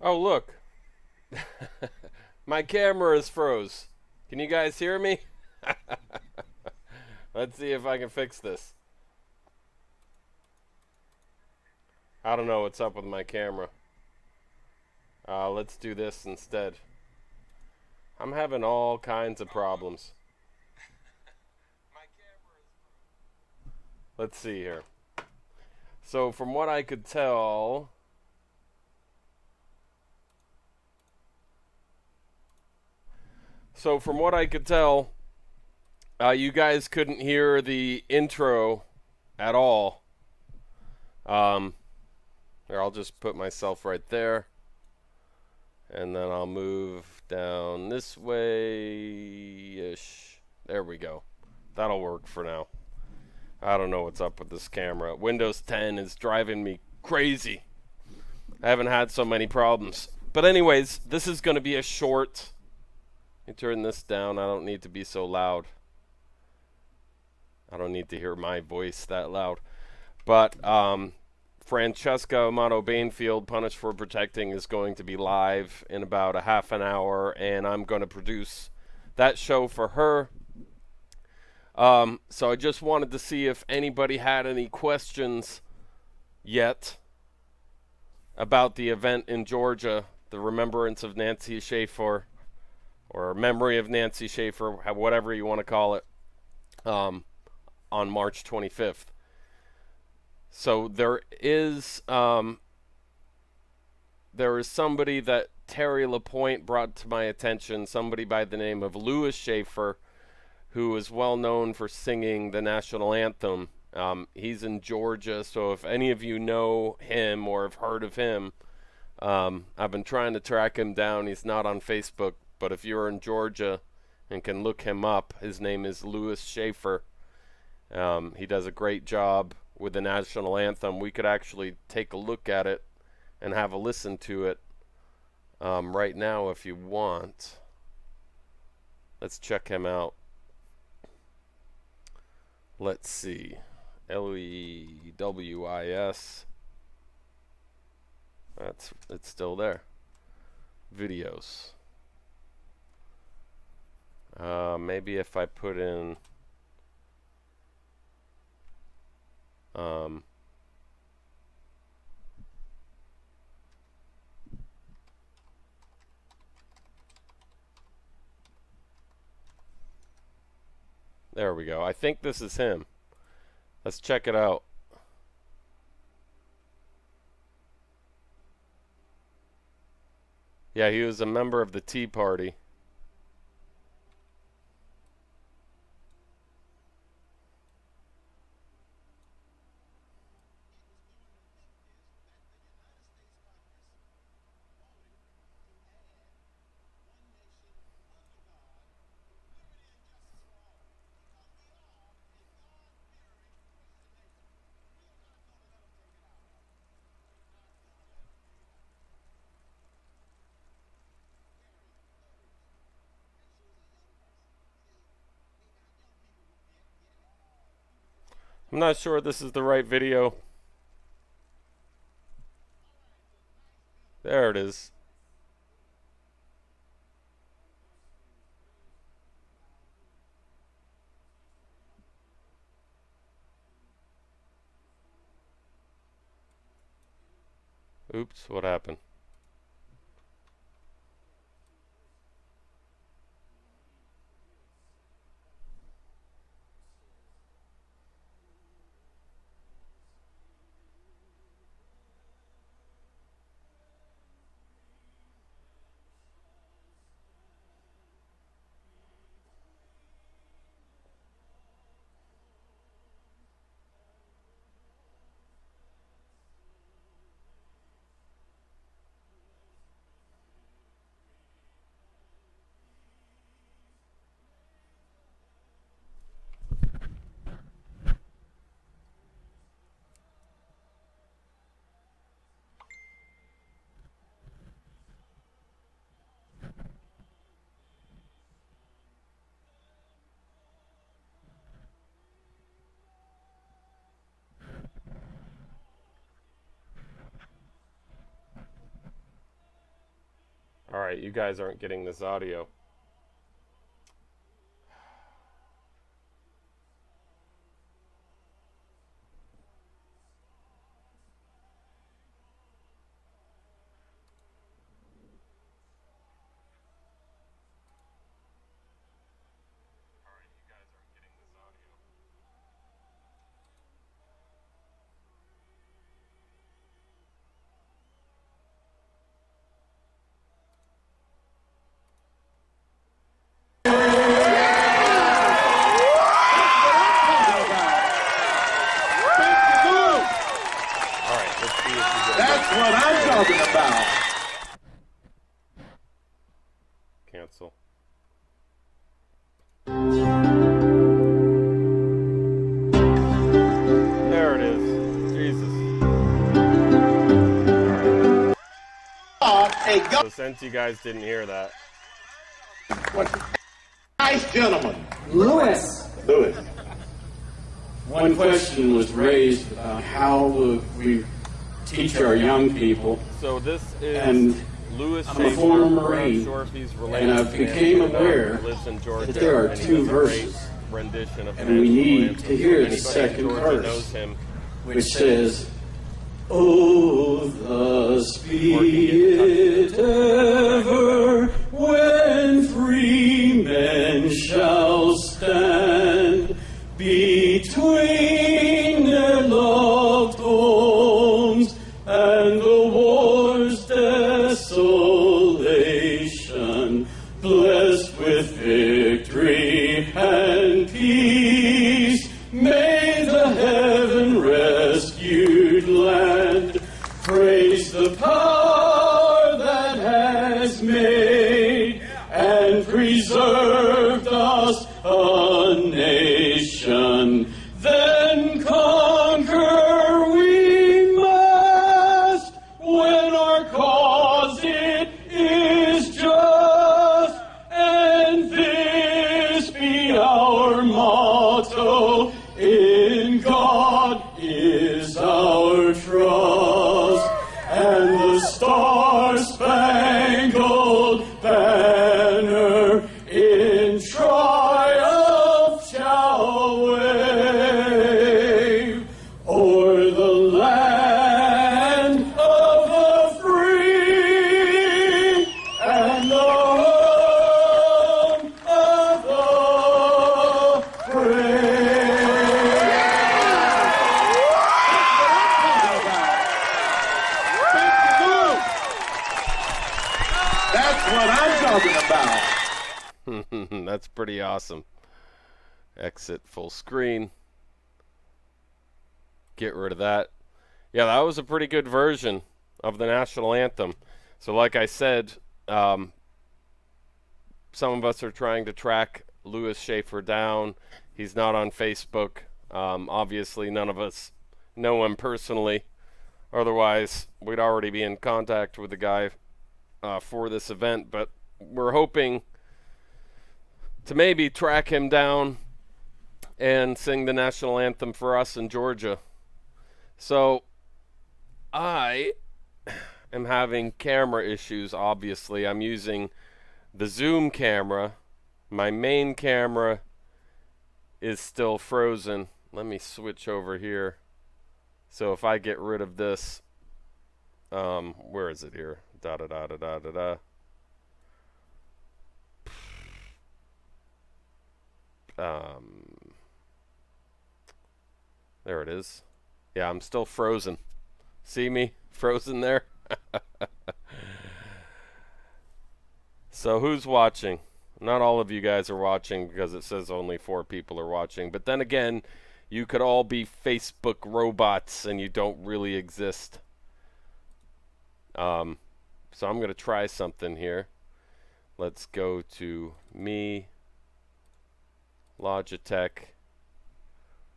Oh, look. My camera is froze. Can you guys hear me? Let's see if I can fix this. I don't know what's up with my camera. Let's do this instead. I'm having all kinds of problems. Let's see here. So from what I could tell, you guys couldn't hear the intro at all. Here, I'll just put myself right there. And then I'll move down this way-ish. There we go. That'll work for now. I don't know what's up with this camera. Windows 10 is driving me crazy. I haven't had so many problems. But anyways, this is going to be a short. Let me turn this down. I don't need to be so loud. I don't need to hear my voice that loud. But Francesca Amato Bainfield, Punished for Protecting, is going to be live in about a half an hour, and I'm going to produce that show for her. So I just wanted to see if anybody had any questions yet about the event in Georgia, the Remembrance of Nancy Schaefer, or Memory of Nancy Schaefer, whatever you want to call it, on March 25th. So there is somebody that Terry LaPointe brought to my attention, somebody by the name of Louis Schaefer, who is well known for singing the national anthem. He's in Georgia, so if any of you know him or have heard of him, I've been trying to track him down. He's not on Facebook, but if you're in Georgia and can look him up, his name is Louis Schaefer. He does a great job with the national anthem. We could actually take a look at it and have a listen to it right now if you want. Let's check him out. Let's see. LEWIS. It's still there. Videos. Maybe if I put in there we go. I think this is him. Let's check it out. Yeah, he was a member of the Tea Party. I'm not sure this is the right video. There it is. Oops, what happened? Alright, you guys aren't getting this audio. That's what I'm talking about. Cancel. There it is. Jesus. So since you guys didn't hear that. Nice gentleman. Lewis. One question was raised, how will we teach our young people? So this is And Lewis I'm a former Schaefer. Marine, I'm sure if he's related and I to became Nancy aware who lives in Georgia, that there are and he two does a great verses, rendition of and we National need Anthem. to hear the Anybody in second Georgia verse, knows him. which says, "Oh, thus be it ever when free men shall stand between their loved homes and the war's desolation, blessed with victory and peace. May the heaven rescued land praise the power that has made and preserved us a nation. Then conquer we must when our cause it is just, and this be our motto: in God is our trust, and the star-spangled banner in triumph shall wave o'er the land of the free and the home of the brave." That's what I'm talking about. That's pretty awesome. Exit full screen. Get rid of that. Yeah, that was a pretty good version of the national anthem. So like I said, some of us are trying to track Lewis Schaefer down. He's not on Facebook. Obviously, none of us know him personally. Otherwise, we'd already be in contact with the guy for this event. But we're hoping to maybe track him down and sing the national anthem for us in Georgia. So I am having camera issues, obviously. I'm using the Zoom camera. My main camera is still frozen. Let me switch over here. So if I get rid of this, where is it here? There it is. Yeah, I'm still frozen. See me? Frozen there? So who's watching? Not all of you guys are watching because it says only 4 people are watching. But then again, you could all be Facebook robots and you don't really exist. So I'm going to try something here. Let's go to me, Logitech,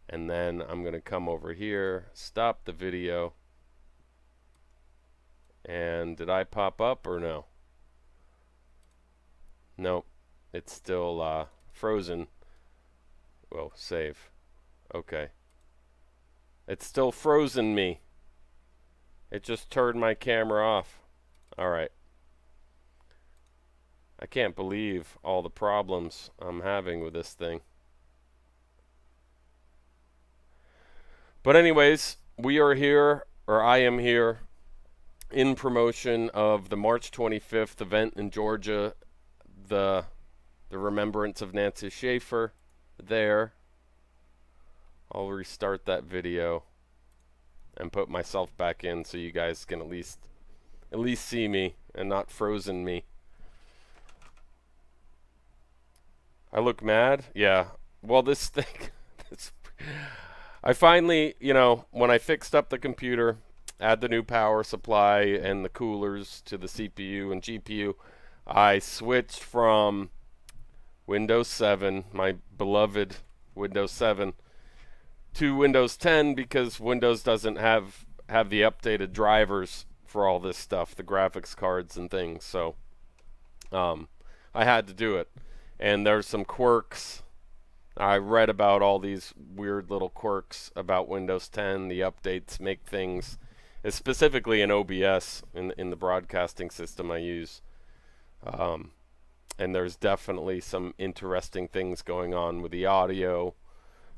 and then I'm going to come over here, stop the video. And did I pop up or no? Nope, it's still frozen. Whoa, save. Okay. It's still frozen me. It just turned my camera off. Alright. I can't believe all the problems I'm having with this thing. But anyways, we are here, or I am here, in promotion of the March 25th event in Georgia, the Remembrance of Nancy Schaefer. There, I'll restart that video and put myself back in so you guys can at least see me and not frozen me. I look mad? Yeah. Well, this thing, I finally, you know, when I fixed up the computer, add the new power supply and the coolers to the CPU and GPU, I switched from Windows 7, my beloved Windows 7, to Windows 10 because Windows doesn't have the updated drivers for all this stuff, the graphics cards and things. So I had to do it. And there's some quirks. I read about all these weird little quirks about Windows 10. The updates make things, specifically in OBS, in the broadcasting system I use. And there's definitely some interesting things going on with the audio,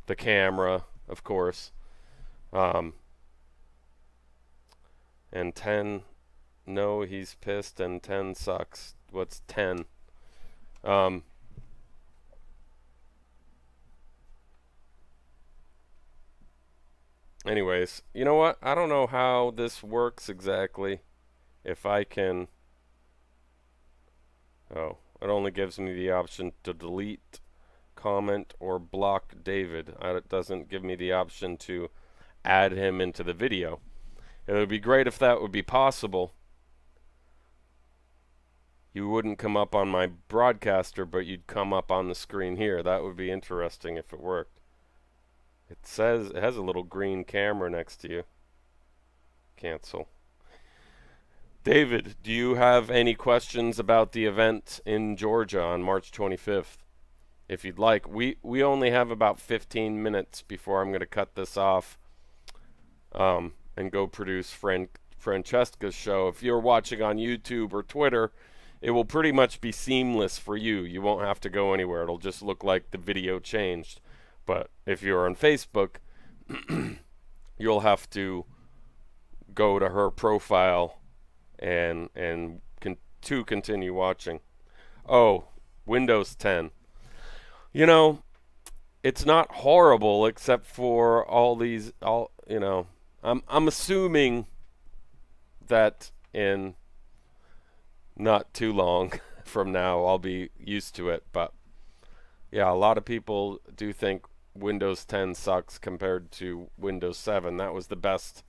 the camera, of course. And 10, no, he's pissed, and 10 sucks. What's 10? Anyways, you know what? I don't know how this works exactly. If I can... Oh, it only gives me the option to delete, comment, or block David. It doesn't give me the option to add him into the video. It would be great if that would be possible. You wouldn't come up on my broadcaster, but you'd come up on the screen here. That would be interesting if it worked. It says it has a little green camera next to you. Cancel. David, do you have any questions about the event in Georgia on March 25th? If you'd like. We only have about 15 minutes before I'm going to cut this off and go produce Francesca's show. If you're watching on YouTube or Twitter, it will pretty much be seamless for you. You won't have to go anywhere. It'll just look like the video changed. But if you're on Facebook, you'll have to go to her profile and continue watching. Oh, Windows 10. You know, it's not horrible except for you know, I'm assuming that in not too long from now I'll be used to it, but yeah, a lot of people do think Windows 10 sucks compared to Windows 7. That was the best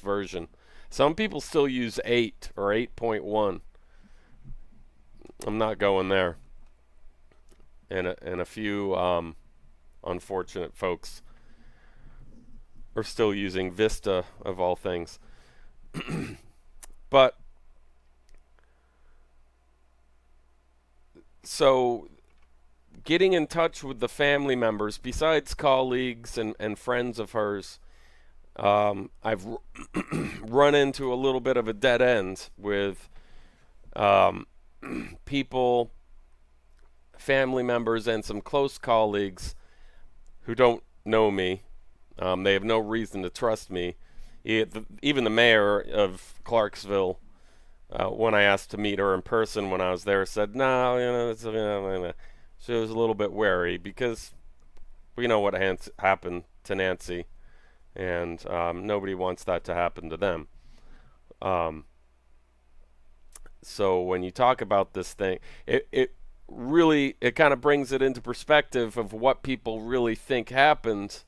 version. Some people still use 8 or 8.1. I'm not going there. And a few unfortunate folks are still using Vista, of all things. But so getting in touch with the family members, besides colleagues and friends of hers, I've run into a little bit of a dead end with people, family members, and some close colleagues who don't know me. They have no reason to trust me. Even the mayor of Clarkesville, when I asked to meet her in person when I was there, said, no, you know, she was a little bit wary because we know what happened to Nancy, and nobody wants that to happen to them. So when you talk about this thing, it really kind of brings it into perspective of what people really think happened.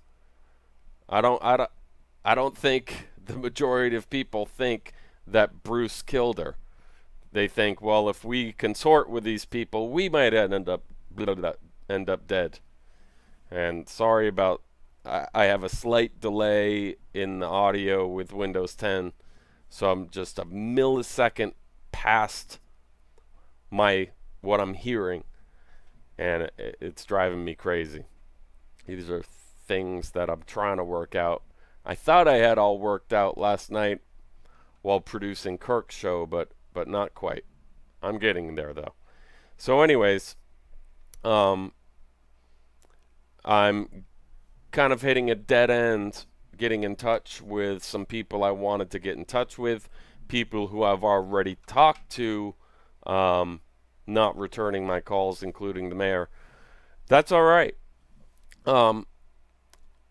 I don't think the majority of people think that Bruce killed her. They think, well, if we consort with these people, we might end up dead. And sorry about, I have a slight delay in the audio with Windows 10, so I'm just a millisecond past what I'm hearing, and it's driving me crazy. These are things that I'm trying to work out. I thought I had all worked out last night while producing Kirk's show, but not quite. I'm getting there though. So anyways, I'm kind of hitting a dead end getting in touch with some people I wanted to get in touch with, people who I've already talked to, not returning my calls, including the mayor. That's all right.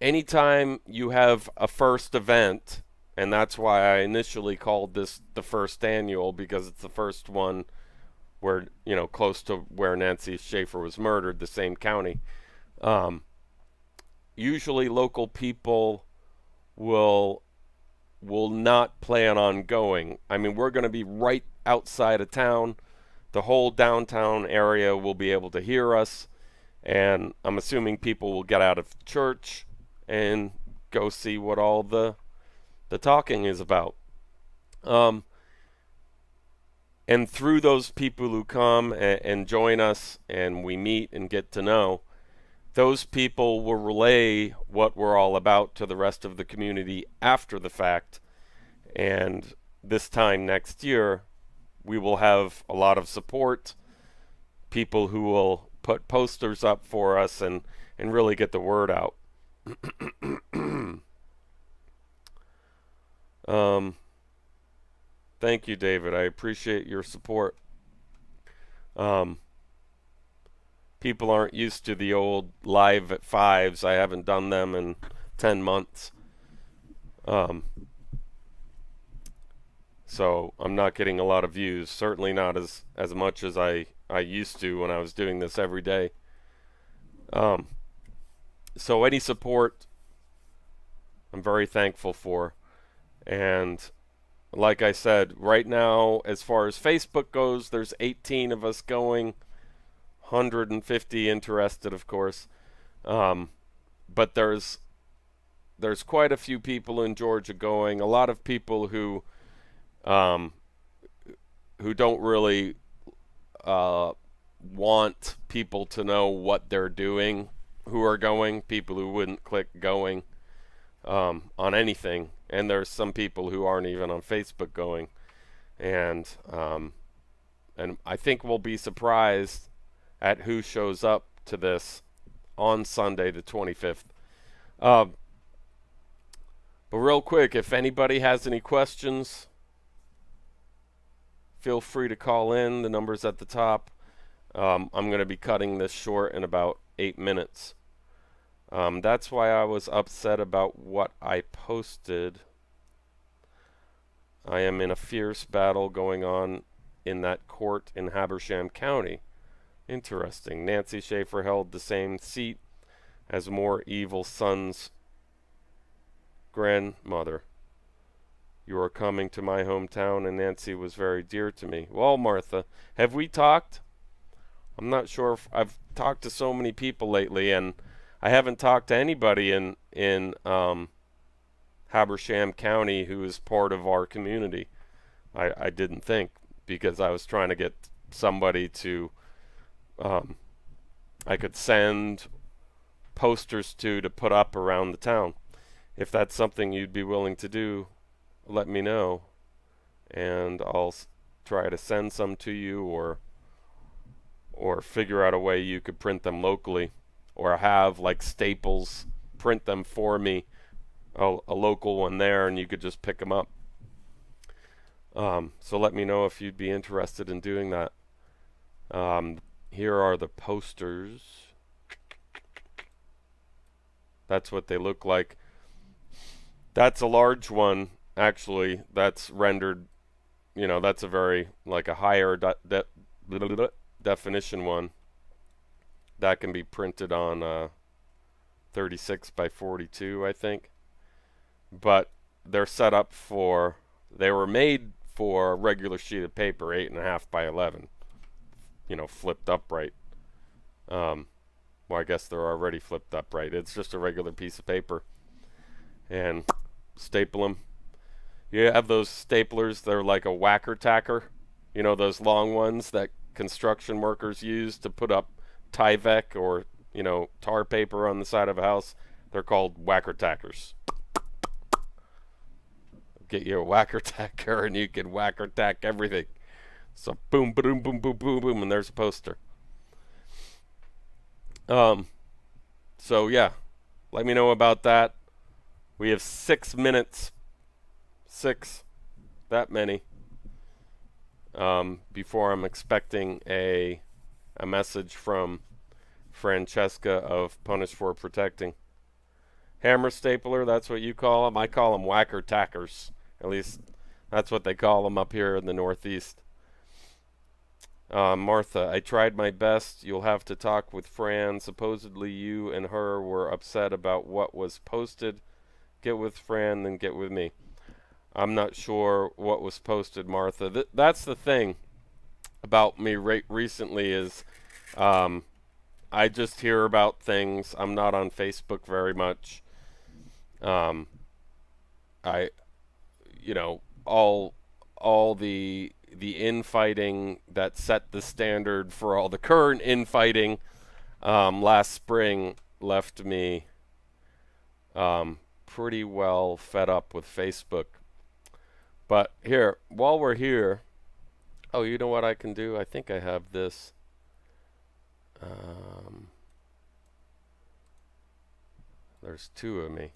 Anytime you have a first event, and that's why I initially called this the first annual, because it's the first one where, close to where Nancy Schaefer was murdered, the same county. Usually local people will not plan on going. I mean, we're going to be right outside of town. The whole downtown area will be able to hear us, and I'm assuming people will get out of church and go see what all the talking is about. And through those people who come and join us and we meet and get to know, those people will relay what we're all about to the rest of the community after the fact. And this time next year, we will have a lot of support, people who will put posters up for us and really get the word out. Thank you, David. I appreciate your support. People aren't used to the old live at 5s. I haven't done them in 10 months. So I'm not getting a lot of views. Certainly not as much as I used to when I was doing this every day. So any support, I'm very thankful for. And like I said, right now, as far as Facebook goes, there's 18 of us going, 150 interested, of course. But there's quite a few people in Georgia going. A lot of people who don't really want people to know what they're doing, who are going, people who wouldn't click going on anything. And there's some people who aren't even on Facebook going. And I think we'll be surprised at who shows up to this on Sunday the 25th. But real quick, if anybody has any questions, feel free to call in. The number's at the top. I'm going to be cutting this short in about 8 minutes. That's why I was upset about what I posted. I am in a fierce battle going on in that court in Habersham County. Interesting. Nancy Schaefer held the same seat as More Evil Son's grandmother. You are coming to my hometown, and Nancy was very dear to me. Well, Martha, have we talked? I'm not sure if I've talked to so many people lately, and I haven't talked to anybody in Habersham County who is part of our community. I didn't think, because I was trying to get somebody to I could send posters to put up around the town. If that's something you'd be willing to do, let me know, and I'll try to send some to you, or figure out a way you could print them locally, or have like Staples print them for me, a local one there, and you could just pick them up. So let me know if you'd be interested in doing that. Here are the posters. That's what they look like. That's a large one, actually. That's rendered, that's a very, like a higher definition one. That can be printed on 36 by 42, I think. But they're set up for, they were made for a regular sheet of paper, 8.5 by 11. Flipped upright. Well, I guess they're already flipped upright. It's just a regular piece of paper. And staple them. You have those staplers, they're like a whacker tacker. Those long ones that construction workers use to put up Tyvek or, tar paper on the side of a house. They're called whacker tackers. Get you a whacker tacker and you can whacker tack everything. So boom, boom, boom, boom, boom, boom, and there's a poster. So yeah, let me know about that. We have 6 minutes, that many, before I'm expecting a message from Francesca of Punish for Protecting. Hammer stapler, that's what you call them. I call them whacker tackers. At least that's what they call them up here in the Northeast. Martha, I tried my best. You'll have to talk with Fran. Supposedly you and her were upset about what was posted. Get with Fran, then get with me. I'm not sure what was posted, Martha. That's the thing about me recently is I just hear about things. I'm not on Facebook very much. All the infighting that set the standard for all the current infighting last spring left me pretty well fed up with Facebook. But here, while we're here, oh, you know what I can do? I think I have this. There's 2 of me.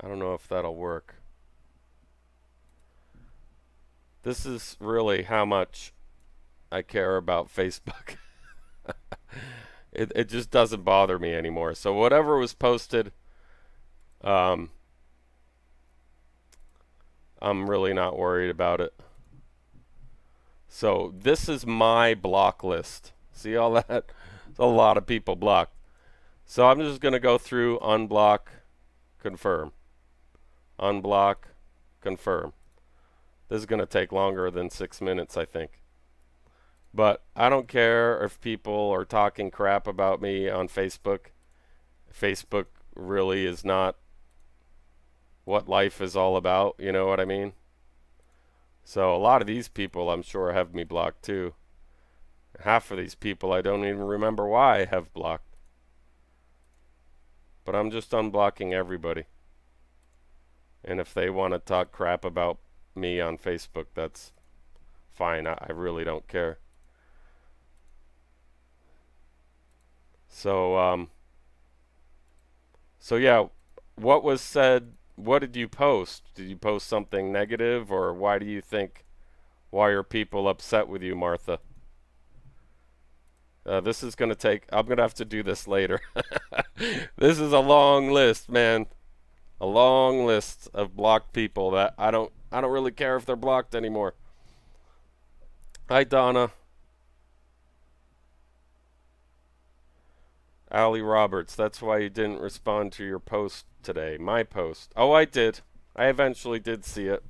I don't know if that'll work. This is really how much I care about Facebook. It just doesn't bother me anymore. So whatever was posted, I'm really not worried about it. So this is my block list. See all that? There's a lot of people blocked. So I'm just going to go through unblock, confirm. Unblock, confirm. This is going to take longer than 6 minutes, I think. But I don't care if people are talking crap about me on Facebook. Facebook really is not what life is all about, you know what I mean? So a lot of these people, I'm sure, have me blocked too. Half of these people I don't even remember why I have blocked. But I'm just unblocking everybody. And if they want to talk crap about me on Facebook, that's fine. I really don't care. So yeah, what was said? What did you post? Did you post something negative, or why are people upset with you, Martha? This is going to take, I'm going to have to do this later. This is a long list, man. A long list of blocked people that I don't really care if they're blocked anymore. Hi, Donna. Allie Roberts, that's why you didn't respond to your post today. My post. Oh, I did. I eventually did see it.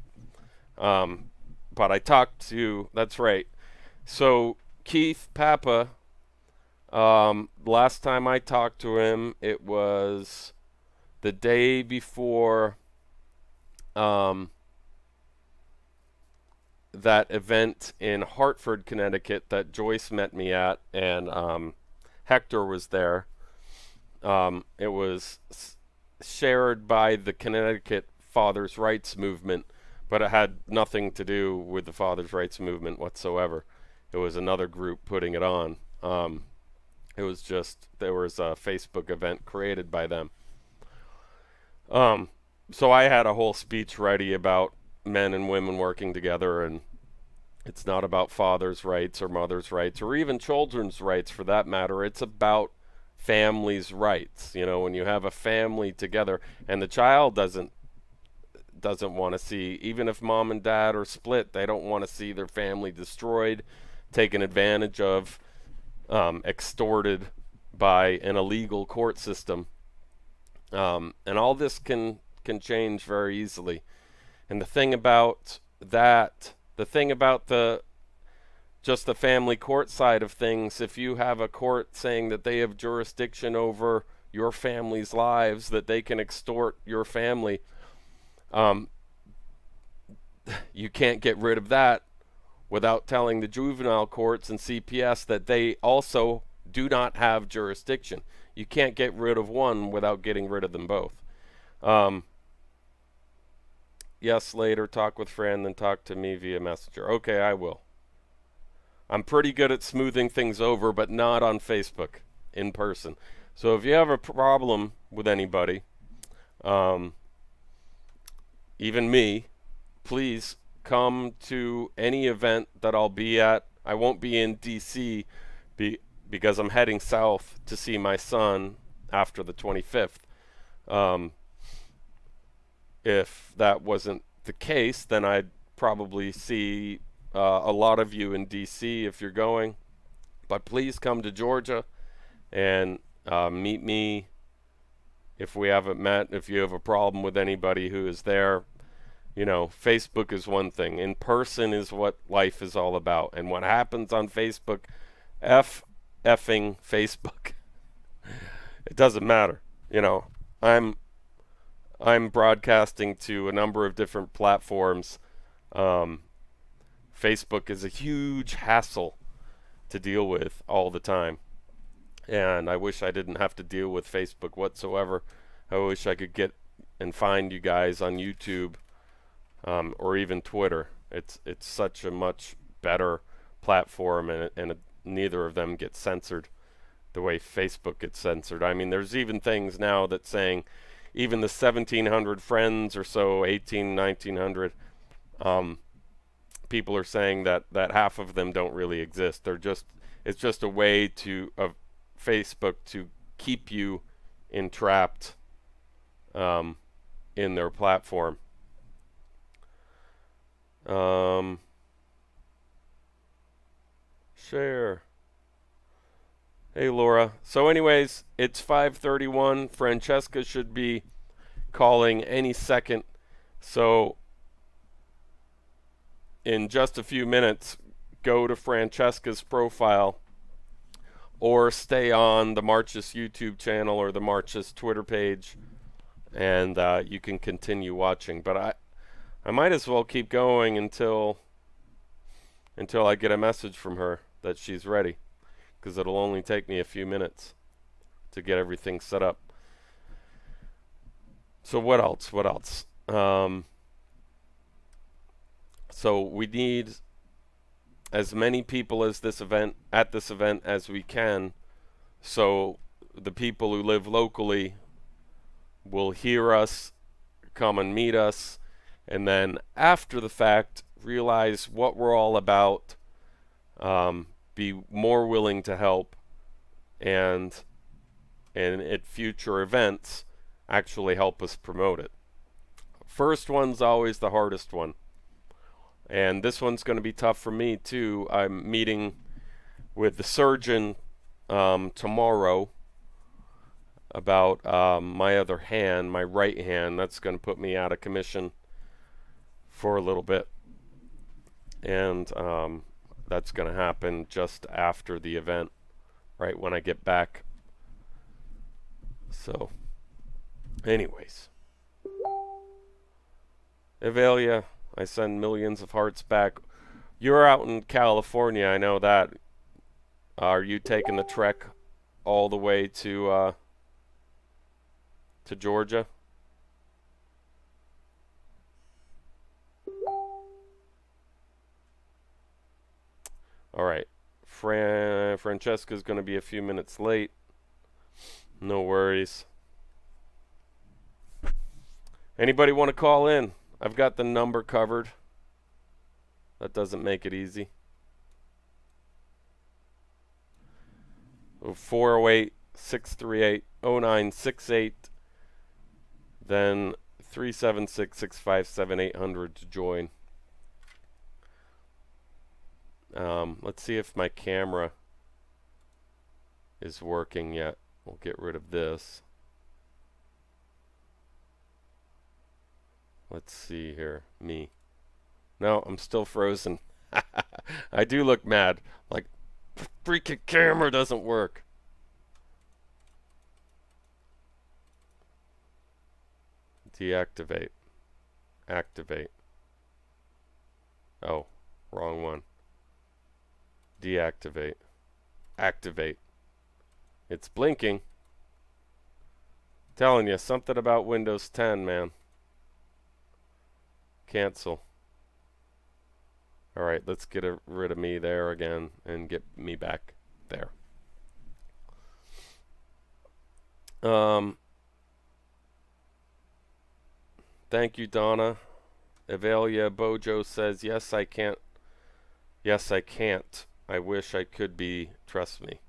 But I talked to, that's right. So, Keith Papa, last time I talked to him, it was the day before that event in Hartford, Connecticut that Joyce met me at, and Hector was there. It was shared by the Connecticut Fathers' Rights Movement, but it had nothing to do with the Fathers' Rights Movement whatsoever. It was another group putting it on. It was just, there was a Facebook event created by them. So I had a whole speech ready about men and women working together, and it's not about fathers' rights or mothers' rights or even children's rights for that matter. It's about families' rights. You know, when you have a family together and the child doesn't want to see, even if mom and dad are split, they don't want to see their family destroyed, taken advantage of, extorted by an illegal court system. And all this can change very easily. And the thing about that, the thing about just the family court side of things, if you have a court saying that they have jurisdiction over your family's lives, that they can extort your family, you can't get rid of that without telling the juvenile courts and CPS that they also do not have jurisdiction. You can't get rid of one without getting rid of them both. Yes, later, talk with Fran, then talk to me via Messenger. Okay, I will. I'm pretty good at smoothing things over, but not on Facebook in person. So if you have a problem with anybody, even me, please come to any event that I'll be at. I won't be in DC because I'm heading south to see my son after the 25th. If that wasn't the case, then I'd probably see a lot of you in DC if you're going. But please come to Georgia and meet me if we haven't met. If you have a problem with anybody who is there, you know, Facebook is one thing. In person is what life is all about. And what happens on Facebook, effing Facebook. It doesn't matter. You know, I'm broadcasting to a number of different platforms. Facebook is a huge hassle to deal with all the time. And I wish I didn't have to deal with Facebook whatsoever. I wish I could get and find you guys on YouTube or even Twitter. It's such a much better platform, and neither of them get censored the way Facebook gets censored. I mean, there's even things now that saying even the 1,700 friends or so, 1,900 people are saying that half of them don't really exist. It's just a way of Facebook to keep you entrapped in their platform. Share. Hey Laura. So anyways, it's 5:31. Francesca should be calling any second. So in just a few minutes, go to Francesca's profile or stay on the March's YouTube channel or the March's Twitter page, and you can continue watching. But I might as well keep going until I get a message from her that she's ready, because it'll only take me a few minutes to get everything set up. So what else? So we need as many people at this event as we can, so the people who live locally will hear us, come and meet us, and then after the fact realize what we're all about, be more willing to help, and at future events actually help us promote it. First one's always the hardest one, and this one's going to be tough for me too. I'm meeting with the surgeon tomorrow about my other hand, my right hand. That's going to put me out of commission for a little bit, and that's going to happen just after the event, right when I get back. So anyways, Evalia, I send millions of hearts back. You're out in California, I know that. Are you taking the trek all the way to Georgia? All right, Francesca's going to be a few minutes late. No worries. Anybody want to call in? I've got the number covered. That doesn't make it easy. 408-638-0968. Then 376-657-800 to join. Let's see if my camera is working yet. We'll get rid of this. Let's see here. Me. No, I'm still frozen. I do look mad. Like, the freaking camera doesn't work. Deactivate. Activate. Oh, wrong one. Deactivate. Activate. It's blinking. Telling you, something about Windows 10, man. Cancel. All right, let's get rid of me there again and get me back there. Thank you, Donna. Evalia Bojo says, yes, I can't. Yes, I can't. I wish I could be. Trust me.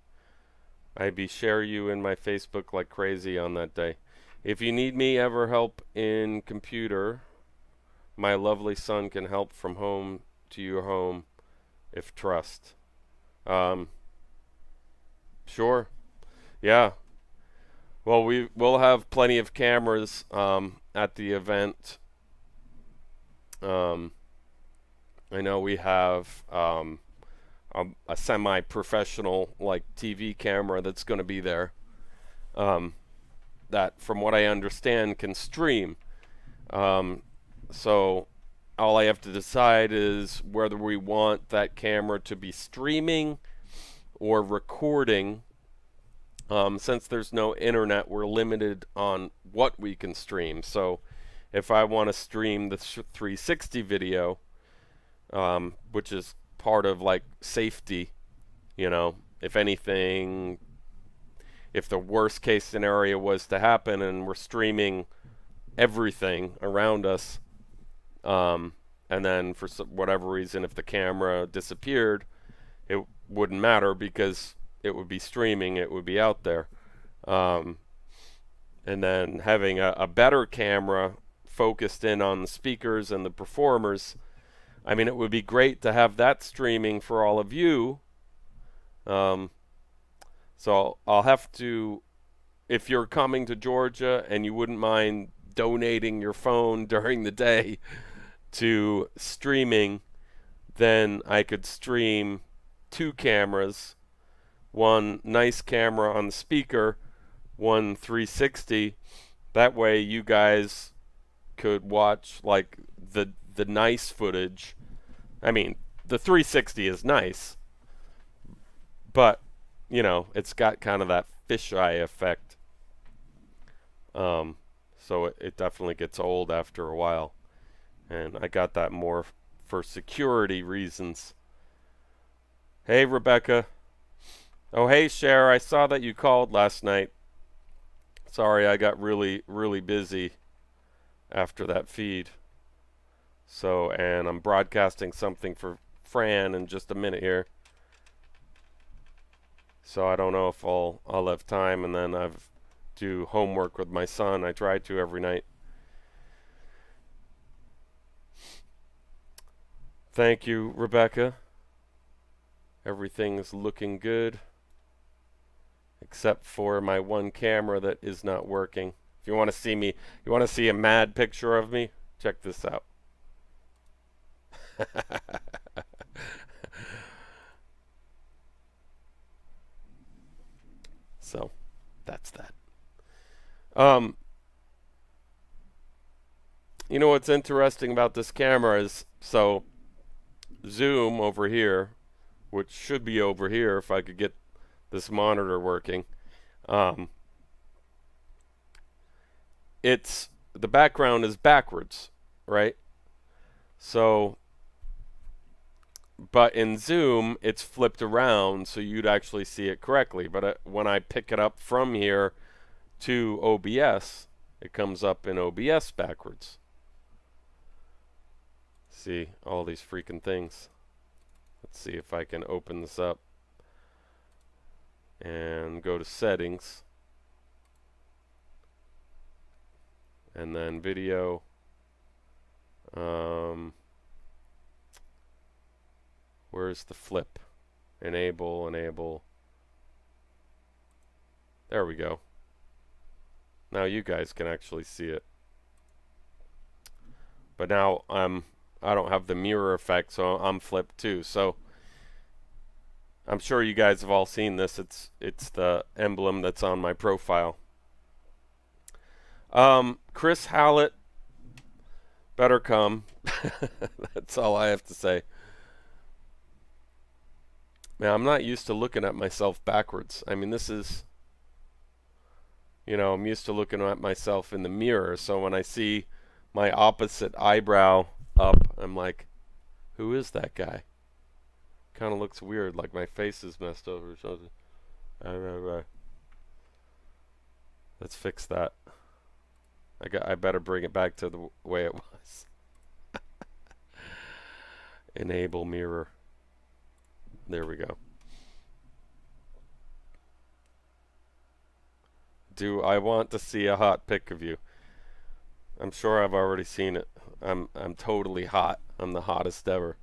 I be share you in my Facebook like crazy on that day. If you need me ever help in computer, my lovely son can help from home to your home if trust. Sure. Yeah. Well, we'll have plenty of cameras at the event. I know we have a semi-professional like TV camera that's going to be there. That, from what I understand, can stream. So all I have to decide is whether we want that camera to be streaming or recording. Since there's no internet, we're limited on what we can stream. So if I want to stream the 360 video, which is part of like safety, you know, if anything, if the worst case scenario was to happen and we're streaming everything around us, and then for whatever reason, if the camera disappeared, it wouldn't matter because it would be streaming, it would be out there. And then having a better camera focused in on the speakers and the performers, I mean, it would be great to have that streaming for all of you. So I'll have to, if you're coming to Georgia and you wouldn't mind donating your phone during the day to streaming, then I could stream 2 cameras, one nice camera on the speaker, one 360. That way you guys could watch like the nice footage. I mean, the 360 is nice, but you know, it's got kind of that fisheye effect. So it definitely gets old after a while, and I got that more for security reasons. Hey, Rebecca. Oh, hey, Cher. I saw that you called last night. Sorry, I got really, really busy after that feed. So, and I'm broadcasting something for Fran in just a minute here. So I don't know if I'll have time, and then I've do homework with my son. I try to every night. Thank you, Rebecca. Everything's looking good, except for my one camera that is not working. If you want to see me, you want to see a mad picture of me, check this out. So that's that. You know what's interesting about this camera is, so zoom over here, which should be over here if I could get this monitor working. It's, the background is backwards, right? So, but in zoom it's flipped around so you'd actually see it correctly. But when I pick it up from here to OBS, it comes up in OBS backwards. See all these freaking things. Let's see if I can open this up and go to settings, and then video. Where's the flip? Enable. There we go. Now you guys can actually see it. But now I don't have the mirror effect, so I'm flipped too. So I'm sure you guys have all seen this. It's the emblem that's on my profile. Chris Hallett better come. That's all I have to say. Man, I'm not used to looking at myself backwards. I mean, this is, you know, I'm used to looking at myself in the mirror. So when I see my opposite eyebrow up, I'm like, Who is that guy? Kind of looks weird, like my face is messed over or something. Let's fix that. I better bring it back to the way it was. Enable mirror. There we go. Do I want to see a hot pic of you? I'm sure I've already seen it. I'm totally hot. I'm the hottest ever.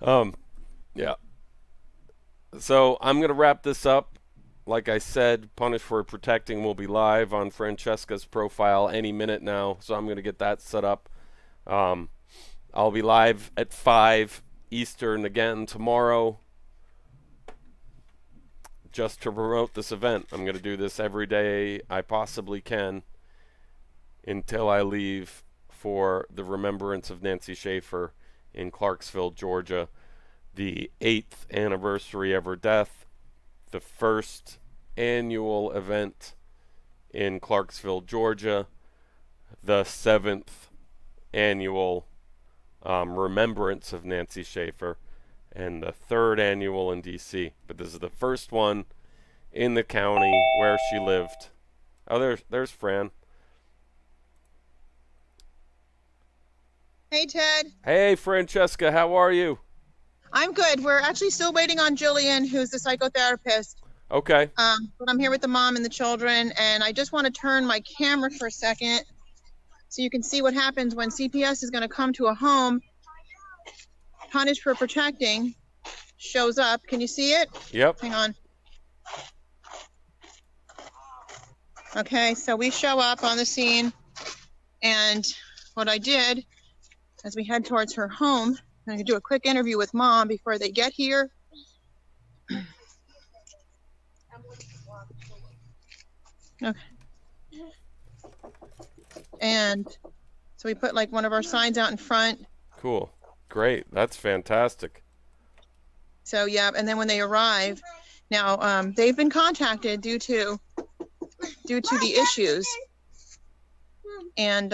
Yeah. So I'm gonna wrap this up. Like I said, Punished for Protecting will be live on Francesca's profile any minute now, so I'm gonna get that set up. I'll be live at 5 Eastern again tomorrow, just to promote this event. I'm gonna do this every day I possibly can until I leave for the Remembrance of Nancy Schaefer in Clarkesville, Georgia, the 8th anniversary of her death, the first annual event in Clarkesville, Georgia, the 7th annual Remembrance of Nancy Schaefer, and the 3rd annual in DC. But this is the first one in the county where she lived. Oh, there's Fran. Hey, Ted. Hey, Francesca, how are you? I'm good. We're actually still waiting on Jillian, who's the psychotherapist. Okay. But I'm here with the mom and the children, and I just want to turn my camera for a second so you can see what happens when CPS is going to come to a home. Punished for Protecting shows up. Can you see it? Yep. Hang on. Okay, so we show up on the scene, and what I did as we head towards her home, I'm going to do a quick interview with mom before they get here. Okay. And so we put like one of our signs out in front. Cool. Great. That's fantastic. So yeah, and then when they arrive, now they've been contacted due to the issues. And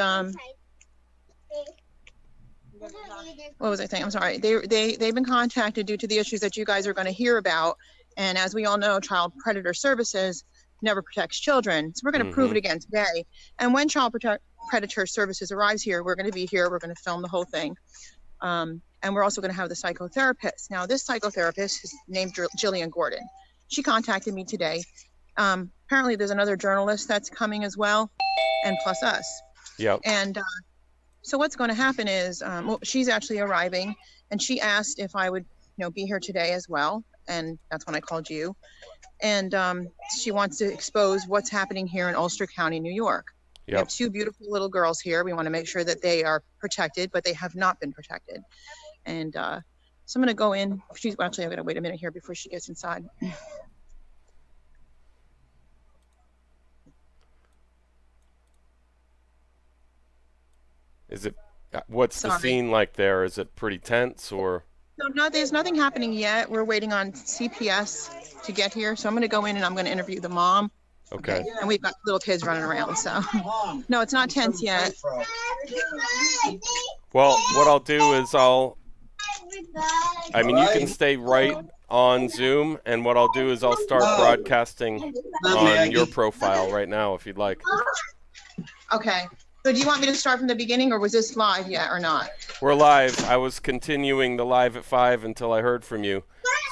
what was I saying? I'm sorry. They've been contacted due to the issues that you guys are going to hear about. And as we all know, Child Predator Services never protects children. So we're going to prove it again today. And when Child Predator Services arrives here, we're going to be here. We're going to film the whole thing. And we're also going to have the psychotherapist. Now, this psychotherapist is named Jillian Gordon. She contacted me today. Apparently, there's another journalist that's coming as well, and plus us. Yep. And so what's going to happen is, well, she's actually arriving, and she asked if I would, be here today as well. And that's when I called you. And she wants to expose what's happening here in Ulster County, New York. Yep. We have 2 beautiful little girls here. We want to make sure that they are protected, but they have not been protected. And so I'm going to go in. Actually, I'm going to wait a minute here before she gets inside. Is it, what's the scene like there? Is it pretty tense or? No, there's nothing happening yet. We're waiting on CPS to get here. So I'm going to go in and I'm going to interview the mom. Okay. And we've got little kids running around, so. No, it's not tense yet. Well, what I'll do is I mean, you can stay right on Zoom, and what I'll do is I'll start broadcasting on your profile right now if you'd like. Okay. So do you want me to start from the beginning, or was this live yet or not? We're live. I was continuing the live at 5 until I heard from you.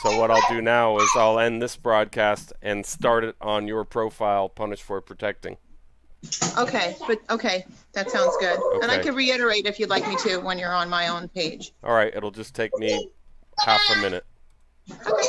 So what I'll do now is I'll end this broadcast and start it on your profile, Punished for Protecting. Okay, that sounds good. Okay. And I can reiterate if you'd like me to when you're on my own page. All right, it'll just take me half a minute. Okay.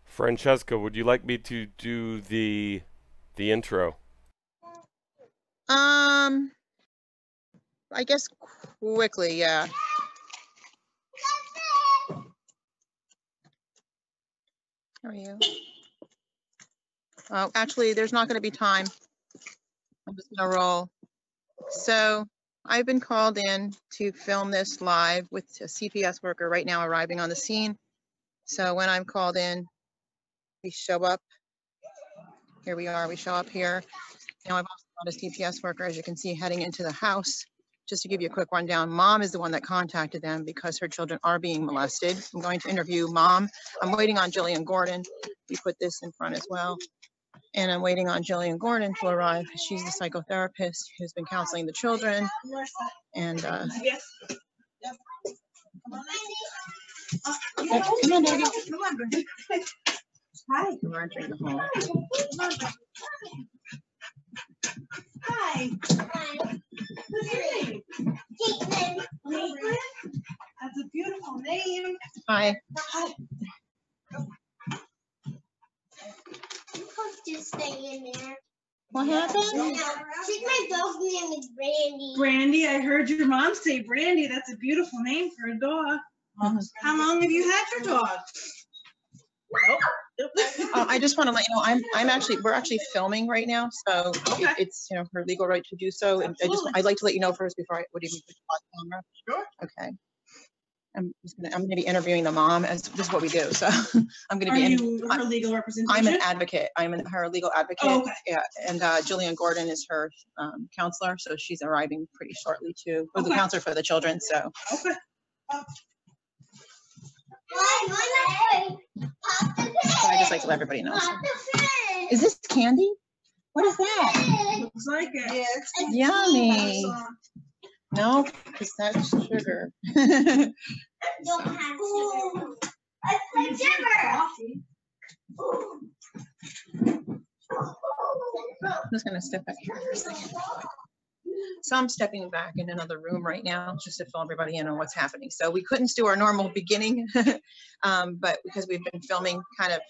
Francesca, would you like me to do the intro? I guess quickly, yeah. How are you? Oh, actually, there's not going to be time. I'm just going to roll. So I've been called in to film this live with a CPS worker right now arriving on the scene. So when I'm called in, we show up. Here we are, we show up here. Now I've also got a CPS worker, as you can see, heading into the house. Just to give you a quick rundown, Mom is the one that contacted them because her children are being molested. I'm going to interview Mom. I'm waiting on Jillian Gordon. We put this in front as well. And I'm waiting on Jillian Gordon to arrive. She's the psychotherapist who's been counseling the children. And come on, Doggy. Hi. We're entering the home. Hi. Hi. What's your name? Caitlin. Caitlin? That's a beautiful name. Hi. Hi. You're supposed to stay in there. What happened? I think my dog's name is Brandy. Brandy, I heard your mom say Brandy. That's a beautiful name for a dog. How long have you had your dog? I just want to let you know, we're actually filming right now, so Okay. it's her legal right to do so. And I'd like to let you know first before I would even put you on camera. Sure. Okay. I'm gonna be interviewing the mom, as this is what we do. So I'm gonna Are be. you her legal representation? I'm an advocate. I'm her legal advocate. Oh, okay. Yeah, and Jillian Gordon is her counselor, so she's arriving pretty shortly too. Or the Okay. counselor for the children. So. Okay. I just like to let everybody know. Is this candy? What is that? Looks like it. Yummy. No, because that's sugar. Don't have sugar. It's sugar. I'm just gonna step back here for a second. So I'm stepping back in another room right now just to fill everybody in on what's happening. So we couldn't do our normal beginning, but because we've been filming, it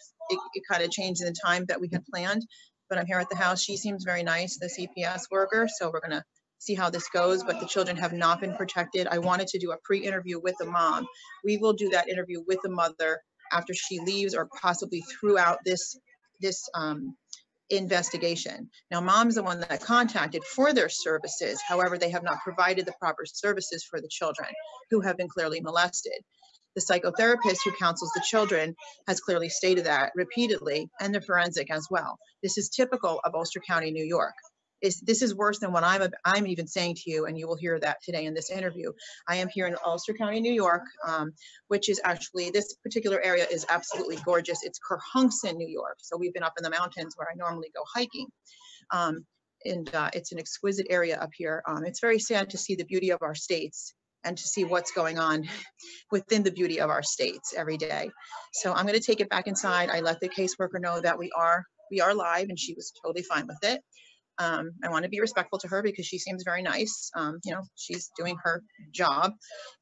kind of changed in the time that we had planned. But I'm here at the house. She seems very nice, the CPS worker. So we're gonna see how this goes, but the children have not been protected. I wanted to do a pre-interview with the mom. We will do that interview with the mother after she leaves or possibly throughout this investigation. Now, Mom is the one that contacted for their services. However, they have not provided the proper services for the children who have been clearly molested. The psychotherapist who counsels the children has clearly stated that repeatedly, and the forensic as well. This is typical of Ulster County, New York. This is worse than what I'm even saying to you, and you will hear that today in this interview. I am here in Ulster County, New York, which is actually, this particular area is absolutely gorgeous. It's Kerhonkson, New York. So we've been up in the mountains where I normally go hiking. It's an exquisite area up here. It's very sad to see the beauty of our states and to see what's going on within the beauty of our states every day. So I'm going to take it back inside. I let the caseworker know that we are live, and she was totally fine with it. I want to be respectful to her because she seems very nice. She's doing her job,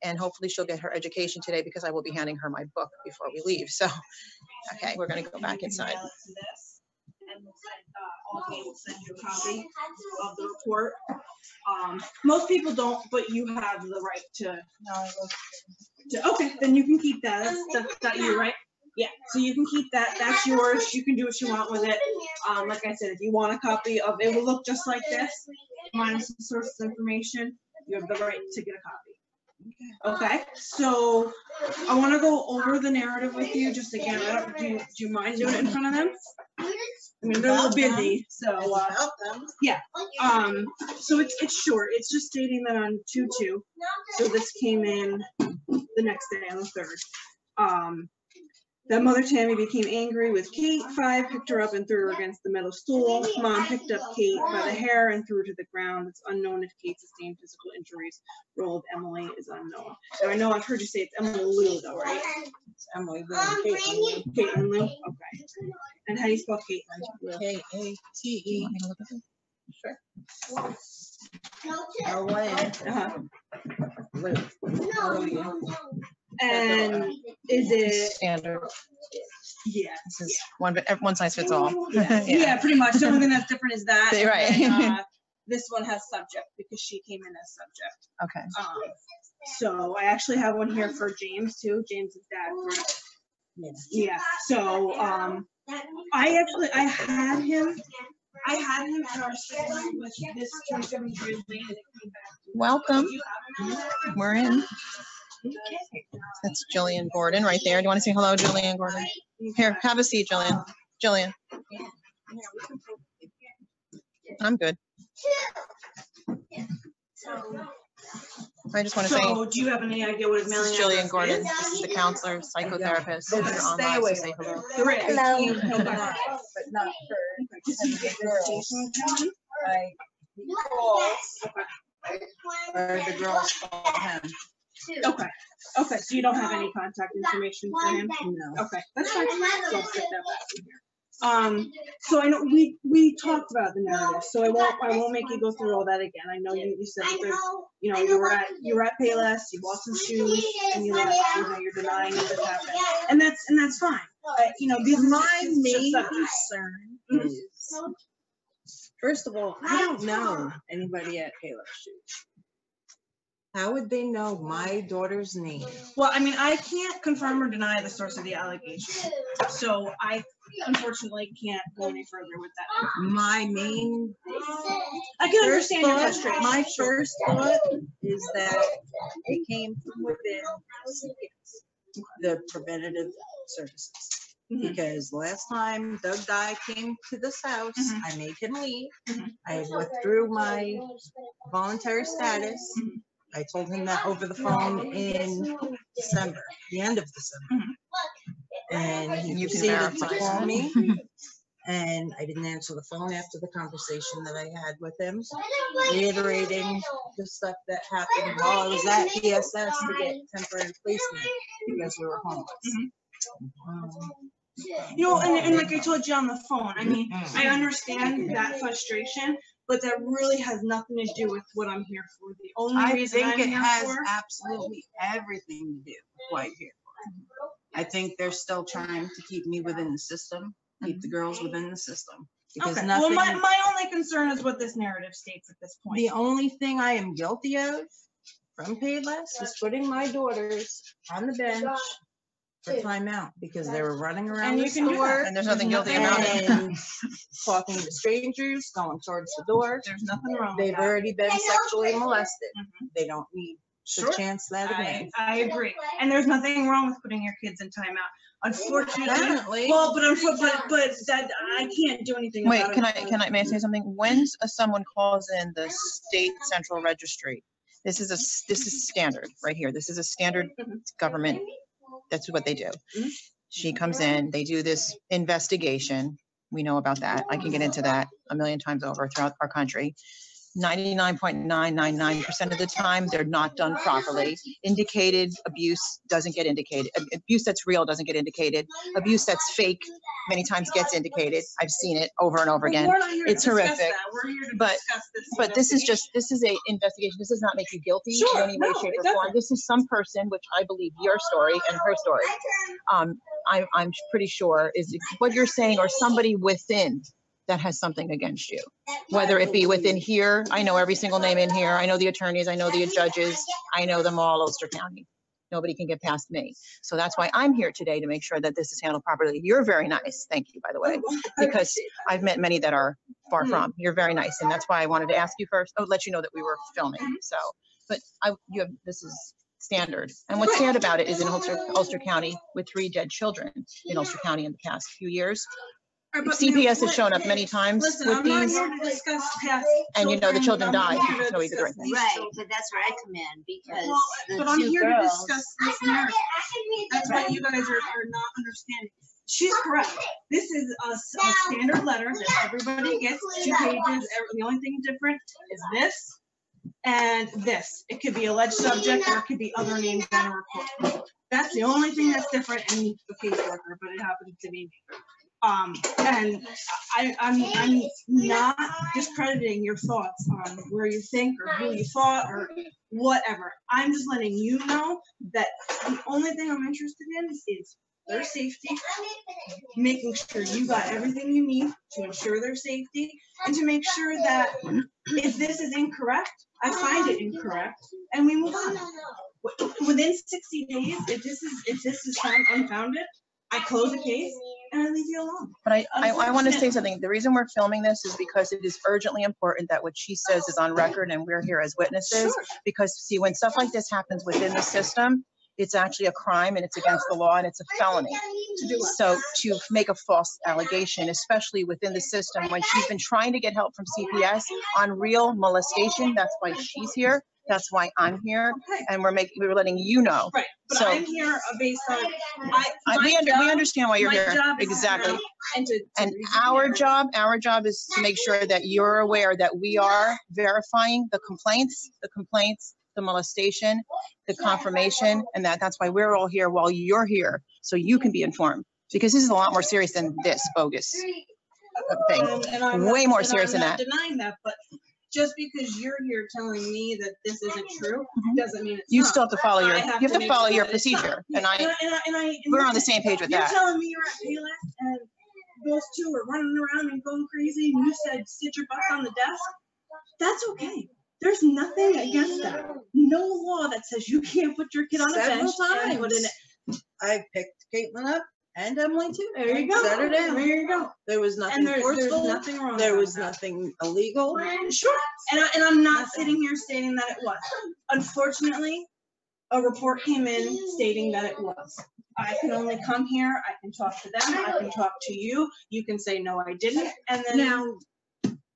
and hopefully she'll get her education today because I will be handing her my book before we leave. So, okay, we're going to go back inside. And we'll send you a copy of the report. Most people don't, but you have the right to. Okay, then you can keep that. That's you, right? Yeah, so you can keep that. That's yours. You can do what you want with it. Like I said, if you want a copy of it, will look just like this, minus the source of information. You have the right to get a copy. Okay, so I want to go over the narrative with you. Just again, do you mind doing it in front of them? I mean, they're a little busy, so yeah. So it's short. It's just stating that on 2/2. So this came in the next day on the 3rd. That Mother Tammy became angry with Kate. 5 picked her up and threw her against the metal stool. Mom picked up Kate by the hair and threw her to the ground. It's unknown if Kate sustained physical injuries. Role of Emily is unknown. Now I know I've heard you say it's Emily Lou though, right? It's Emily Lou. Caitlin Lou. Okay. And how do you spell Caitlin? K-A-T-E. Want me to look at it? Sure. No. And is it Standard. Yeah. This is one size fits all. Yeah, pretty much. The only thing that's different is that. Right. And, this one has subject because she came in as subject. Okay. So I actually have one here for James too. James's dad. Right? Yeah. So I had him at our school with this 27 years late, and it came back Welcome. We're in. That's Jillian Gordon right there. Do you want to say hello, Jillian Gordon? Here, have a seat, Jillian. Jillian. I'm good. I just want to say. So, do you have any idea what his This is mailing Jillian address Gordon. is? This is the counselor, psychotherapist. If you're online, so say hello. There is. Hello. Okay. But not for Does he get visitation county? I or the girls call him. Okay. Okay. So you don't have any contact information for him? No. Okay. That's fine. So I'll stick that back in here. So I know we talked about the narrative, so I won't make you go through all that again. I know you said that there's, you know, you were at Payless, you bought some shoes, and you left. You know, you're denying that this happened, and that's fine. You know, My main concern is, first of all, I don't know anybody at Payless Shoes. How would they know my daughter's name? Well, I mean, I can't confirm or deny the source of the allegation, so I unfortunately can't go any further with that. My main I can understand your frustration. my first thought is that it came from within CPS, the preventative services. Mhm. Because last time Doug Dye came to this house, Mhm. I made him leave. Mhm. I withdrew my voluntary status. Mhm. I told him that over the phone in December, the end of December. Mhm. And he You can proceeded to verify call that. me. And I didn't answer the phone after the conversation that I had with him, reiterating the stuff that happened while I was at ESS to get temporary placement because we were homeless. You know, and like I told you on the phone, I mean, I understand that frustration, but that really has nothing to do with what I'm here for. The only I reason think I'm it here has for. absolutely everything to do with what I'm here for. I think they're still trying to keep me within the system, keep the girls within the system. Because Okay. nothing, Well, my only concern is what this narrative states at this point. the only thing I am guilty of from Payless is putting my daughters on the bench for timeout because they were running around And the you can do store that. And there's nothing guilty about it. and talking to strangers, going towards the door. There's nothing wrong with They've that. already been sexually molested. Mhm. They don't need to Sure. chance that again. I agree. And there's nothing wrong with putting your kids in timeout. Unfortunately, Apparently. well, but that I can't do anything Wait, about it. may I say something? When someone calls in the state central registry, this is standard right here. This is a standard government. That's what they do. Mhm. She comes in, they do this investigation. We know about that. I can get into that a million times over throughout our country. 99.999% of the time, they're not done properly. Indicated abuse doesn't get indicated. Abuse that's real doesn't get indicated. Abuse that's fake many times gets indicated. I've seen it over and over again. We're not here to It's discuss horrific. that. We're here to But- discuss this. But this is investigation. a investigation. This does not make you guilty Sure, in any way, no, shape, it or form. doesn't. This is some person, which I believe your story and her story. I'm pretty sure is what you're saying, or somebody within that has something against you. Whether it be within here, I know every single name in here. I know the attorneys. I know the judges. I know them all, Ulster County. Nobody can get past me. So that's why I'm here today, to make sure that this is handled properly. You're very nice. Thank you, by the way, because I've met many that are far from. You're very nice. And that's why I wanted to ask you first. I would let you know that we were filming. So, but this is standard. And what's sad about it is in Ulster County, with 3 dead children in Ulster County in the past few years. All right, but CPS has shown up many times Listen, with I'm not these, here to discuss past and you know the children I'm died here because to nobody did the right discuss thing. these Right, children. but that's where I come in because Well, the but I'm 2 here to girls. discuss this narrative. That's what you guys are not understanding. She's correct. This is a standard letter that everybody gets, 2 pages. The only thing different is this and this. It could be alleged subject or it could be other names on a report. That's the only thing that's different in the caseworker, but it happens to be me. And I'm not discrediting your thoughts on where you think or who you thought or whatever. I'm just letting you know that the only thing I'm interested in is their safety, making sure you got everything you need to ensure their safety, and to make sure that if this is incorrect, I find it incorrect, and we move on. Within 60 days, if this is found unfounded, I close the case and I leave you alone. But I want to say something. The reason we're filming this is because it is urgently important that what she says is on record and we're here as witnesses. Sure. Because see, when stuff like this happens within the system, it's actually a crime and it's against the law and it's a felony. So to make a false allegation, especially within the system, when she's been trying to get help from CPS on real molestation, that's why she's here. That's why I'm here, and we're letting you know. Right, but So I'm here based on we understand why you're here. Exactly. And our job is to make sure that you're aware that we are verifying the complaints, the molestation, the confirmation, and that's why we're all here while you're here, so you can be informed. Because this is a lot more serious than this bogus thing. Way more serious than that. I'm not denying that, but just because you're here telling me that this isn't true doesn't mean it's You not. still have to follow your make sure that it's not. procedure, Yeah, and we're on the same page with you're that. telling me you're at Payless and those two are running around and going crazy, and you said sit your butt on the desk. That's okay. There's nothing against that. No law that says you can't put your kid on a bench and put in it. I picked Caitlin up and Emily too. There you go. Set her down. There you go. There was nothing There's forceful. nothing wrong. There about was that. nothing illegal. Sure. And I'm not Nothing. sitting here stating that it was. Unfortunately, a report came in stating that it was. I can only come here. I can talk to them. I can talk to you. You can say no, I didn't. And then Now,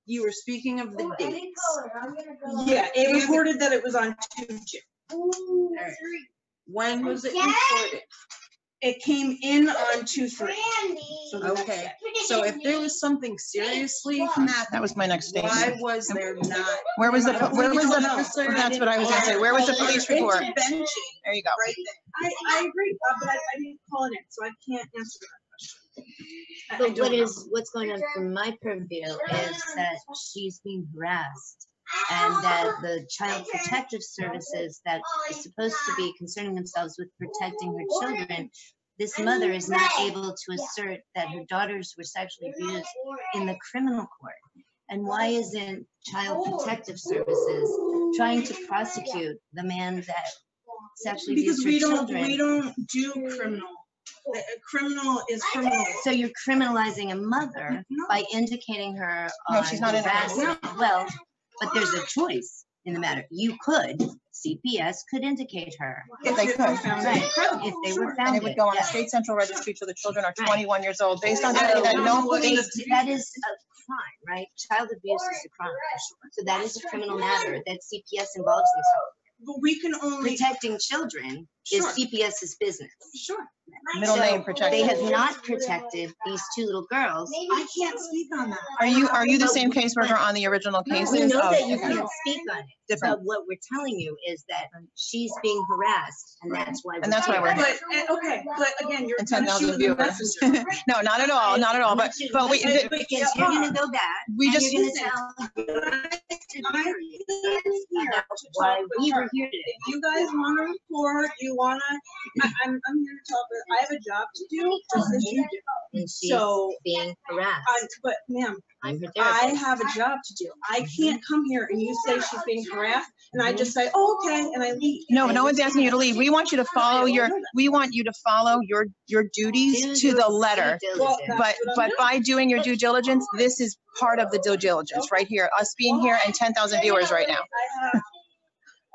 you were speaking of the dates. yeah, it reported that it was on 2/2. Alright. When was it reported? It came in on 2/3. So the next Okay, day. so if there was something seriously That was my next why statement. was there not? Where was the That's what I was gonna say. Where was the police report? Intervention There you go. right there. I agree, but I didn't call it in, so I can't answer that question. I But don't know. what's going on from my purview is that she's being harassed, and that the child protective services that is supposed to be concerning themselves with protecting her children, this mother is not able to assert that her daughters were sexually abused in the criminal court. And why isn't Child Protective Services trying to prosecute the man that sexually Because abused her children? we don't do criminal. Criminal is criminal. So you're criminalizing a mother by indicating her No, on she's not harassment. Well, but there's a choice in the matter. You could, CPS could indicate her. If they could. Right, if they were And found. it would go on the yes. state central registry till the children are Right. 21 years old, based on something that no police. That is a crime, right? Child abuse is a crime. So that is a criminal matter that CPS involves themselves. But we can only. Protecting children is Sure. CPS's business. Sure. Middle So name protected. They have not protected these two little girls. I can't speak on that. Are you the same caseworker on the original cases? We know Oh, that you okay. can't speak on it. Different. But what we're telling you is that she's being harassed, and that's why. And that's why we're here. But okay, but again, you're And kind of 10,000 shooting the viewers. messenger. No, not at all, not at all. But we, Because you're gonna go back. we and just- you're gonna tell. That's why we were here today. If you guys want to report, you want to, I'm here to tell you, I have a job to do, just as you do. And she's So, being harassed. But ma'am, I'm her I therapist. have a job to do. I can't come here and you say she's being harassed, and I just say, oh, okay, and I leave. no one's asking you to leave. We want you to follow your duties to the letter. Due Well, diligence. But by doing your due diligence, this is part of the due diligence right here. Us being here and 10,000 viewers right now. I have,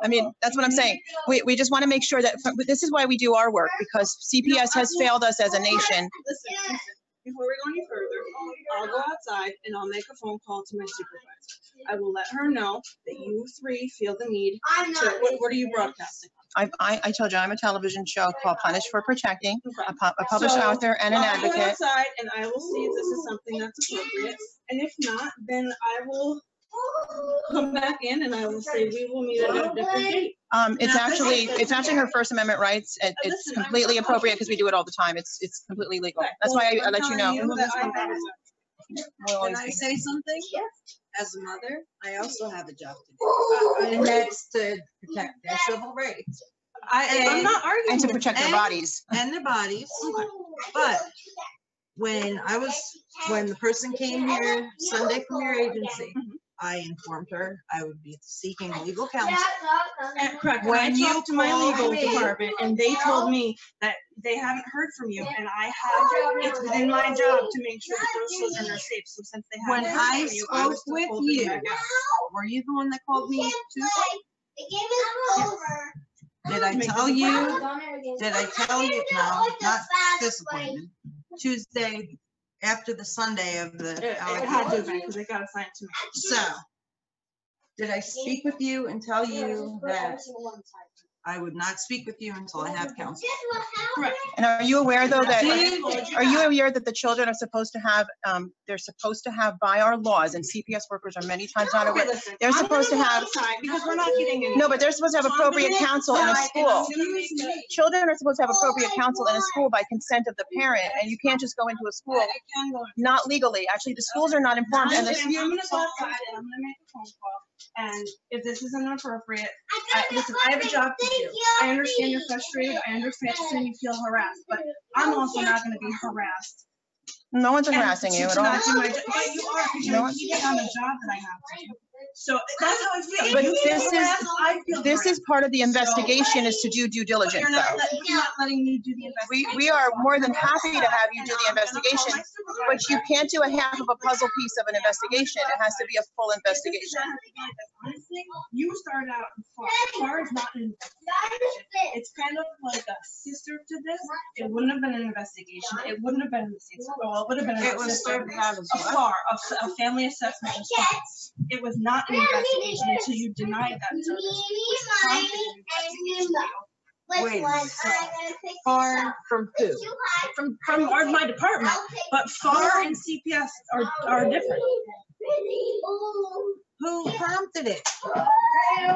I mean, that's what I'm saying. We just want to make sure that this is why we do our work, because CPS has failed us as a nation. listen, before we go any further, I'll go outside and I'll make a phone call to my supervisor. I will let her know that you three feel the need to, what are you broadcasting? I told you I'm a television show called Punish for Protecting, Okay. a published So, author and an I'll go advocate. outside and I will see if this is something that's appropriate. And if not, then I will come back in and I will say we will meet at a different date. It's actually her First Amendment rights. It's Listen, completely appropriate because we do it all the time. It's completely legal. That's why I let you know. That I have a- We'll Can always I be- say something? Yes. As a mother, I also have a job to do, and that's to protect their civil rights I'm not arguing. And to with protect their And- bodies. and their bodies. But when the person came here Sunday from your agency, I informed her I would be seeking legal counsel. And correct. When I you talked to my called legal me- department, and they told me that they haven't heard from you, and I have. It's within my job to make sure that those children are safe. So since they When haven't heard I from you, spoke was with holding you, back out. were you the one that called me Tuesday? The game is over. Did I tell you? Did I tell you? No, not this appointment. Tuesday after the Sunday of the It had to have allegation. been because they got assigned to me. So, did I speak with you and tell you that I would not speak with you until I have counsel? Correct. And are you aware though that, Did- are you aware that the children are supposed to have, they're supposed to have by our laws, and CPS workers are many times not aware, Listen, they're I'm supposed to gonna have, go outside because we're not getting any. no, but they're supposed to have appropriate counsel in a school. Excuse me. Children are supposed to have appropriate counsel in a school by consent of the parent, and you can't just go into a school, I can go. not legally. Actually, the schools are not informed, and I'm the, gonna go outside and I'm gonna make a phone call. And if this isn't appropriate, listen, I have a job to do. I understand you're frustrated. I understand you feel harassed, but I'm also not gonna be harassed. no one's And harassing you to at all. not do my job. But you are, because No you're one- impeding on the job that I have to do. So that's how I feel. But You feel this is- harassed, I feel This is harassed. part of the investigation, is to do due But diligence you're not, though. you're not letting me do the investigation. We are more than happy to have you do the And I'll call investigation, my supervisor. but you can't do a half of a puzzle piece of an investigation. It has to be a full investigation. Honestly, you started out far. Far is not an investigation. It's kind of like a sister to this. It wouldn't have been an investigation. It wouldn't have been the sister. Well, it would have been It a was sister. started out as A what? FAR, a family assessment response. It was not an investigation until you denied that service. Which prompted an investigation. Wait a minute. Far from who? From my department, but FAR and CPS are different. Who prompted it?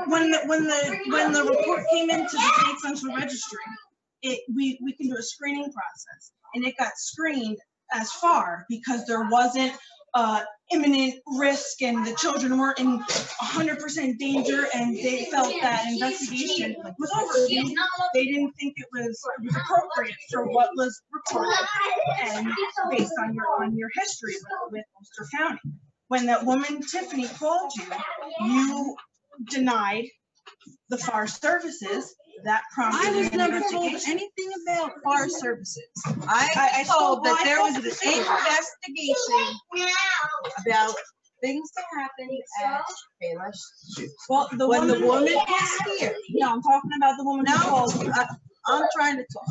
When the report came into the state central registry, we can do a screening process, and it got screened as FAR because there wasn't imminent risk and the children weren't in 100% danger, and they felt that investigation was overdue. They didn't think it was appropriate for what was reported and based on your history with Ulster County. When that woman Tiffany called you, you denied the FAR services. That prompted I was an never told investigation. anything about FAR services. I I told that spoke- there I was spoke an to the supervisor. investigation about things that happened at Kayla's. Well, When the woman was here. No, I'm talking about the woman who No, called you. I'm trying to talk.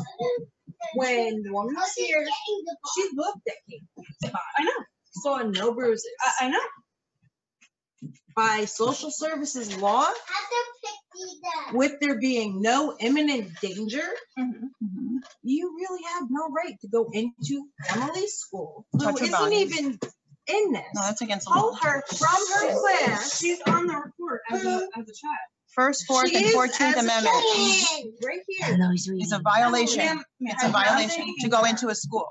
When the woman was here, she looked at me. I know. Saw no bruises. I know. By social services law, with there being no imminent danger, Mm-hmm. you really have no right to go into Emily's school, who Touch her isn't body. even in this. No, that's against the law. Pull her from her class. She's on the report as a child. First, Fourth, She and is 14th as a Amendment child, right here. is a violation. Ma'am, It's a violation to go into a school.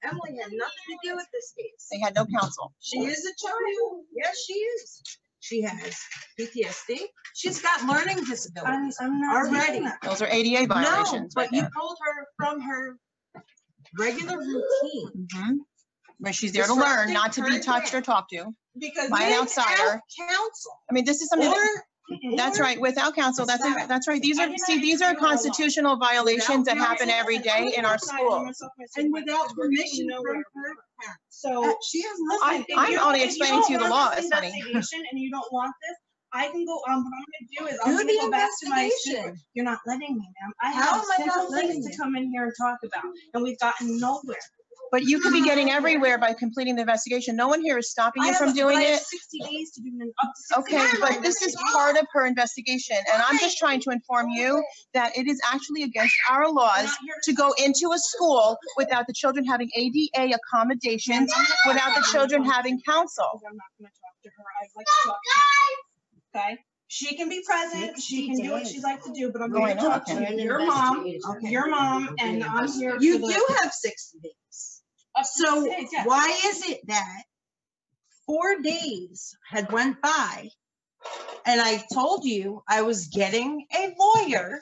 Emily had nothing to do with this case. They had no counsel. She is a child. Yes, she is. She has PTSD. She's got learning disabilities. I'm not Already. saying that. Those are ADA No, violations. but right you there. pulled her from her regular routine. Mhm. Where she's there to learn, not to be touched or talked to Because by an Without outsider. counsel. I mean, this is something that, Or that's right, without counsel, that's right. These are, see, these are constitutional violations that happen every day in our schools. and without permission from her parents. So She has I'm- nothing. I'm only explaining to you the laws, honey. Investigation, and you don't want this. I can go. What I'm gonna do is Do I'm gonna the go back to my investigation. super. You're not letting me, ma'am. I How have am I not simple letting things to you? come in here and talk about, and we've gotten nowhere. But you could be getting everywhere by completing the investigation. No one here is stopping you from doing I have it. 60 days to do up to 60 Okay, days. but this is part of her investigation, and I'm just trying to inform you that it is actually against our I'm laws not here to go into a school without the children having ADA accommodations, without the children having counsel. I'm not gonna talk to her. I'd like to talk to her. Okay? She can be present. She can do what she'd like to do, but I'm Oh, I going to know, talk to okay. your mom, Okay. your mom, and I'm here. You for the- do have 60 days. up to So 60 days, yeah. why is it that 4 days had went by and I told you I was getting a lawyer?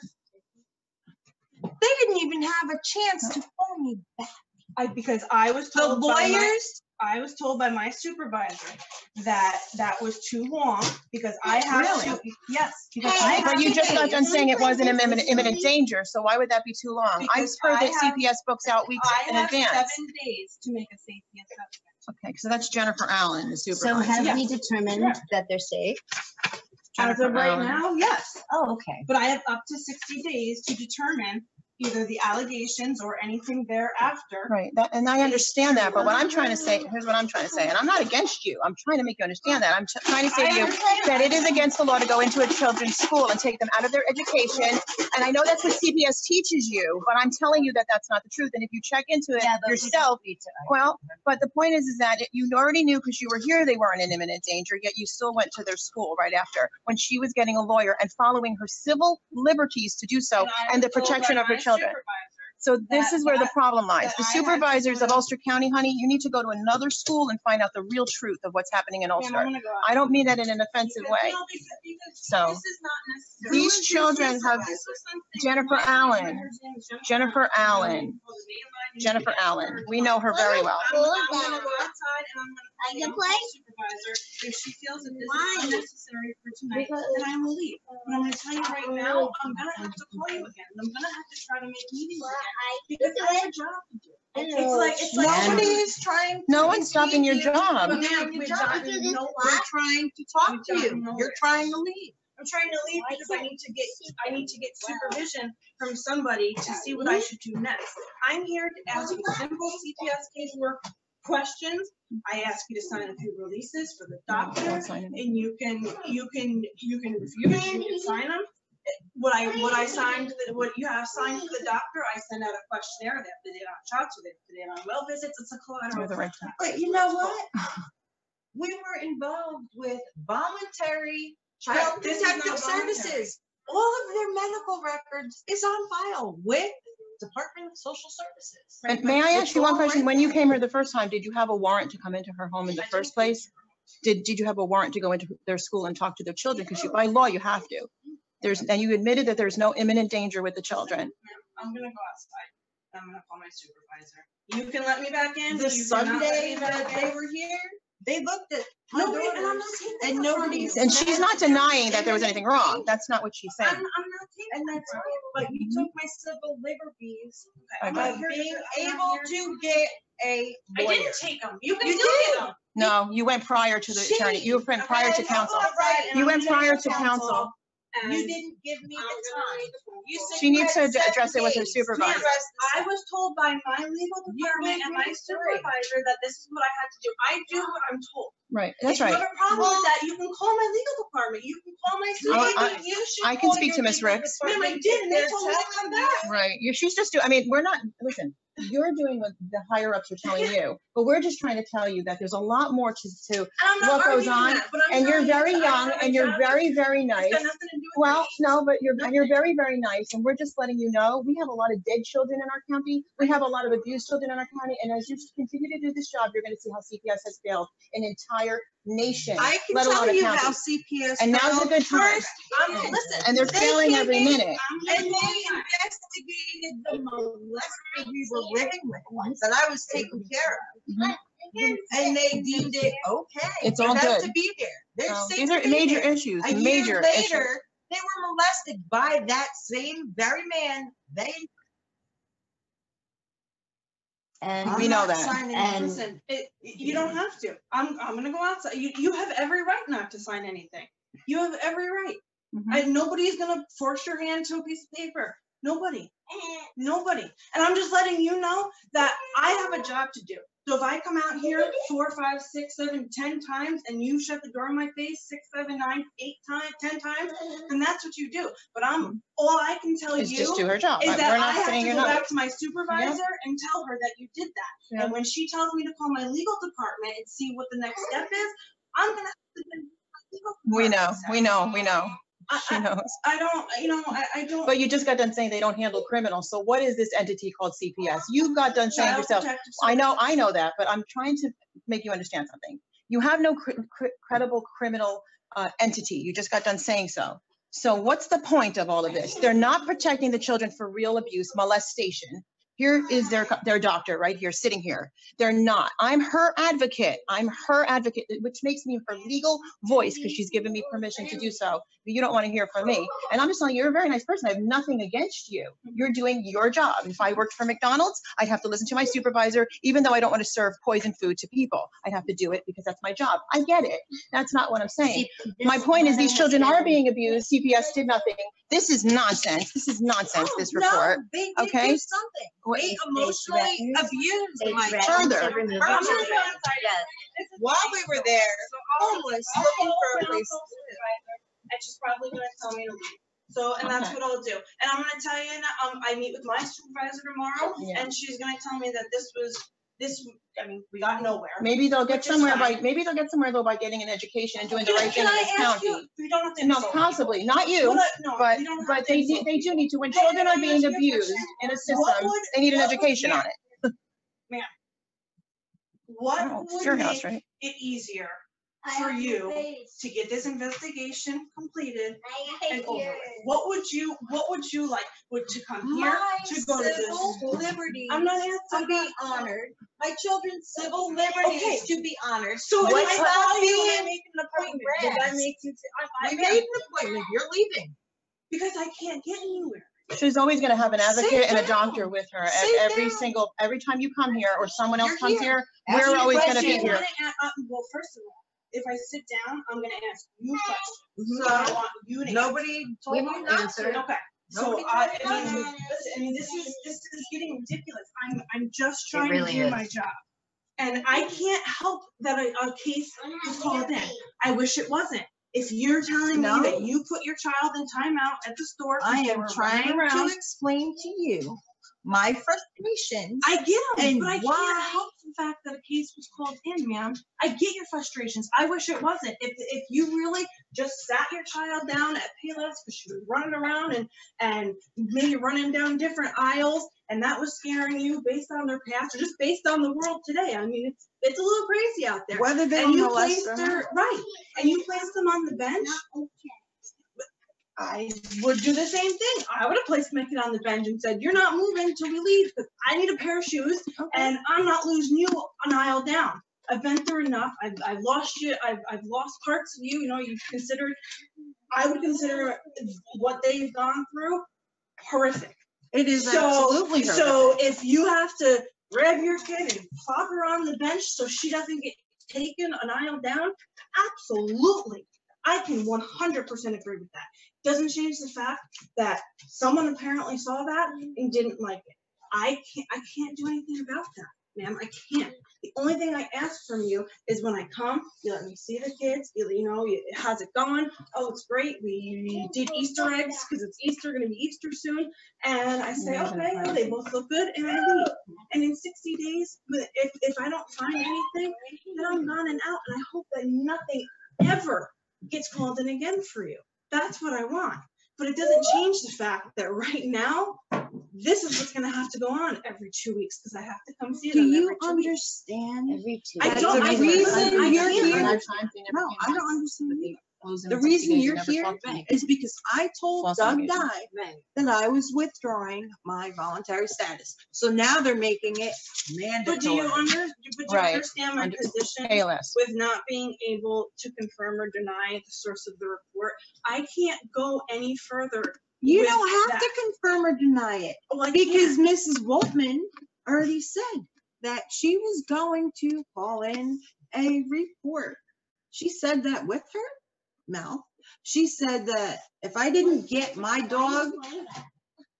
They didn't even have a chance to phone me back. Because I was The told by my- lawyers I was told by my supervisor that that was too long because I have to. Yes, because I have But you to just got pay. done saying it wasn't imminent danger, so why would that be too long? I've Because heard I that have- CPS books out weeks I in have advance. 7 days to make a safety assessment. Okay, so that's Jennifer Allen, the So supervisor. have we Yes. determined that they're safe? As Jennifer of right Allen. now, yes. Oh, okay. But I have up to 60 days to determine either the allegations or anything thereafter. Right, and I understand that, but what I'm trying to say, here's what I'm trying to say, and I'm not against you. I'm trying to make you understand that. I'm trying to say to you that it is against the law to go into a children's school and take them out of their education. And I know that's what CPS teaches you, but I'm telling you that that's not the truth. And if you check into it Yeah, but we yourself, don't need to. well, but the point is that you already knew because you were here they weren't in imminent danger, yet you still went to their school right after when she was getting a lawyer and following her civil liberties to do so I and the was told protection by of her my children. supervisor So this that- is where the problem lies. that The I had to supervisors of go- Ulster County, honey, you need to go to another school and find out the real truth of what's happening in Ma'am, Ulster. I'm gonna go out. I don't mean that in an offensive Because, way. no, because So, this is not necessary. these children have This was something- Jennifer my Allen. supervisor's name is Jennifer Allen. Jennifer Allen. We know her very well. I'm gonna go outside and I'm gonna I can call play? the supervisor. If she feels that this Why? is unnecessary for tonight, then I will leave. But I'm gonna tell you right now, I'm gonna have to call you again. I'm gonna have to try to make meetings again because I have a job to do. It's like Nobody is trying. No to one's stopping your impede you. job. But ma'am, Your we've job. gotten no. We're trying to talk to We've you. gotten nowhere. You're trying to leave. I'm trying to leave because I need to get supervision from somebody to see what I should do next. I'm here to ask you simple CPS casework questions. I ask you to sign a few releases for the doctor, and you can refuse, you can sign them. What I signed, what you have signed for the doctor, I send out a questionnaire. They have to date on shots, or they have to date on well visits. It's a collateral. The right time. But you know what? We were involved with voluntary child This is not protective voluntary. services. All of their medical records is on file with Department of Social Services. And may I ask It's you one all question? right When you there. came here the first time, did you have a warrant to come into her home in the first place? Did you have a warrant to go into their school and talk to their children? Because by law, you have to. And you admitted that there's no imminent danger with the children. I'm gonna go outside. I'm gonna call my supervisor. You can let me back in. The you cannot let Sunday me back that in. they were here, they looked at my Nobody, and I'm not daughters, taking and that from nobody. you. And she's not denying that there was anything wrong. That's not what she's I'm saying. not taking And that that's from right, you. but you took my civil liberties I'm by not here to- being I'm not able here to get a I lawyer. didn't take them. You can You still did. get them. No, you went prior to the attorney. You went prior to counsel. You went prior to counsel. You didn't give me the time. You said She you needs had to address it with her 7 days to supervisor. address the I was told by my legal department and my gave me 3. supervisor that this is what I had to do. I do what I'm told. Right, that's If you right. have a problem with that, you can call my legal department. You can call my I- supervisor. You should I can call speak your to Ms. legal Ricks. Ma'am, I department did, and they if told me to they're come telling back. Right, she's just doing, I mean, we're not, listen, you're doing what the higher ups are telling you, but we're just trying to tell you that there's a lot more to And I'm not what goes arguing on, that, but I'm and you're telling you very that I young, have a and you're job. very, very nice. It's got nothing to do with Well, me. no, but you're very, very nice, and we're just letting you know, we have a lot of dead children in our county, we have a lot of abused children in our county, and as you continue to do this job, you're gonna see how CPS has failed an entire nation, I can let alone tell a you how county. CPS. And now's a failed good time. first. Listen, And they're they failing came every in minute. And they investigated the molester we were living with, that I was taking care of. And they deemed it okay. It's for all them good. to be there. They're safe These to are be major there. issues, A year major later, issues. they were molested by that same very man. And We know not that. signing And- Listen, you don't have to. I'm gonna go outside. You have every right not to sign anything. You have every right. Mhm. Nobody's gonna force your hand to a piece of paper. Nobody. And I'm just letting you know that I have a job to do. So if I come out here 4, 5, 6, 7, 10 times and you shut the door in my face 6, 7, 9, 8 times, 10 times, then that's what you do. But all I can tell It's you just do her job. is We're that I not have saying to you're go not. back to my supervisor and tell her that you did that. Yeah. And when she tells me to call my legal department and see what the next step is, I'm gonna have to do my legal We know, department. we know. She knows. I don't, I don't. But you just got done saying they don't handle criminals. So what is this entity called CPS? You got done saying Child yourself, Protective I Services. know that, but I'm trying to make you understand something. You have no credible criminal entity. You just got done saying so. So what's the point of all of this? They're not protecting the children for real abuse, molestation. Here is their doctor right here, sitting here. They're not. I'm her advocate. I'm her advocate, which makes me her legal voice because she's given me permission to do so. But you don't want to hear from me. And I'm just telling you, you're a very nice person. I have nothing against you. You're doing your job. If I worked for McDonald's, I'd have to listen to my supervisor, even though I don't want to serve poison food to people. I'd have to do it because that's my job. I get it. That's not what I'm saying. My point is these children are being abused. CPS did nothing. This is nonsense. This is nonsense, this report. No, they did Okay? do something. They emotionally abused my Further. children. While we were there, homeless, looking for a place to live. And she's probably gonna tell me to leave. So, and that's Okay. what I'll do. And I'm gonna tell you, I meet with my supervisor tomorrow, Yeah. and she's gonna tell me that I mean, we got nowhere. Maybe they'll get Which is somewhere fine. though by getting an education and doing the right thing Can in I this ask county. you? We don't have to No, insult possibly, people. not you, No, but we don't have but to they insult do need to. When Hey, children can are I being ask you a abused question? in a What system, would- they need an what would- education yeah. on it. What Oh, it's would your make house, right? it easier for you to get this investigation completed and over with? What would you like? Would to come here My to go to civil this? liberties I'm not to asking. be honored. My children's civil liberties Okay. to be honored. So if What's I that call you and I being make an appointment, did that make you? We made an appointment. You're leaving. Because I can't get anywhere. She's always going to have an advocate Sit and a down. doctor with her Sit every time you come here or someone else You're comes here. here. Ask We're me always going to questions. be here. Well, first of all, if I sit down, I'm gonna ask you questions. So, So I want you to Nobody told We you won't not answer. to. Okay. So Nobody I told you mean, not to. listen, I mean, this is getting ridiculous. I'm just trying really to do is. my job, and I can't help that a case was called in. I wish it wasn't. If you're telling No. me that you put your child in timeout at the store, 'cause I they am were trying running around, to explain to you my frustration. I get them, And but I why- can't help the fact that a case was called in, ma'am. I get your frustrations. I wish it wasn't. If you really just sat your child down at Payless because she was running around and maybe running down different aisles, and that was scaring you based on their past or just based on the world today. I mean, it's a little crazy out there. Whether they And you molest placed or her right, and you placed them on the bench. I would do the same thing. I would have placed my kid on the bench and said, "You're not moving until we leave because I need a pair of shoes, and I'm not losing you an aisle down. I've been through enough. I've lost you. I've lost parts of you. You know, I would consider what they've gone through horrific. It is So, absolutely horrific. so if you have to grab your kid and plop her on the bench so she doesn't get taken an aisle down, absolutely. I can 100% agree with that. Doesn't change the fact that someone apparently saw that and didn't like it. I can't do anything about that, ma'am. I can't. The only thing I ask from you is when I come, you let me see the kids. How's it going? Oh, it's great. We did Easter eggs because it's Easter, gonna be Easter soon. And I say, okay, oh, they both look good, and I leave. And in 60 days, if I don't find anything, then I'm gone and out. And I hope that nothing ever gets called in again for you. That's what I want. But it doesn't change the fact that right now, this is what's going to have to go on every 2 weeks because I have to come see Do them you every 2 weeks. understand? Every two. I That's don't. the I reason can't. you're I here. can't. No, I don't understand. The reason you're here is because I told False Doug allegation. Dye that I was withdrawing my voluntary status. So now they're making it mandatory. But do you Right. understand my Under- position Payless. with not being able to confirm or deny the source of the report? I can't go any further. You with don't have that. to confirm or deny it Oh, I because can't. Mrs. Woltman already said that she was going to call in a report. She said that with her mouth. She said that if I didn't get my dog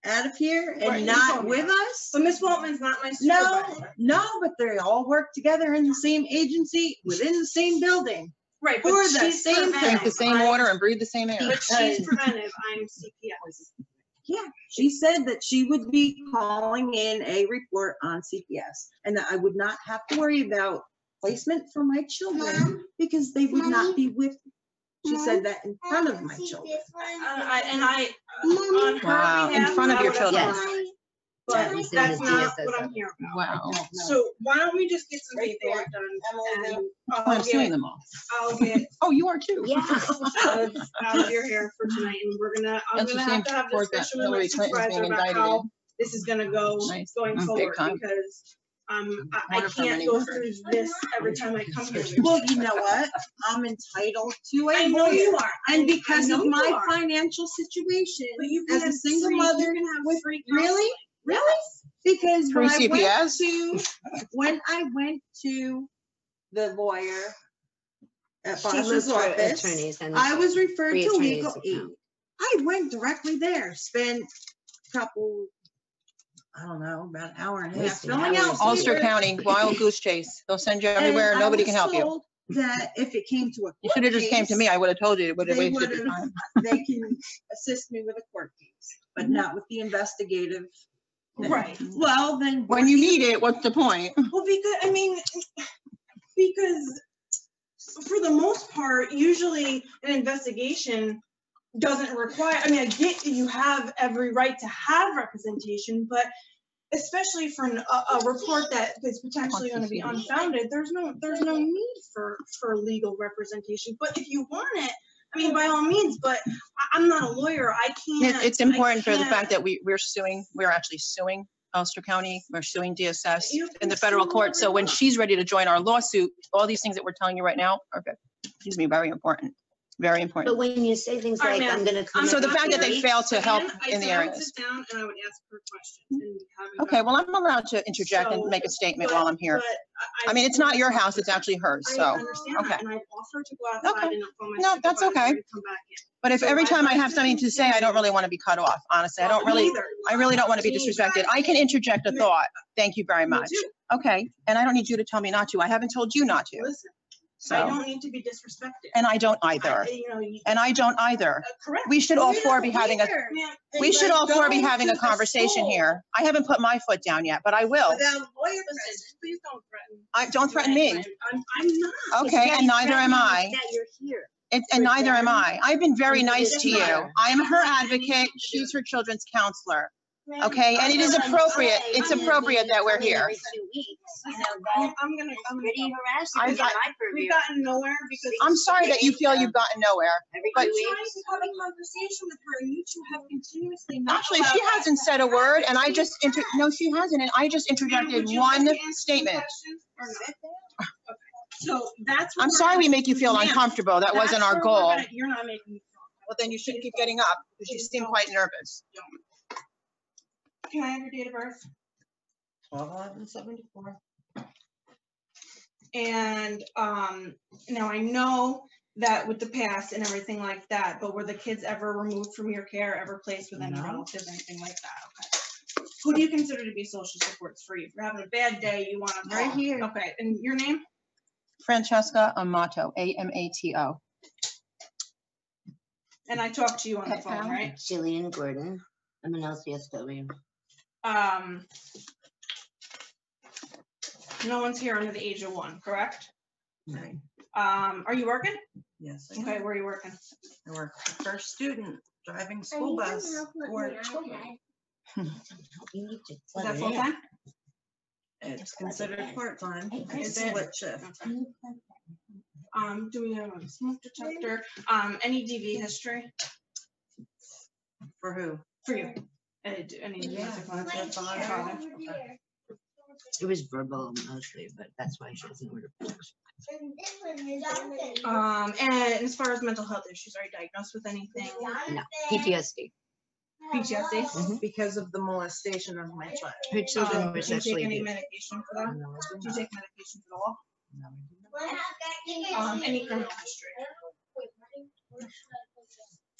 out of here and Right, you not told me with that. us, But Miss Waltman's not my no, supervisor. no, but they all work together in the same agency within the same building. Right, For but the she's same preventive. Drink the same I'm- water and breathe the same air. But she's preventive. I'm CPS. Yeah, she said that she would be calling in a report on CPS and that I would not have to worry about placement for my children because they would not be with me. She said that in front of my children. On her Wow, in behalf, front of I your would children. apologize. Yeah, But we see that's the not DSS what I'm here about. Wow. So why don't we just get some Right paperwork there. done? Emily, And I'm suing them all. I'll get Oh, you are too. out of your hair for tonight, and I'm That's gonna the same have to have a report that discussion with my Hillary Clinton's supervisor being about indicted how in. this is gonna go Nice. going Big forward time. because I Wonder if can't I'm go any through this every time I come here. Well, you know what? I'm entitled to a I know lawyer. you are. And because I of know you my are. financial situation, But you as can a single free- mother, you can have with free really, counseling. really, because Free when I went to the lawyer at She Foster's looks for office, attorneys and I was referred free to attorneys legal account. aid. I went directly there, spent a couple, I don't know, about an hour and a half Wasting filling hours. out Ulster papers. County, wild goose chase. They'll send you And everywhere. I Nobody was can help you. told that if it came to a You court should have just came to me. case, I would have told you. It would have they wasted your would've- time. they can assist me with a court case, but not with the investigative. thing. Right. Well, then. When you need it, what's the point? Well, because for the most part, usually an investigation doesn't require, I get that you have every right to have representation, but especially for a report that is potentially going to be unfounded, there's no need for legal representation. But if you want it, by all means, but I'm not a lawyer. I can't. It's important for the fact that we're actually suing Ulster County. We're suing DSS in the federal court. So when she's ready to join our lawsuit, all these things that we're telling you right now are, very important. Very important. But when you say things All right, like, ma'am. I'm gonna come. So the in fact that they weeks, failed to help I in the said I would areas. sit down and I would ask her questions. And have a Okay, well, I'm allowed to interject and make a statement while I'm here. But It's not your house, it's actually hers, I so. understand okay. that, and I've offered to go outside Okay. and inform my No, that's supervisor okay. and come back in. But if So every I'd time I like have to something to say, I don't really want to be cut off, honestly. I don't Me really, either. I really don't want to be disrespected. I can interject a thought. Thank you very Me much. too. Okay, and I don't need you to tell me not to. I haven't told you not to, Listen, I so. don't need to be disrespected. And I don't either. And I don't either. Correct. We should all four be having a, Ma'am, we should all four be having a conversation here. I haven't put my foot down yet, but I will. Without lawyer listen, please don't threaten. Don't threaten me. I'm not. Okay, and neither am I. That you're here. And neither am I. I've been very And nice it to doesn't you. matter. I'm her advocate. She's her children's counselor. Okay, and it is appropriate. It's appropriate that we're here. Every 2 weeks, that I'm gonna pretty go. harassing I've within got- my purview. We've gotten nowhere because. I'm sorry that you feel you've gotten nowhere. Every but- 2 I'm trying weeks. to have a conversation with her and you two have continuously not. Actually, she allowed hasn't us said to a word, and I have just no, she hasn't, and I just interjected Would you like one to answer some statement. questions or not? Okay. So that's. what I'm we're sorry we gonna- make you feel Ma'am, uncomfortable. That wasn't that's our where we're goal. gonna- You're not making me feel Well, then you shouldn't keep getting up because you seem quite nervous. Can I have your date of birth? 12/11/74. And now I know that with the past and everything like that, but were the kids ever removed from your care, ever placed with any No. relative, anything like that? Okay. Who do you consider to be social supports for you? If you're having a bad day, you want to Right here. Okay, and your name? Francesca Amato, Amato. And I talked to you on the phone, right? Jillian Gordon. I'm an LCSW. No one's here under the age of 1, correct? Okay. Are you working? Yes, I Okay, do. where are you working? I work for first student, driving school bus for children. You need to Is plug that it full in. time? It's considered part-time. Is It's it? split shift. Do we have a smoke detector? Any DV history For who? for you? Any domestic violence? Father? Okay. It was verbal mostly, but that's why she doesn't order protection. And as far as mental health issues, are you diagnosed with anything? No, PTSD. PTSD? Mhm. Because of the molestation of my child. Her children were Do you take sexually any abused. medication for that? No, I do Do you not. take medication for the law? No, I do not. Any criminal history?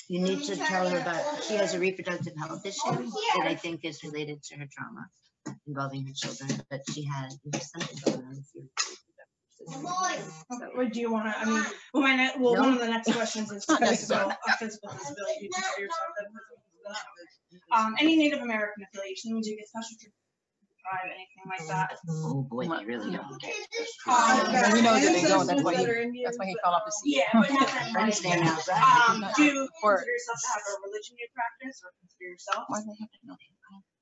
You need to tell her that she has a reproductive health issue that I think is related to her trauma involving her children, but she had something going on with your reproductive system. Okay, or do you want to, one of the next questions is Not physical, necessary. a physical disability. Do you consider yourself to have a physical disability? Any Native American affiliation, do you get special treatment? Tribe, anything like that? Oh, boy, they really don't. Well, he knows that they don't. That's why he fell off the seat. Yeah, but nothing I like understand now. that. Do you Or- consider yourself to have a religion you practice or consider yourself? Why do they have to know?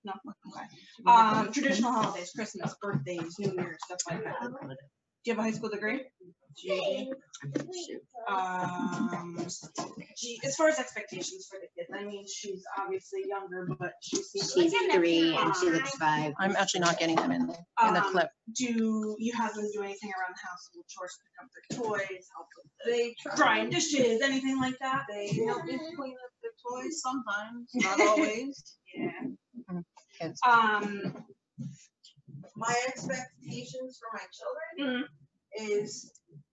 No, okay. Traditional holidays, Christmas, birthdays, New Year, stuff like that. Do you have a high school degree? As far as expectations for the kids, I mean, she's obviously younger, but she seems She's like 3 and she looks 5. I'm actually not getting them in the clip. Do you have them do anything around the house? Little chores, pick up their toys, help with the drying dishes, anything like that? They help me clean up their toys sometimes, not always. Yeah. Kids. My expectations for my children is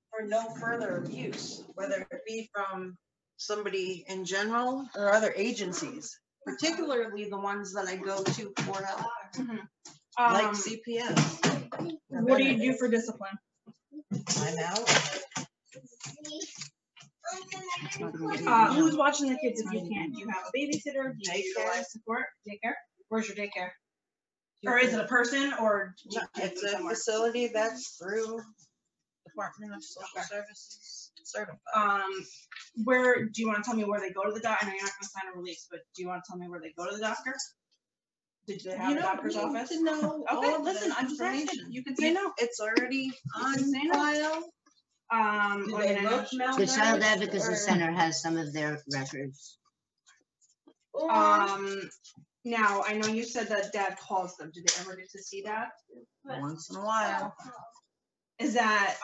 for no further abuse, whether it be from somebody in general or other agencies, particularly the ones that I go to for help, like CPS. What do you do for discipline? I'm out. Who's watching the kids if you can't? Do you have a babysitter? Do you utilize support? Daycare? Where's your daycare? Or is it a person or? It's a facility that's through Department of Social Services certified. Where do you want to tell me where they go to the doctor? I know you're not going to sign a release, but do you want to tell me where they go to the doctor? Did they have a doctor's office? No. Okay, listen, I'm just asking. You can say no. It's already on file. Do they look The Child Advocacy Center has some of their records. Now, I know you said that Dad calls them. Do they ever get to see Dad? Once in a while. Is that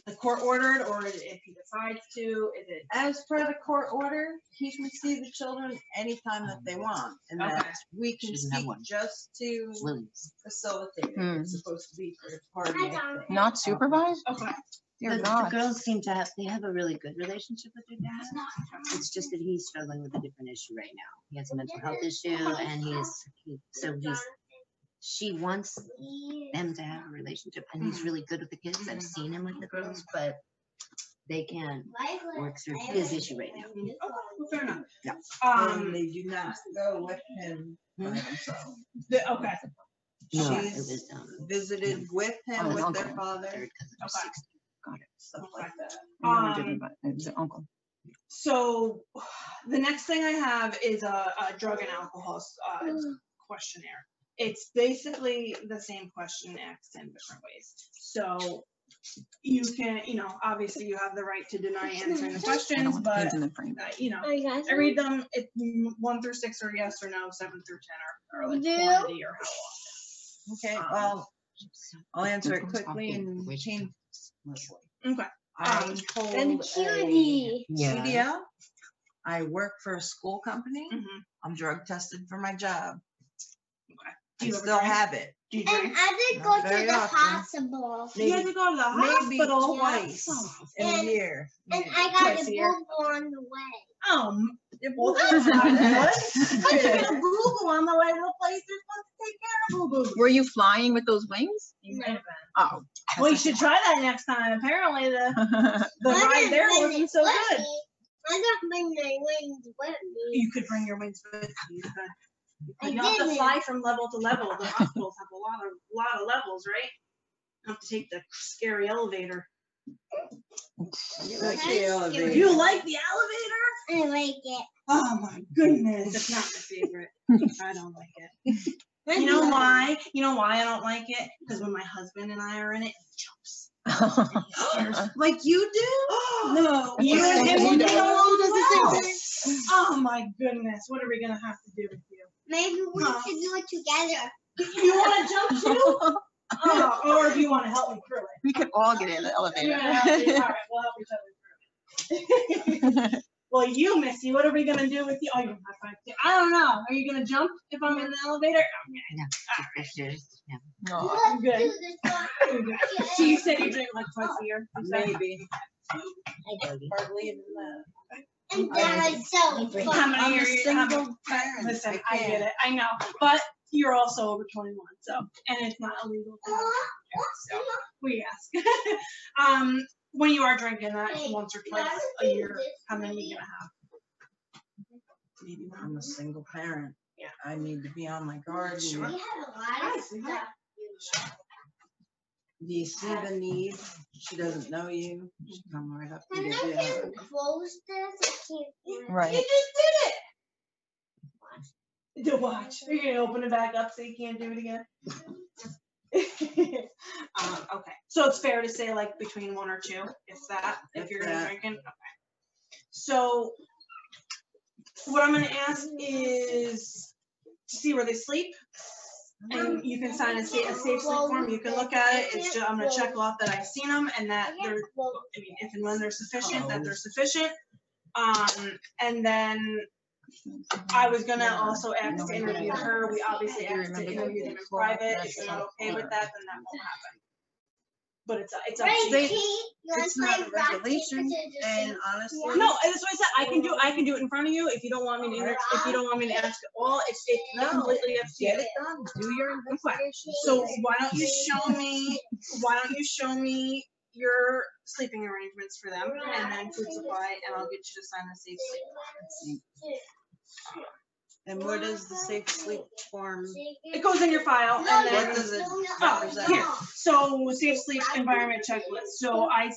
the court ordered, or if he decides to? Is it As per the court order, he can see the children anytime that they want, and that we can speak just to facilitate it. It's supposed to be for the party. Not supervised? okay? The girls seem to have, they have a really good relationship with their dad. It's just that he's struggling with a different issue right now. He has a mental health issue and she wants them to have a relationship, and he's really good with the kids. I've seen him with the girls, but they can't work through his issue right now. Okay, well, fair enough. Yeah. They do not go with him by themselves. Okay. No, She's visited with him, with their father. Okay. Got it. Stuff like that. No one didn't, but it was an uncle. So the next thing I have is a drug and alcohol questionnaire. It's basically the same question asked in different ways. So you can, obviously you have the right to deny answering the questions, but I read them. 1 through 6 are yes or no, 7 through 10 are like quantity or how. Okay, well, I'll answer it quickly and change mostly. Okay. I hold a CDL. I work for a school company. I'm drug tested for my job. Okay. I still have it. Do you drink? And I did go to the hospital. You had to go to the hospital twice in a year. And I got a boo-boo on the way. Well, that's not good. I got a boo-boo on the way to a place they're supposed to take care of boo-boos. Were you flying with those wings? You might have been. Oh. Well, you should try that next time. Apparently the ride there wasn't so good. I got my wings with me. You could bring your wings with you. You have to fly from level to level. The hospitals have a lot of levels, right? You have to take the scary elevator. You like the elevator? You like the elevator? I like it. Oh my goodness, it's not my favorite. I don't like it. You know why? You know why I don't like it? Because when my husband and I are in it, it jumps. Like you do? No. You and him will get along well. Oh my goodness, what are we gonna have to do with you? Maybe we should do it together. You want to jump too? Or if you want to help me through it. We could all get in the elevator. All right, we'll help each other through it. Well, you, Missy, what are we gonna do with you? Oh, you have fun. I don't know. Are you gonna jump if I'm in the elevator? No, I'm good. I'm good. So you said you drink like twice a year? Maybe. Hardly even that. And that is so fun. How many I'm a are you? single parent. Listen, I get it. I know, but you're also over 21, so and it's not illegal. So we ask. When you are drinking that once or twice a year, how many are you gonna have? Maybe one. I'm a single parent. Yeah. I need to be on my guard. We have a lot of stuff. Do you see the need? She doesn't know you. She come right up to And you. I can close this. I can't. Right. You just did it. To watch. You're gonna open it back up so you can't do it again. Okay. So it's fair to say like between 1 or 2, if you're gonna be drinking. Okay. So what I'm gonna ask is to see where they sleep. And you can sign a safe sleep form. You can look at it. It's just, I'm gonna check off that I've seen them and that they're, I mean, if and when they're sufficient, that they're sufficient. And then I was gonna also ask to interview her. We obviously asked to interview them in private. If you're not okay with that, then that won't happen. But it's up to you. It's not a regulation, and honestly. No, that's what I said. I can do it in front of you if you don't want me to. If you don't want me to ask at all, it's completely up to you. Get it done. Do your investigation. So why don't you show me your sleeping arrangements for them, and then food supply, and I'll get you to sign the safe sleep. And where does the safe sleep form? It goes in your file, and then What does it represent? here. So safe sleep environment checklist. So I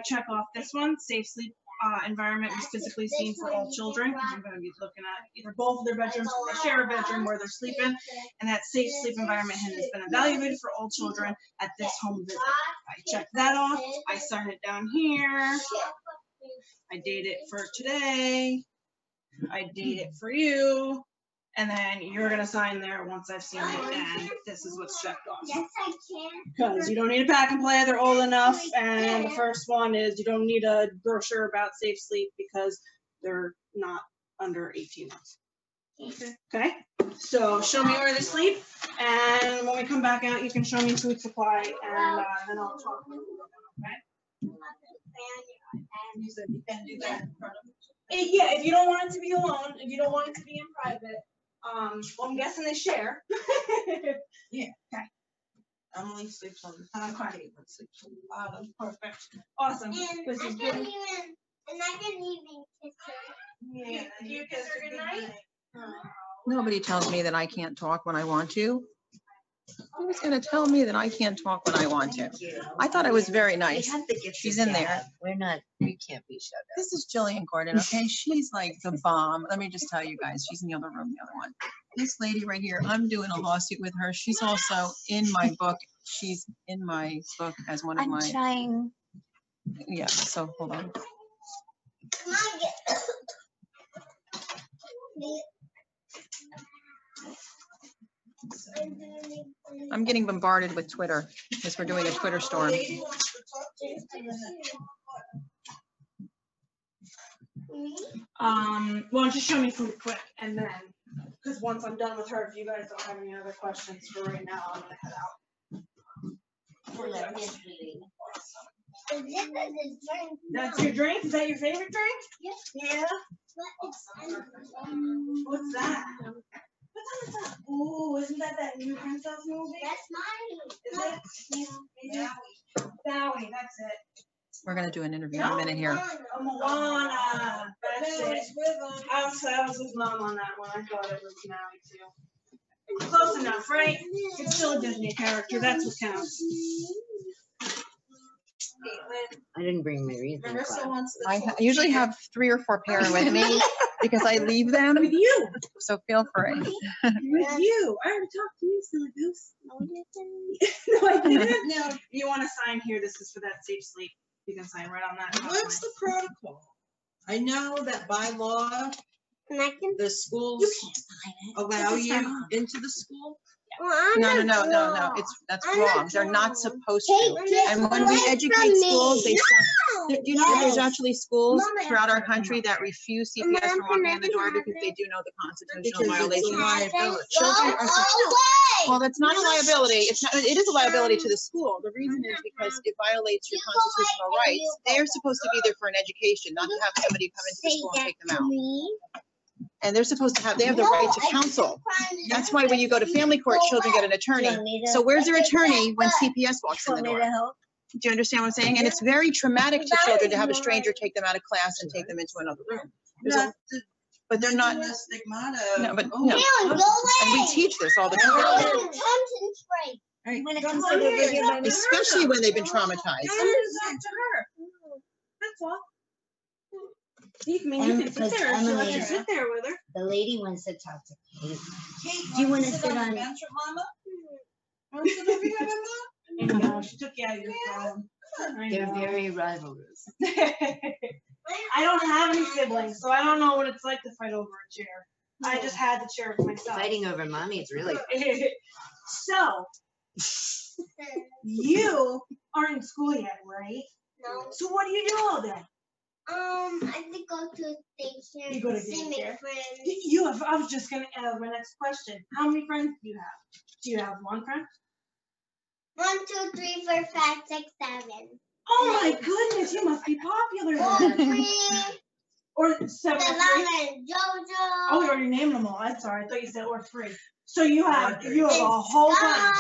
check off this one. Safe sleep environment was physically seen for all children. I'm going to be looking at either both of their bedrooms or they share a bedroom where they're sleeping, and that safe sleep environment has been evaluated for all children at this home visit. I check that off. I sign it down here. I date it for today. I date it for you. And then you're going to sign there once I've seen it, and this is what's checked off. Yes, I can. Because you don't need a pack and play, they're old enough. And the first one is you don't need a brochure about safe sleep because they're not under 18 months. Okay? So show me where they sleep, and when we come back out, you can show me food supply, and then I'll talk to you. Okay? You said you can't do that in front of me. Yeah, if you don't want it to be alone, if you don't want it to be in private, well, I'm guessing they share. Yeah. Okay. Emily sleeps on the top. Caitlin sleeps on the bottom. Perfect. Awesome. And This I is can good. even kiss her. Yeah. Do you kiss her goodnight? Nobody tells me that I can't talk when I want to. Who's going to tell me that I can't talk when I want to? I thought I was very nice. She's in there. We can't be shut up. This is Jillian Gordon, okay? She's like the bomb. Let me just tell you guys, she's in the other room, the other one. This lady right here, I'm doing a lawsuit with her. She's also in my book. She's in my book as one of my. I'm trying. Yeah, so hold on. Come on, I'm getting bombarded with Twitter because we're doing a Twitter storm. Why don't you show me food quick, and then, because once I'm done with her, if you guys don't have any other questions for right now, I'm gonna head out. That's your drink? Is that your favorite drink? Yes. Yeah. What's that? What's that? Oh, isn't that new Princess movie? That's mine. Is it? Bowie, that's it. We're going to do an interview in a minute here. Oh, Moana. That's it. I was with Mom on that one. I thought it was Maui too. Close enough, right? It's still a Disney character. That's what counts. I didn't bring my reason. I usually have 3 or 4 pair with me because I leave them. With you. So feel free. With you. I already talked to you, silly goose. No, I didn't. No. You want to sign here? This is for that safe sleep. You can sign right on that. What's the protocol? I know that by law, the schools allow you into the school. No. That's wrong. They're not supposed to. And when we educate schools, they do you know that there's actually schools throughout our country that refuse CPS from walking in the door because they do know the constitutional violation. Children are well, that's not a liability. It is a liability to the school. The reason is because it violates your constitutional rights. They're supposed to be there for an education, not to have somebody come into the school and take them out. And they're supposed to they have the right to counsel. That's why when you go to family court, children get an attorney. So where's their attorney when CPS walks in the door? Do you understand what I'm saying? And it's very traumatic to children to have a stranger take them out of class and take them into another room. But they're not. The stigmata. No, but no. And we teach this all the time. Especially when they've been traumatized. That's all. You can sit there. She'll let you sit there with her. The lady wants to talk to Kate. Do you want to sit on? Want to sit over here, Mama? She took you out of your phone. They're very rivalrous. I don't have any siblings, so I don't know what it's like to fight over a chair. I just had the chair for myself. Fighting over mommy is really So, you aren't in school yet, right? No. So what do you do all day? I think go to daycare. You go to see my daycare? friends. I was just gonna ask my next question. How many friends do you have? Do you have one friend? 1, 2, 3, 4, 5, 6, 7. Oh my goodness, you must be popular Or then. 3, Or 7 or 3? 11, JoJo. Oh, we already named them all. I'm sorry, I thought you said or 3. So you have a whole bunch.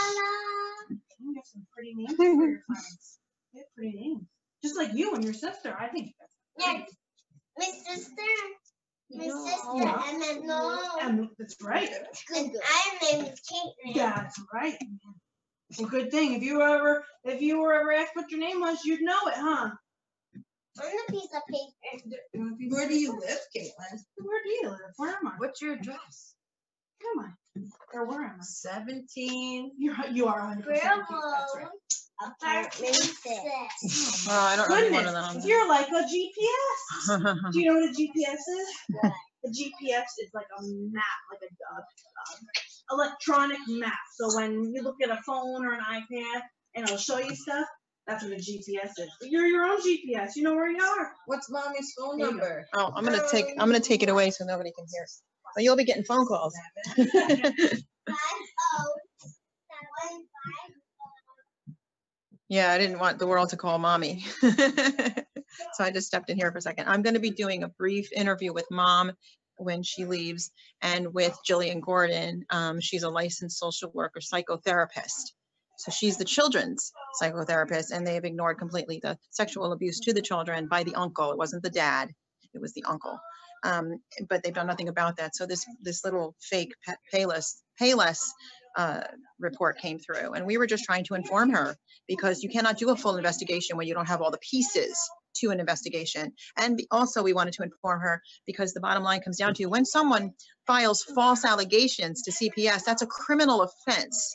You have some pretty names for your friends. You have pretty names. Just like you and your sister. I think that's Yeah, my sister. My sister, Yeah. Emma. No. That's right. And I named Caitlin. That's right. Well, good thing. If you were ever asked what your name was, you'd know it, huh? On a piece of paper. Where do you live, Caitlin? Where do you live? Where am I? What's your address? Where am I? Or where am I? 17. You are 100%. That's right. Apartment 6. Oh, I don't know one of Goodness, them. you're like a GPS. Do you know what a GPS is? A GPS is like a map, like a electronic map. So when you look at a phone or an iPad and it'll show you stuff, that's what a GPS is. You're your own GPS. You know where you are. What's mommy's phone There you number? Oh, I'm gonna take it away so nobody can hear. But you'll be getting phone calls. 5, 0, 7, 5. Yeah, I didn't want the world to call mommy. So I just stepped in here for a second. I'm going to be doing a brief interview with mom when she leaves and with Jillian Gordon. She's a licensed social worker psychotherapist. So she's the children's psychotherapist, and they have ignored completely the sexual abuse to the children by the uncle. It wasn't the dad, it was the uncle. But they've done nothing about that. So this little fake Payless report came through, and we were just trying to inform her, because you cannot do a full investigation when you don't have all the pieces to an investigation. And also we wanted to inform her because the bottom line comes down to, when someone files false allegations to CPS, that's a criminal offense.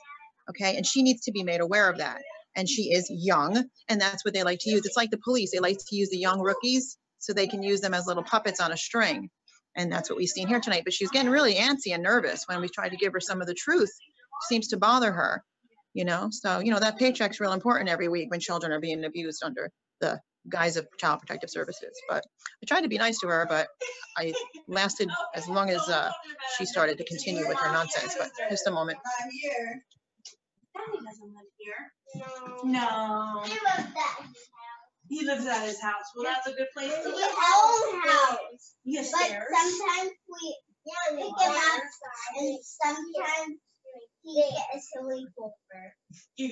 Okay, and she needs to be made aware of that. And she is young, and that's what they like to use. It's like the police. They like to use the young rookies so they can use them as little puppets on a string. And that's what we've seen here tonight. But she was getting really antsy and nervous when we tried to give her some of the truth. Seems to bother her, you know. So, you know, that paycheck's real important every week when children are being abused under the guise of Child Protective Services. But I tried to be nice to her, but I lasted as long as she started to continue with her nonsense. But just a moment. I'm here. Daddy doesn't live here. No. No. He lives at He lives at his house. Well, that's a good place to his live. own house. He has But stairs. sometimes we pick him up, and sometimes he gets a sleepover.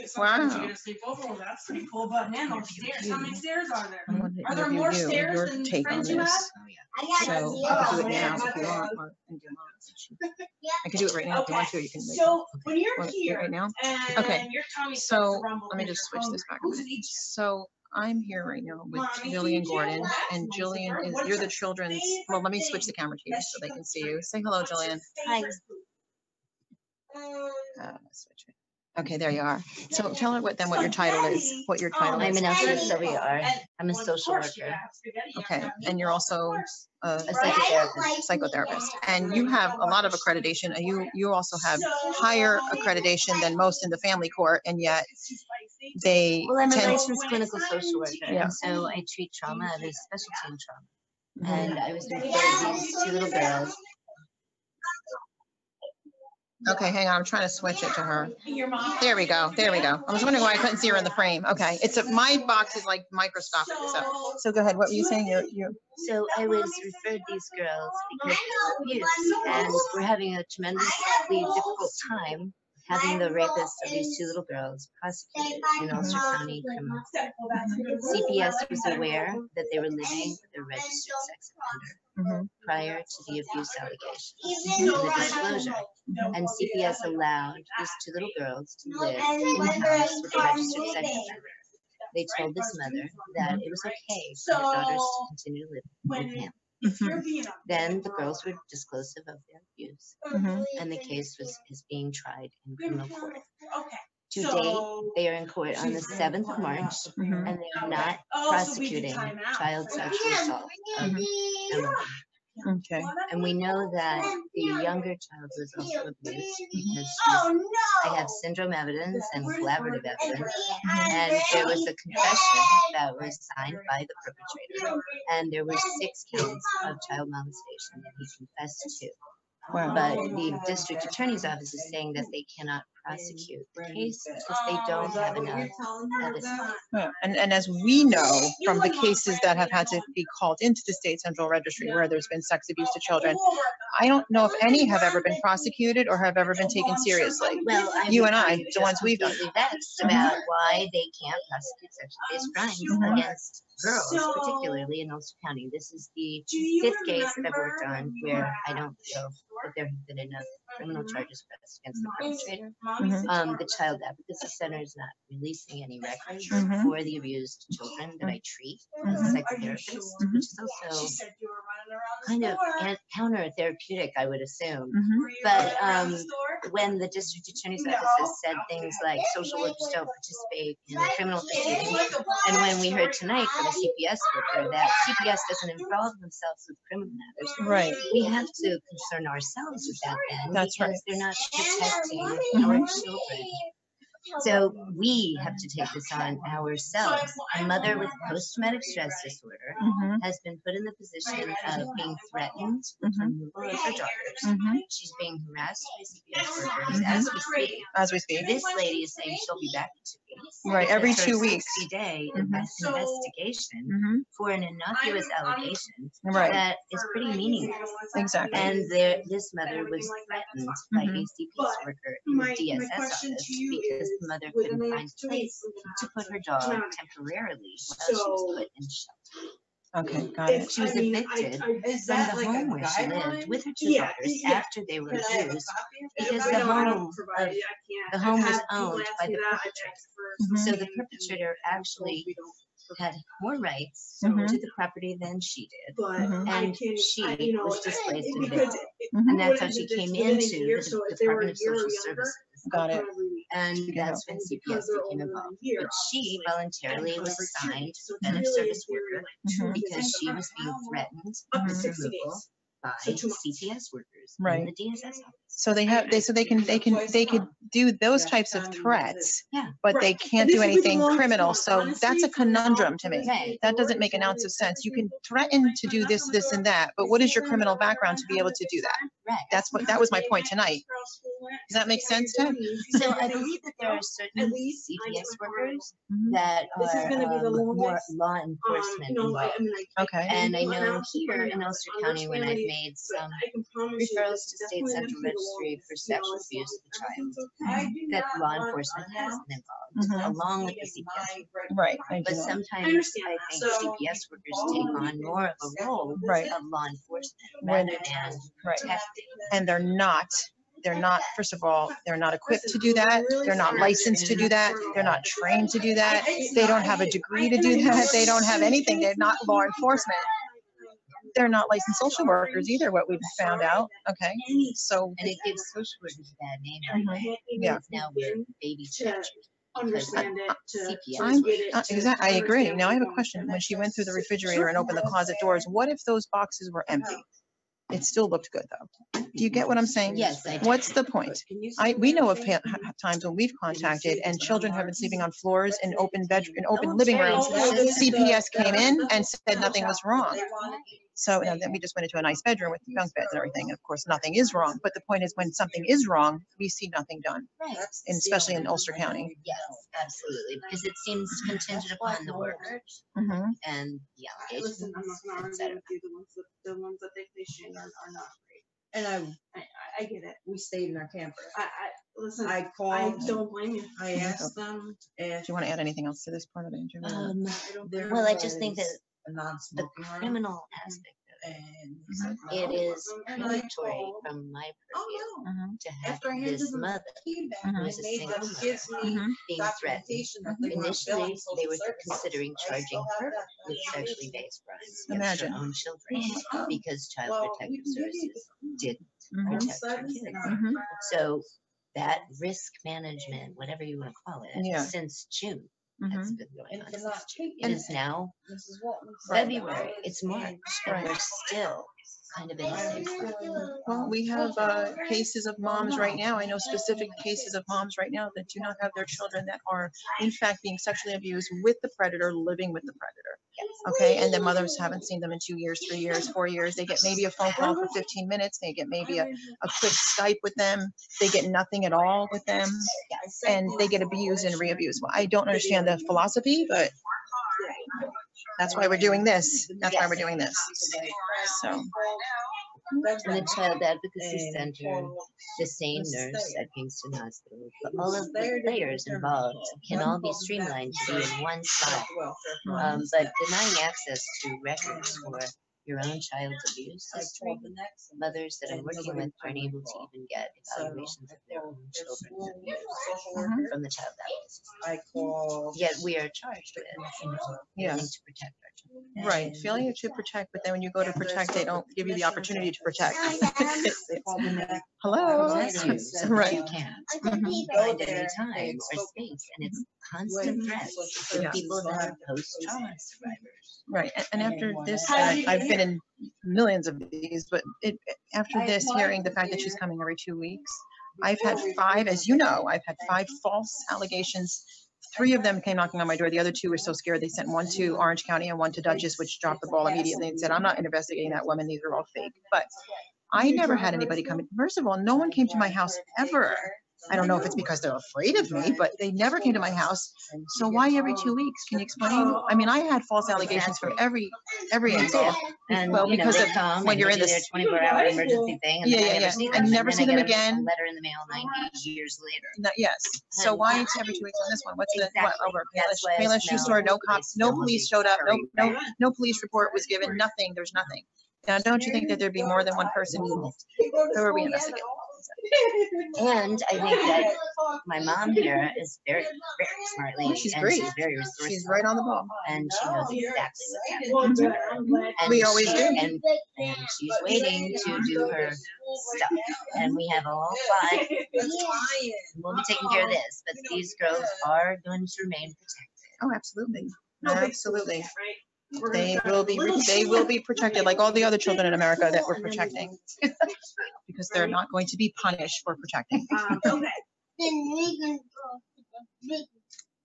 Sometimes Wow. you get a sleepover. Well, that's pretty cool. But man, those stairs. How many stairs are there? I wanted to Are there interview more you, stairs your than take on friends you have? this. I got So a I zero. could do it man, now if that's you good. want, or and do mine. Yeah. I could do it right now if you want to. Okay. You can make So when you're Want to do it here right now. and Okay. your tummy starts So to rumble, let me because just you're switch this hungry, back a who minute. feeds you? So I'm here right now with Mommy Jillian feeds you? Gordon, That's and nice of Jillian her. is, What's you're the your children's, favorite well, let me switch the thing camera to you that so she they can cooks see for you. you? Say hello, What's your Jillian. Hi. favorite food? Switch it. Okay, there you are. So tell her what your title is. What your title I'm is. an Spaghetti. LCSWR. I'm a Well, of social course you worker. have spaghetti, you have Okay, to have and you're meatballs, also of course. A I don't psychotherapist. like psychotherapist, meatballs. and you have a lot of accreditation. And you also have higher accreditation than most in the family court, and yet they Well, I'm a tend. licensed clinical social worker, Yeah. and so I treat trauma at a specialty in trauma. Mhm. And I was referred these two little girls. Okay, hang on. I'm trying to switch it to her. Your mom. There we go. There we go. I was wondering why I couldn't see her in the frame. Okay, my box is like microscopic. So go ahead. What were you saying? You. So I was referred these girls because of abuse, and we're having a tremendously difficult time having the rapists of these two little girls prosecuted in Ulster County criminal court. CPS was aware that they were living with a registered sex offender prior to the abuse allegations and the disclosure. And CPS allowed these two little girls to live in the house with a registered sex offender. They told this mother that it was okay for her daughters to continue to live with him. Then the girls were disclosive of their abuse, and the case is being tried in criminal court. To date, they are in court on the 7th of March, and they are not prosecuting child sexual assault of Emily. Okay. And we know that the younger child was also abused because I have syndrome evidence and collaborative evidence. And there was a confession that was signed by the perpetrator. And there were 6 counts of child molestation that he confessed to. Wow. But the district attorney's office is saying that they cannot prosecute the case because they don't have enough evidence. Yeah. And as we know from the cases that have had to be called into the state central registry where there's been sex abuse to children, I don't know if any have ever been prosecuted or have ever been taken seriously. Well, You and I, the ones we've done. completely vexed about why they can't prosecute sexual-based crimes against girls, particularly in Ulster County. This is the 5th case that I've worked on where I don't feel that there have been enough criminal charges pressed against the perpetrator. The Child Advocacy Center is not releasing any records for the abused children that I treat as a psychotherapist, which is also kind of counter-therapeutic, I would assume. But when the district attorney's office has said things like social workers don't participate in criminal proceedings, and when we heard tonight from a CPS worker that CPS doesn't involve themselves with criminal matters, Right. we have to concern ourselves with that then. That's because right. they're not protecting our children. So we have to take this on ourselves. A mother with post-traumatic stress disorder has been put in the position of being threatened with removal of her daughters. She's being harassed by CPS workers as we speak. This lady is saying she'll be back in 2 weeks. Right, every It's 2 her weeks. 60-day investigation for an innocuous allegation Right. that is pretty meaningless. Exactly. And this mother was threatened by a CPS worker in the DSS office because the mother couldn't find a place to put her dog temporarily while she was put in shelter. Okay, got it. She was evicted from the home where she lived with her 2 daughters after they were abused because the home was owned by the perpetrator. So the perpetrator actually had more rights to the property than she did, and she was displaced and evicted. And that's how she came into the Department of Social Services. Got it. And that's when CPS became involved. But she voluntarily was assigned preventive service worker because she was being threatened with removal by CPS workers in the DSS office. So they could do those types of threats, but they can't do anything criminal. So that's a conundrum to me. That doesn't make an ounce of sense. You can threaten to do this, this, and that, but what is your criminal background to be able to do that? That was my point tonight. Does that make sense, Ted? So I believe that there are certain CPS workers that are more law enforcement involved. Okay. And I know here in Ulster County, when I've made some referrals to State Central Registry for sexual abuse of the child, that law enforcement has been involved, along with the CPS. Right. But sometimes I think CPS workers take on more of a role of law enforcement rather than protecting. And they're not, first of all, they're not equipped to do that. They're not licensed to do that. They're not trained to do that. They don't have a degree to do that. They don't have anything. They're not law enforcement. They're not licensed social workers either, what we've found out. Okay. So. And it gives social workers a bad name. Yeah. Now we're baby snatchers. Understand it Exactly. I agree. Now I have a question. When she went through the refrigerator and opened the closet doors, what if those boxes were empty? It still looked good though. Do you get what I'm saying? Yes, I do. What's the point? We know of times when we've contacted and children have been sleeping on floors in open living rooms. CPS came in and said nothing was wrong. So then we just went into a nice bedroom with bunk beds and everything. And of course, nothing is wrong. But the point is, when something is wrong, we see nothing done, and especially in Ulster County. Yes, absolutely, because it seems contingent upon the workers and the allegations, etc. The ones that they share are not great. And I get it. we stayed in our camper. Listen. I called. I don't blame you. I asked them if Do you want to add anything else to this part of the interview? Well, I just think that a the non-smoking room, criminal aspect of it, and it is predatory from my purview to have this mother who is a single mother being threatened. Initially, they were considering charging her with sexually based crimes against her own children because Child Protective Services didn't protect her kids. So that risk management, whatever you want to call it, since June. That's been going on. It is now February. It's March, and we're still kind of in the same spot. Well, we have cases of moms right now. I know specific cases of moms right now that do not have their children that are, in fact, being sexually abused with the predator, living with the predator. Okay, and the mothers haven't seen them in 2 years, 3 years, 4 years. They get maybe a phone call for 15 minutes. They get maybe a quick Skype with them. They get nothing at all with them, and they get abused and re-abused. Well, I don't understand the philosophy, but that's why we're doing this. That's why we're doing this. So. And the Child Advocacy Center, the sane nurse at Kingston Hospital, but all of the players involved can all be streamlined to be in one spot. But denying access to records for your own child's abuse history, mothers that I'm working with aren't able to even get evaluations of their own children's abuse from the Child Advocacy. Yet we are charged with failing to protect our children. Right, failing to protect, but then when you go to protect, they don't give you the opportunity to protect. Hello. Right. You can't find any time or space, and it's constant threats for people that are post-trauma survivors. Right, and after this, I've been in millions of these, but after this, hearing the fact that she's coming every 2 weeks, I've had 5, as you know, I've had 5 false allegations. 3 of them came knocking on my door. The other 2 were so scared they sent 1 to Orange County and 1 to Dutchess, which dropped the ball immediately and said, I'm not investigating that woman. These are all fake. But I never had anybody come in. First of all, no one came to my house ever. I don't know if it's because they're afraid of me, but they never came to my house. So why every 2 weeks? Can you explain? I mean, I had false allegations from every angle. And well, because of when you're in this 24-hour emergency thing, and and never see them again. A letter in the mail 90 years later. Yes. So why it's every 2 weeks on this one? What's the what over Payless Shoe Store? No cops, no police showed up. No police report was given. Nothing. There's nothing. Now, don't you think that there'd be more than one person who are we investigating? And I think that my mom here is very, very smart lady. She's and great. She's very resourceful. She's right on the ball. And she knows exactly what's happening. And we always do. And she's waiting to do her stuff. And we have all 5. We'll be taking care of this. But these girls are going to remain protected. Oh, absolutely. Absolutely. They will be protected like all the other children in America that we're protecting because they're not going to be punished for protecting. Okay. Then we can go to the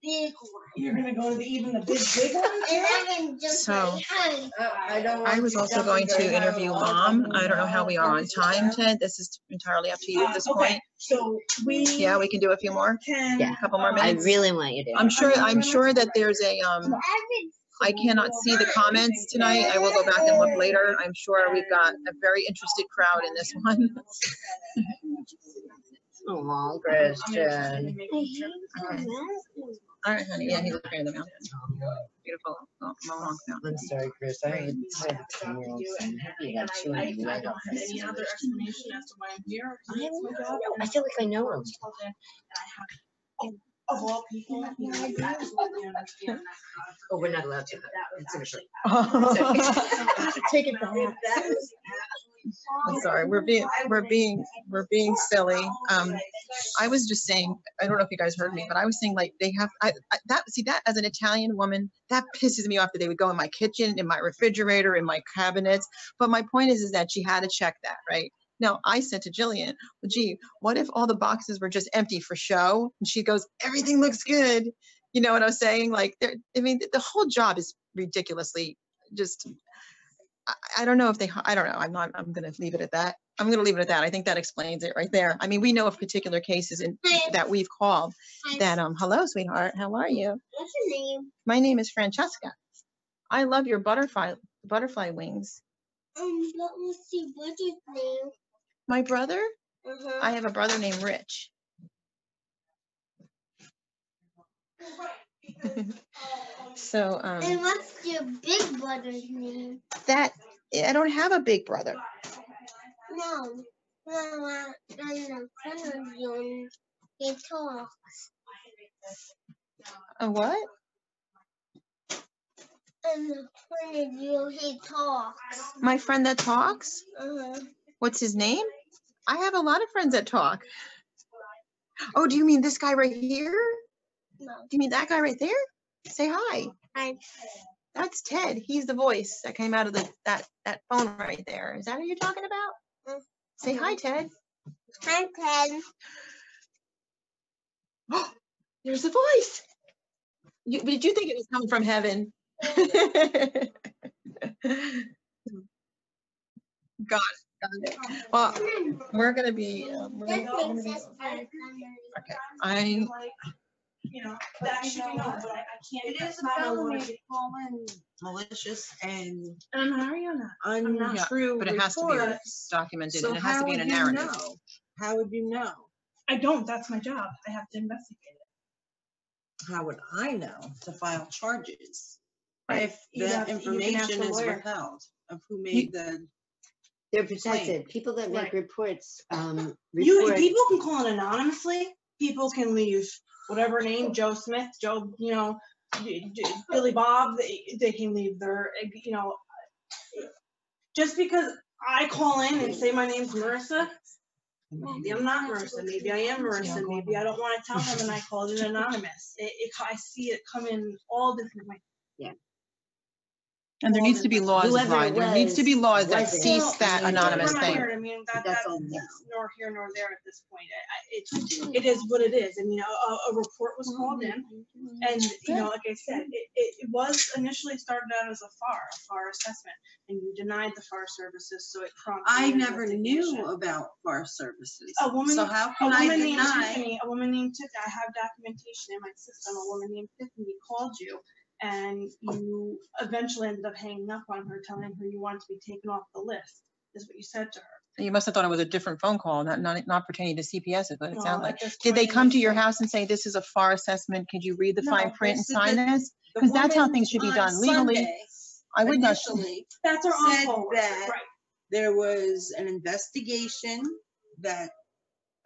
big one. You're gonna go to the big one? So I was also going to interview Mom. I don't know how we are on time, Ted. This is entirely up to you at this point. So we can do a few more. Yeah, a couple more minutes. I really want you to. I'm sure that there's a I cannot see the comments tonight. I will go back and look later. I'm sure we've got a very interested crowd in this one. Oh, Christian. Okay. All right, honey. Yeah, he's looking at the mountain. Beautiful. Mohawk mountain. I'm sorry, Chris. I had maybe like 200 right off. Any other explanation as to why I'm here? I feel like I know him. Of all people, you know, I absolutely understand that. Oh, we're not allowed to. It's officially. Take it back. I'm sorry. We're being silly. I was just saying. I don't know if you guys heard me, but I was saying like they have that as an Italian woman that pisses me off that they would go in my kitchen, in my refrigerator, in my cabinets. But my point is that she had to check that, right? Now, I said to Jillian, well, gee, what if all the boxes were just empty for show? And she goes, everything looks good. You know what I'm saying? Like, I mean, the whole job is ridiculously just, I don't know if I don't know. I'm going to leave it at that. I'm going to leave it at that. I think that explains it right there. I mean, we know of particular cases that we've called that, hello, sweetheart. How are you? What's your name? My name is Francesca. I love your butterfly wings. What was your brother's name? My brother? Uh-huh. I have a brother named Rich. So, And what's your big brother's name? I don't have a big brother. No. In front of you, he talks. A what? In front of you, he talks. My friend that talks? Uh-huh. What's his name? I have a lot of friends that talk. Oh, do you mean this guy right here? No. Do you mean that guy right there? Say hi. Hi. That's Ted. He's the voice that came out of that phone right there. Is that who you're talking about? Say hi, Ted. Hi, Ted. There's the voice. Did you think it was coming from heaven? Got it. Well, we're gonna be. Okay. You know, that should be known, but I can't. It is a not know felony what to call in malicious and I'm Ariana. untrue but it has to be reports. documented, So and it has to how be in would a you narrative. know? How would you know? I don't. That's my job. I have to investigate it. How would I know to file charges If you that have- you can ask information the is lawyer. withheld of who made the They're protected. People that make Right. reports, You report. people can call in anonymously. People can leave whatever name, Joe Smith, Joe, you know, Billy Bob. They can leave their, you know, just because I call in and say my name's Marissa, maybe I'm not Marissa. Maybe I am Marissa. Maybe I don't want to tell them and I called it anonymous. I see it come in all different ways. And there needs to be laws Whoever applied. it There needs to be was, laws that was it? cease that We're anonymous We're not thing. here. I mean, That's that's all. nor here nor there at this point. It is what it is. And, you know, a report was called in. And, you know, like I said, it was initially started out as a FAR assessment. And you denied the FAR services, so it prompted I an never knew investigation. about FAR services. A woman, So how a can I woman named deny? Tiffany, a woman named Tiffany, I have documentation in my system, a woman named Tiffany called you and you eventually ended up hanging up on her, telling her you wanted to be taken off the list, is what you said to her. You must have thought it was a different phone call, not pertaining to CPS, is what it Well, sounded like. at this Did they point, come to your like- house and say, this is a FAR assessment, could you read the No, fine print and they said sign that this? The Because that's how woman things should be on done legally. Sunday I would not. initially That's our said on-call worker, that right? there was an investigation that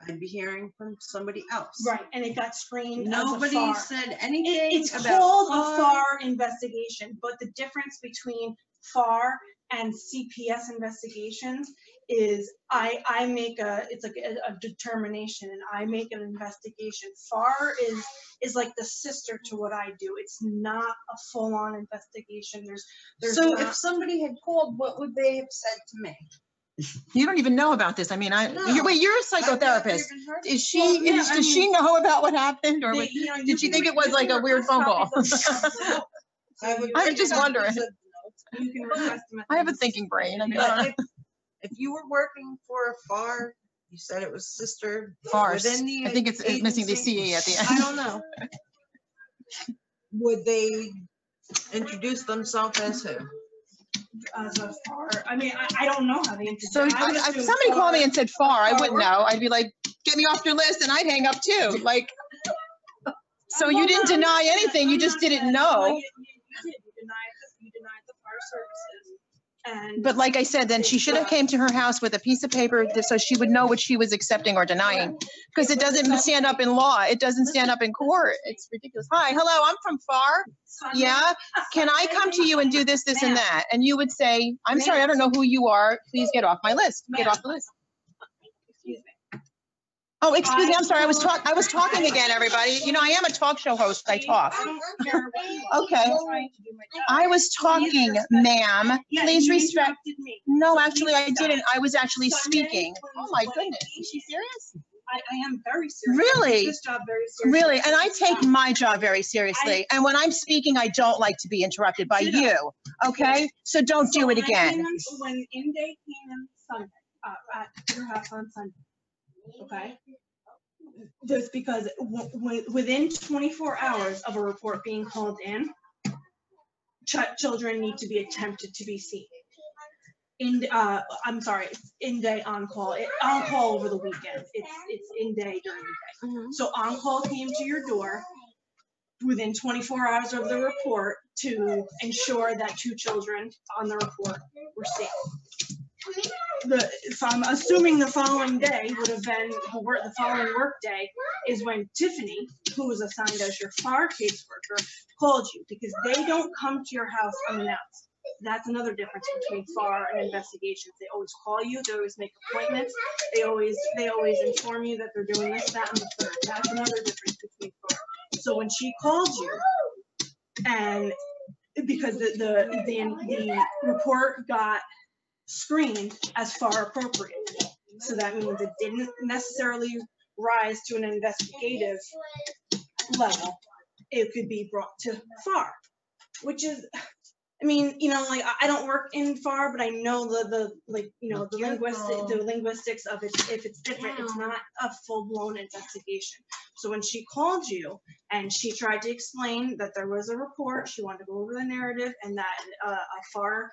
I'd be hearing from somebody else. Right, and it got screened as a Nobody FAR. said anything It's about called a FAR investigation, but the difference between FAR and CPS investigations is I make it's like a determination and I make an investigation. FAR is like the sister to what I do. It's not a full-on investigation. There's So not, if somebody had called, what would they have said to me? You don't even know about this. I mean, wait, you're a psychotherapist. Is she, Well, yeah, does I she mean, know about what happened, or they, you know, did she think it was like a weird phone call? I'm just wondering. You can request them at I have a the- thinking brain. I mean, I don't know. But if you were working for a FAR, you said it was sister Farce. within the I think it's missing the agency. CE at the I end. don't know. Would they introduce themselves as who? As a FAR, I mean, I don't know how they introduce. So I if would assume somebody called me FAR- and said FAR, I FAR wouldn't worker. know. I'd be like, get me off your list, and I'd hang up too. Like, so you didn't deny anything. You just didn't know. You did. You denied the FAR services. And But like I said, then she should have came to her house with a piece of paper so she would know what she was accepting or denying. Because it doesn't stand up in law. It doesn't stand up in court. It's ridiculous. Hi, hello, I'm from FAR. Yeah. Can I come to you and do this, this, and that? And you would say, I'm sorry, I don't know who you are. Please get off my list. Get off the list. Excuse me. Oh, excuse me. I'm sorry. I was talking again, everybody. You know, I am a talk show host. I talk. I don't care what you are. Okay. I'm trying to do my job. I was talking, ma'am. Yeah, Please you respect. interrupted me. No, So actually, please I stop. didn't. I was actually Sunday speaking. was Oh my when it goodness. Is she came serious? I am very serious. Really? I take this job very seriously. Really? And I take my job very seriously. And when I'm speaking, I don't like to be interrupted by Ditto. you. Okay? So don't do it again. When in-day came in Sunday, at your house on Sunday, okay? Just because within 24 hours of a report being called in, children need to be attempted to be seen. I'm sorry, in-day on-call. On-call over the weekend. It's in-day during the day. So on-call came to your door within 24 hours of the report to ensure that 2 children on the report were seen. So I'm assuming the following day would have been the following work day is when Tiffany, who was assigned as your FAR caseworker, called you, because they don't come to your house unannounced. That's another difference between FAR and investigations. They always call you, they always make appointments, they always inform you that they're doing this, that, and the third. That's another difference between FAR. So when she called you, and because the report got screened as FAR appropriate, so that means it didn't necessarily rise to an investigative level. It could be brought to FAR, which is, I mean, you know, like I don't work in FAR, but I know the linguistics of it. If it's different, it's not a full-blown investigation. So when she called you and she tried to explain that there was a report, she wanted to go over the narrative, and that a FAR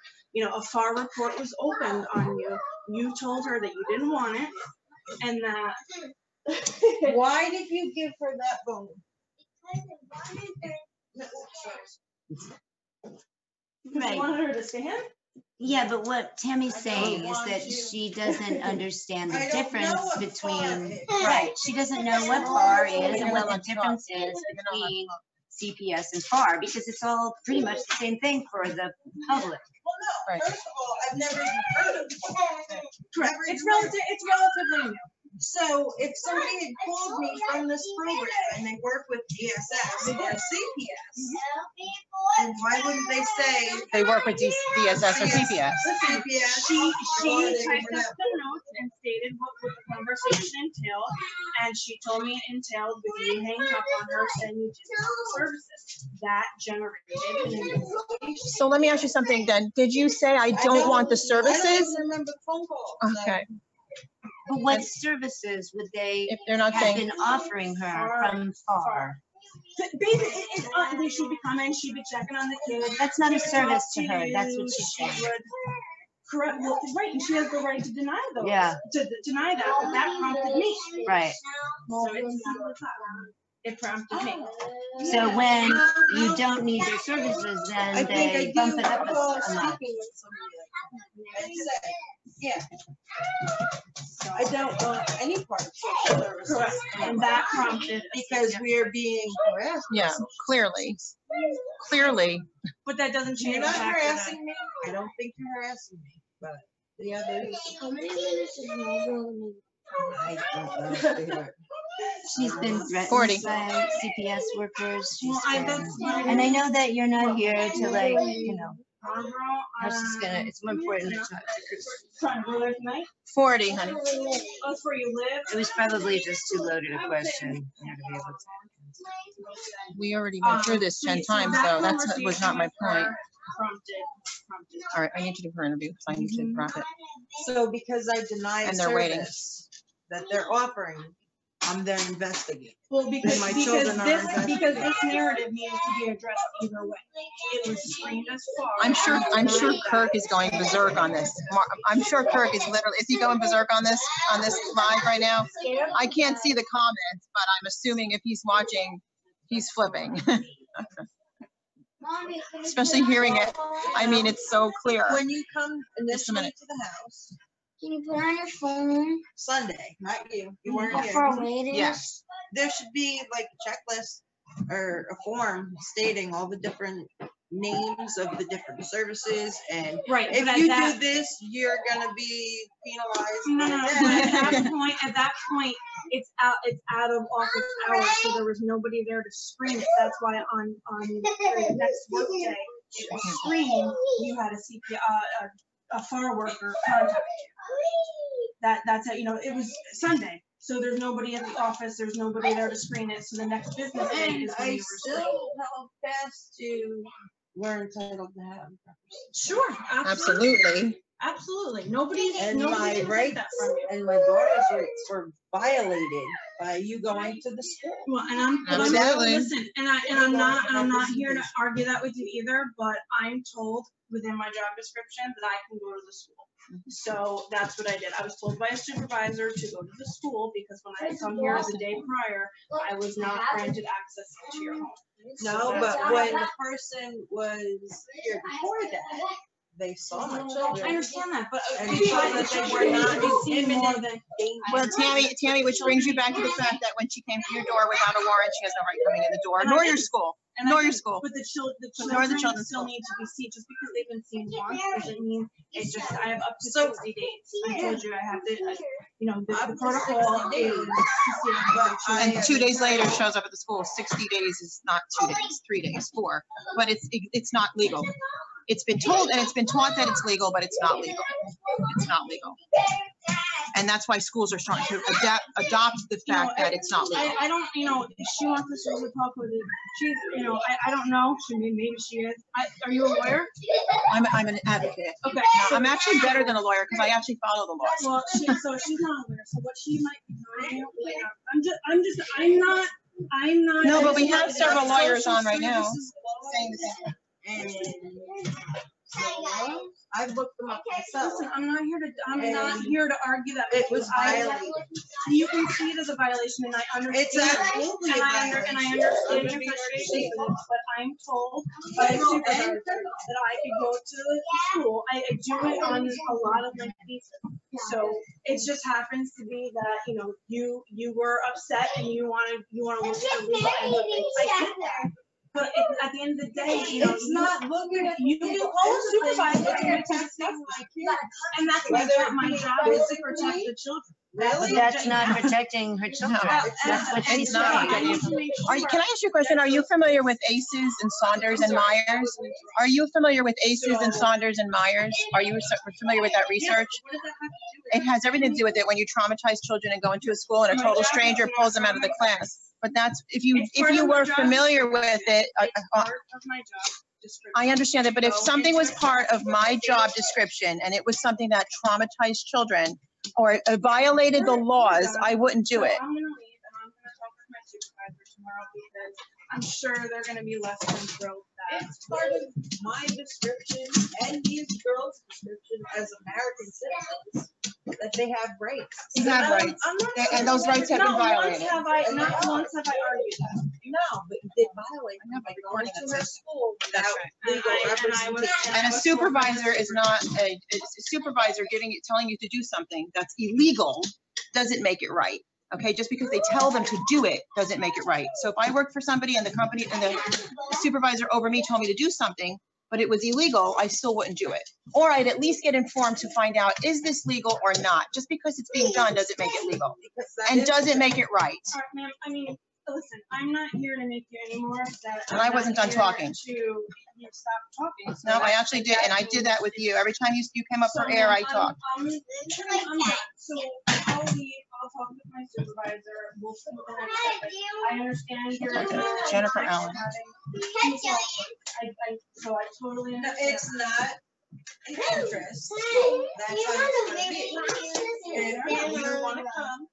report was opened on you. You told her that you didn't want it, and that. Why did you give her that bone? Right. You wanted her to stand? Yeah, but what Tammy's saying is that she doesn't understand the difference between, right, she doesn't know what FAR is and what the difference is between CPS and FAR, because it's all pretty much the same thing for the public. Well, no, Right. first of all, I've never even heard of it. Correct. It's relatively new. So if somebody had called me from this program and they work with DSS or CPS, then why wouldn't they say They work with DSS or CPS. CPS? She or they typed were up not. the notes and stated what the conversation entailed, and she told me it entailed with you hanging up on her saying you didn't want the services. That generated an investigation. So let me ask you something then. Did you say I don't want the I don't services? even remember the phone call. Okay. But what services would they If they're not have saying, been offering her from FAR? Basically, she'd be coming, she'd be checking on the kids. That's not a She would service talk to her. That's what she's she saying. would- Correct. Well, right, and she has the right to deny those. Yeah. To deny that, but that prompted me. Right. So it's simple as that. It prompted me. So when you don't need their services, I then think I they bump do it up recall a notch. speaking with somebody like that. And say, yeah. I don't want any part of social services. Correct. And that prompted. Because we are being harassed. yeah, clearly. Clearly. But that doesn't change You're the not fact that harassing me. I don't think you're harassing me, but the others. How many minutes is my I don't know, sweetheart. She's been threatened 40. by CPS workers. She's Well, been, and I know that you're not here to like, you know, Barbara, I was just gonna, it's more important to talk to Chris. trying to go there tonight. 40, honey. That's where you live. It was probably just too loaded a question, you know, to be able to. We already went through this 10 times, though. That was not my point. Prompted. All right, I need to do her interview because I need to wrap it. So because I deny a And they're waiting. service that they're offering, I'm their investigator. Well, because my children are because this narrative needed to be addressed either way. It was screened as far. I'm sure Kirk is going berserk on this. I'm sure Kirk is literally, is he going berserk on this live right now? I can't see the comments, but I'm assuming if he's watching, he's flipping. Especially hearing it. I mean, it's so clear. When you come Just a initially minute. to the house, Can you put on your phone? Sunday, not you, you weren't How here. far away it is? Yes, there should be like a checklist or a form stating all the different names of the different services, and Right. if but you at do this, you're gonna be penalized. No, by but that. at that point, it's out of office hours, so there was nobody there to screen it. That's why on the next workday, it was screened. You had a FAR worker contact you. That's how, you know, it was Sunday, so there's nobody at the office. There's nobody there to screen it. So the next business day And is when I you were screened. still held fast to we're entitled to have. Sure, absolutely. Absolutely. Absolutely. Nobody And my can take rights that from you. and my daughter's rights were violated by you going to the school. Well, and I'm Absolutely. listen, and I'm not here to argue that with you either, but I'm told within my job description that I can go to the school. So that's what I did. I was told by a supervisor to go to the school because when I had come here the day prior, I was not granted access to your home. No, but when the person was here before that, they saw my I children. understand that, but And we show tried that that they were not be seen in more imminent than. Well, Tammy, which brings you back to the fact that when she came to your door without a warrant, she has no right coming in the door, nor your school, nor your school. But the Nor the children children's still school. need to be seen. Just because they've been seen once doesn't mean it's just. I have up to So- 60 days. I told you I have to. The protocol is to see But And I 2 days later shows up at the school. 60 days is not 2 days, 3 days, 4. But it's not legal. It's been told and it's been taught that it's legal, but it's not legal. It's not legal. And that's why schools are starting to adopt the fact that it's not legal. I don't, she wants us to talk with it. She's, I don't know. Maybe she is. Are you a lawyer? I'm an advocate. Okay. No, I'm actually better than a lawyer because I actually follow the laws. Well, she's not a lawyer. So what she might be doing, I'm not. No, but we have several lawyers on right now saying the same thing. And I've looked them up myself. Listen, I'm not here to argue that It was violated. You can see it as a violation, and I understand. It's absolutely a violation. And I understand your frustration with it, but I'm told by a supervisor that I could go to the school. I do it on a lot of my cases. So it just happens to be that you were upset and you want to look at the legal end of things. I get that. But at the end of the day, It's not looking at you can call a supervisor and you can discuss it. And that's my job is to protect the children. But that's not protecting her children. That's what she's It's not. saying. Can I ask you a question? Are you familiar with ACEs and Saunders and Myers? Are you familiar with ACEs and Saunders and Myers? Are you familiar with that research? What does that have to do with It has everything to do with it when you traumatize children and go into a school and a total stranger pulls them out of the class. But that's if you were familiar with it. part of my job description? I understand it, but if something was part of my job description and it was something that traumatized children or violated the laws, I wouldn't do it. So I'm gonna leave and I'm gonna talk with my supervisor tomorrow because I'm sure they're gonna be less than thrilled that. It's part of my description and these girls' description as American citizens that they have rights. You have rights, and those rights have been violated. Not once have I argued that. No, but they violate them by going to their school without legal representation. And a supervisor is not a supervisor telling you to do something that's illegal doesn't make it right. Okay, just because they tell them to do it doesn't make it right. So if I worked for somebody and the company and the supervisor over me told me to do something, but it was illegal, I still wouldn't do it. Or I'd at least get informed to find out, is this legal or not? Just because it's being done doesn't make it legal and doesn't make it right. All right, ma'am, I mean, listen, I'm not here to make you any more upset. And I wasn't done talking. You stop talking. So No, I actually did, and I did that with you. Every time you came up for air, I talked. I'm not. So I'll leave. I'll talk with my supervisor. We'll see what the next step is. I understand you're Jennifer Allen. So I totally No, understand. it's not an interest. That's how it's gonna be. And if you wanna come,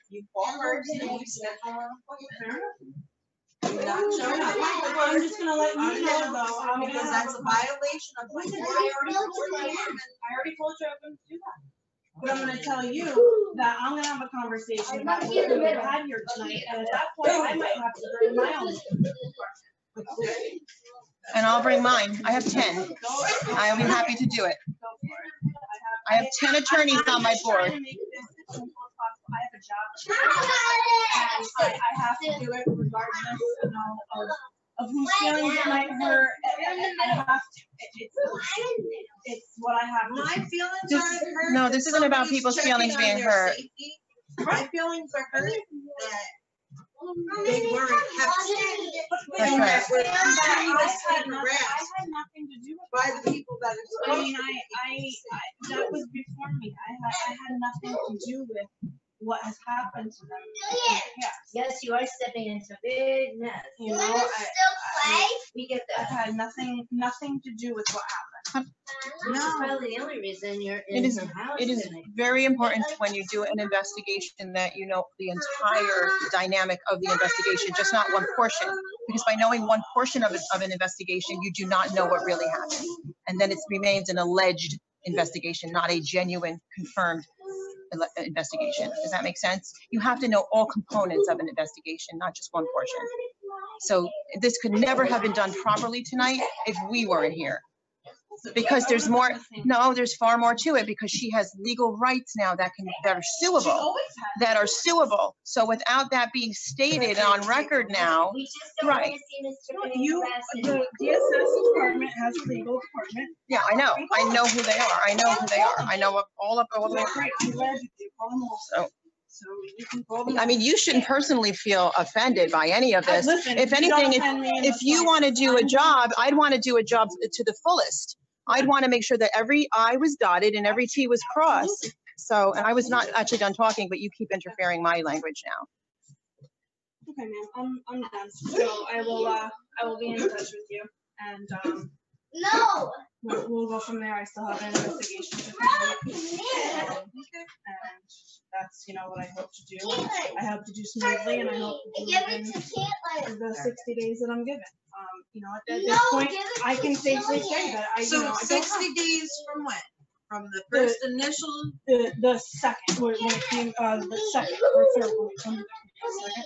you call her and you schedule an appointment. Do not show up. Well, I'm just gonna let you know though. Because that's a violation of my. Listen, I already told you I was going to do that. But I'm gonna tell you that I'm gonna have a conversation about what we've had here tonight, and at that point, I might have to bring my own. And I'll bring mine. I have 10. I'll be happy to do it. I have 10 attorneys on my board. I have a job, and I have to do it regardless, of whose feelings it might hurt. I have to. It's what I have to. My feelings aren't hurt. No, this isn't about people's feelings being hurt. My feelings are hurt that they weren't kept. That's And right. that we're I had continuously nothing harassed to do with by the people that are I supposed mean, to. I that was before me. I had nothing to do with what has happened to them. Yeah, Yes, you are stepping into a big mess. you know, We get I've that. had nothing to do with what happened. This is probably the only reason you're It in is, her house it is tonight. very important when you do an investigation that you know the entire dynamic of the investigation, just not one portion. Because by knowing one portion of an investigation, you do not know what really happened. And then it remains an alleged investigation, not a genuine, confirmed investigation. Does that make sense? You have to know all components of an investigation, not just one portion. So this could never have been done properly tonight if we weren't here. because there's more. No, there's far more to it because she has legal rights now that are suable, So without that being stated on record now, right? The DSS department has a legal department. Yeah, I know who they are. I know all of them. Great. I'm glad you do. Call them all. So you can call them. I mean, you shouldn't personally feel offended by any of this. Listen, If anything, if you want to do a I'm job, I'd want to do a job to the fullest. I'd want to make sure that every I was dotted and every T was crossed. So, and I was not actually done talking, but you keep interfering my language now. Okay, ma'am. I'm done. So I will be in touch with you, and No. we'll go from there. I still have an investigation to complete, and that's what I hope to do. I hope to do smoothly, and I hope to do it in the 60 days that I'm given. At this point, I can safely say that I. So I don't 60 days from when? From the first initial? The second, when it came, the second or third, when it comes to the second.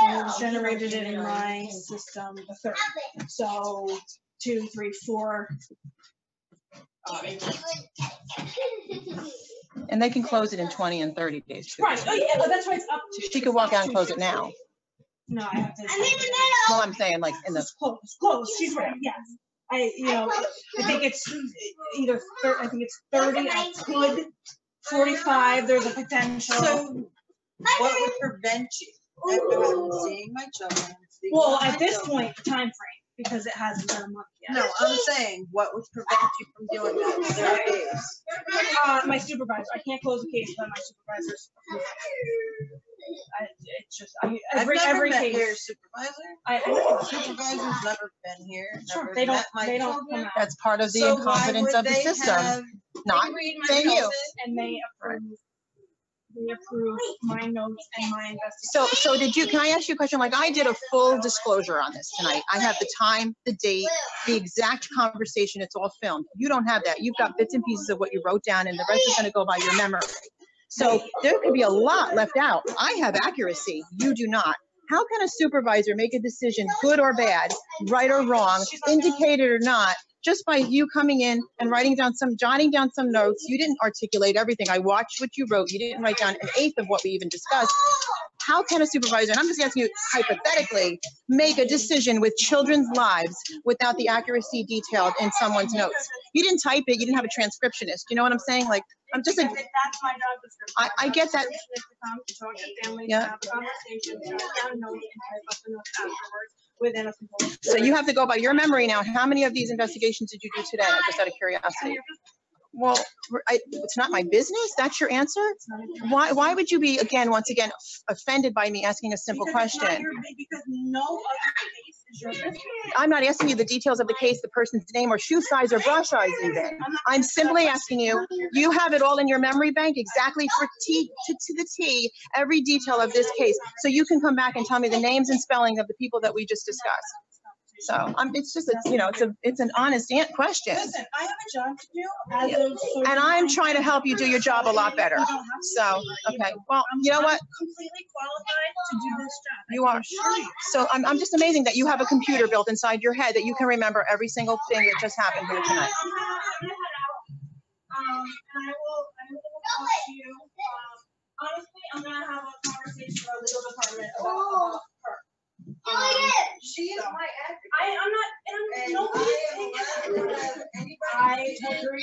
I was generated in my system the third. So 2, 3, 4. And they can close it in 20 and 30 days too. Right. Oh yeah, that's why it's up to. She could walk out and close it now. No, I have to. I'm in the middle. Well, I'm saying like in the. It's close. She's right. Yes. I think it's either. I think it's 30. I could 45. There's a potential. So what would prevent you after seeing my children? Well, at this point, the time frame, because it hasn't been a month yet. No, I'm saying what would prevent you from doing that in 30 days? My supervisor. I can't close a case without my supervisor's approval. It's just I've never met case. your supervisor. Supervisor's never been here. Sure, Never they don't. met my They don't children. come out. That's part of the So incompetence why of the would they system. have- Not They read my saying you. notes and they approve. They approve my notes and my investigation. So did you? Can I ask you a question? Like I did a full disclosure on this tonight. I have the time, the date, the exact conversation. It's all filmed. You don't have that. You've got bits and pieces of what you wrote down, and the rest is going to go by your memory. So there could be a lot left out. I have accuracy. You do not. How can a supervisor make a decision, good or bad, right or wrong, indicated or not, just by you coming in and jotting down some notes? You didn't articulate everything. I watched what you wrote. You didn't write down an eighth of what we even discussed. How can a supervisor, and I'm just asking you hypothetically, make a decision with children's lives without the accuracy detailed in someone's notes? You didn't type it. You didn't have a transcriptionist. You know what I'm saying? Like, I'm just like, That's my job description. I get that. To come to talk to families, Yeah. have a conversation, jot down notes, and type up the notes afterwards within a simple. So you have to go by your memory now. How many of these investigations did you do today? Just out of curiosity. Well, it's not my business. That's your answer. Why would you be once again offended by me asking a simple question? Because no other case is your business. I'm not asking you the details of the case, the person's name or shoe size or brush size even. I'm simply asking you, you have it all in your memory bank exactly for to the T, every detail of this case. So you can come back and tell me the names and spelling of the people that we just discussed. So it's just it's an honest question. Listen, I have a job to do, And I'm trying to help you do your job a lot better. So okay, well, you know what? Completely qualified to do this job. You are. So I'm just amazing that you have a computer built inside your head that you can remember every single thing that just happened here tonight. And I will talk to you. Honestly, I'm gonna have a conversation with the legal department about her. She is my advocate. I'm not. Nobody's taking it. I agree.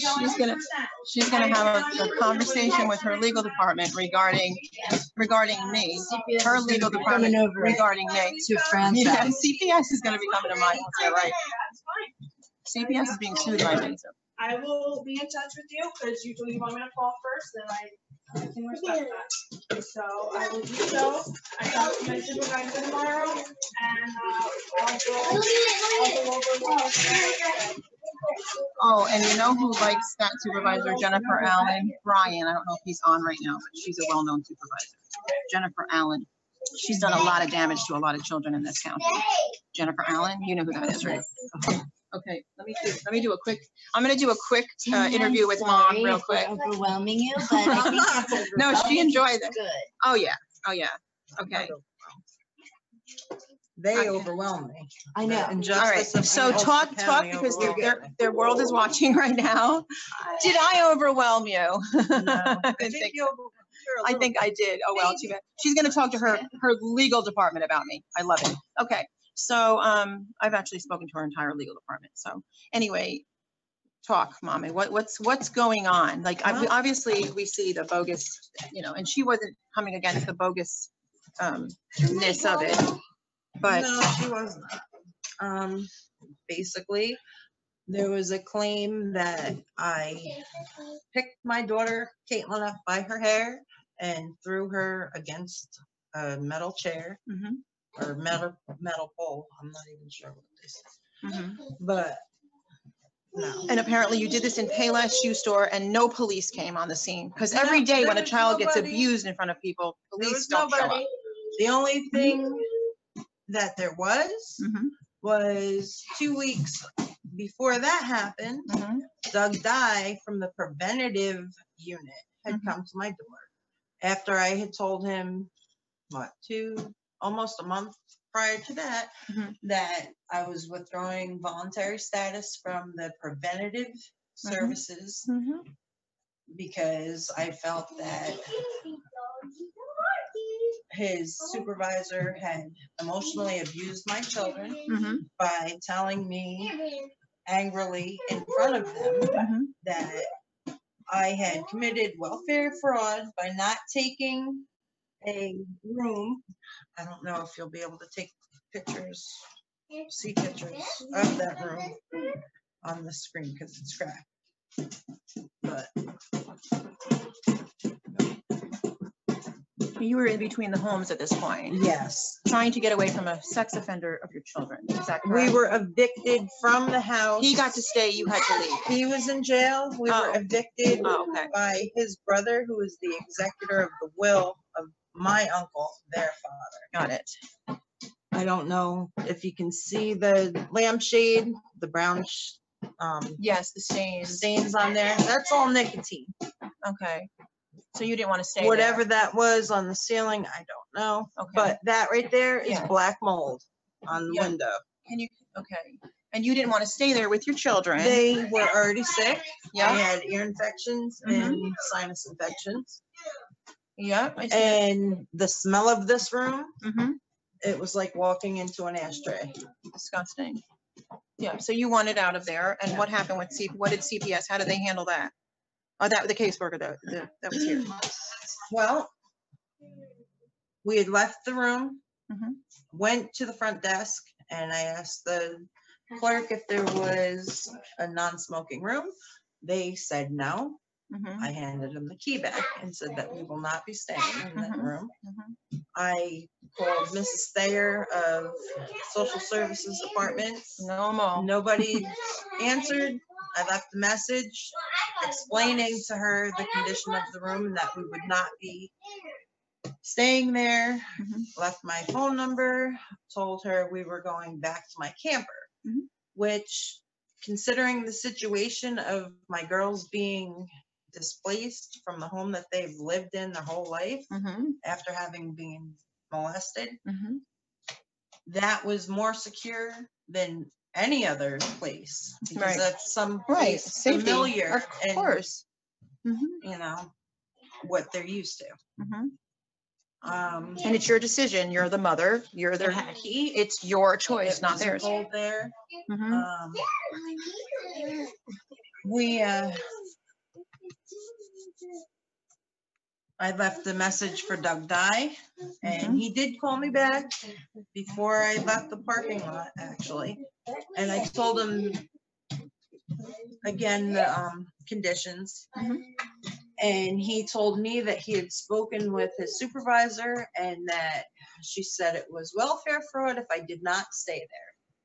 She's gonna have a conversation with her legal department regarding me. Her legal department regarding me. To France. Yeah, CPS is gonna be coming to my house. Yeah, right. That's fine. CPS is being sued by me. So. I will be in touch with you because you want me to call first, then I can respect that. So I will do so. I talk to my supervisor tomorrow, and I'll go over. Oh, and you know who likes that supervisor, Jennifer Allen? Brian. I don't know if he's on right now, but she's a well-known supervisor. Jennifer Allen. She's done a lot of damage to a lot of children in this county. Jennifer Allen, you know who that is, right? Okay, let me do a quick. I'm gonna do a quick interview with Mom real quick. Overwhelming you, but I think it's No, she enjoyed it. good. Oh yeah. Okay. They overwhelm me. I know. The All right. injustice of So Ulster talk County because overwhelmed me. their world is watching right now. Did I overwhelm you? No, I think you I think I did. Oh well, too bad. She's going to talk to her legal department about me. I love it. Okay. So I've actually spoken to her entire legal department. So anyway, talk, mommy. What's going on? Like obviously we see the bogus, and she wasn't coming against the bogus ness of it. But no, she wasn't. Basically, there was a claim that I picked my daughter Caitlin up by her hair and threw her against a metal chair or metal pole. I'm not even sure what this is, but no. And apparently you did this in Payless Shoe Store and no police came on the scene because every day when a child gets abused in front of people, police don't show up. The only thing that there was 2 weeks before that happened, Doug Dye from the preventative unit had come to my door after I had told him, almost a month prior to that, that I was withdrawing voluntary status from the preventative services because I felt that his supervisor had emotionally abused my children by telling me angrily in front of them that I had committed welfare fraud by not taking a room. I don't know if you'll be able to see pictures of that room on the screen because it's cracked. But you were in between the homes at this point. Yes. Trying to get away from a sex offender of your children. Is that correct? We were evicted from the house. He got to stay, you had to leave. He was in jail. We were evicted by his brother, who is the executor of the will of my uncle, their father. Got it. I don't know if you can see the lampshade, the brown yes, the stains on there. That's all nicotine. Okay. So you didn't want to stay Whatever there. that was on the ceiling, I don't know. Okay. But that right there is black mold on the window. Okay. And you didn't want to stay there with your children. They were already sick. Yeah. They had ear infections and sinus infections. Yeah. And the smell of this room, it was like walking into an ashtray. Disgusting. Yeah. So you wanted out of there. And what happened with what did CPS? How did they handle that? Oh, that the caseworker that was here. Well, we had left the room, went to the front desk, and I asked the clerk if there was a non-smoking room. They said no. I handed them the key back and said that we will not be staying in that room. I called Mrs. Thayer of Social Services Department. No more. Nobody answered. I left a message explaining to her the condition of the room and that we would not be staying there. Left my phone number, told her we were going back to my camper, which, considering the situation of my girls being displaced from the home that they've lived in their whole life after having been molested, that was more secure than any other place because that's some place familiar, of course, you know what they're used to. And it's your decision. You're the mother. You're the it's your choice, not theirs. Cold there. I left a message for Doug Dye, and he did call me back before I left the parking lot, actually. And I told him, again, the conditions. And he told me that he had spoken with his supervisor and that she said it was welfare fraud if I did not stay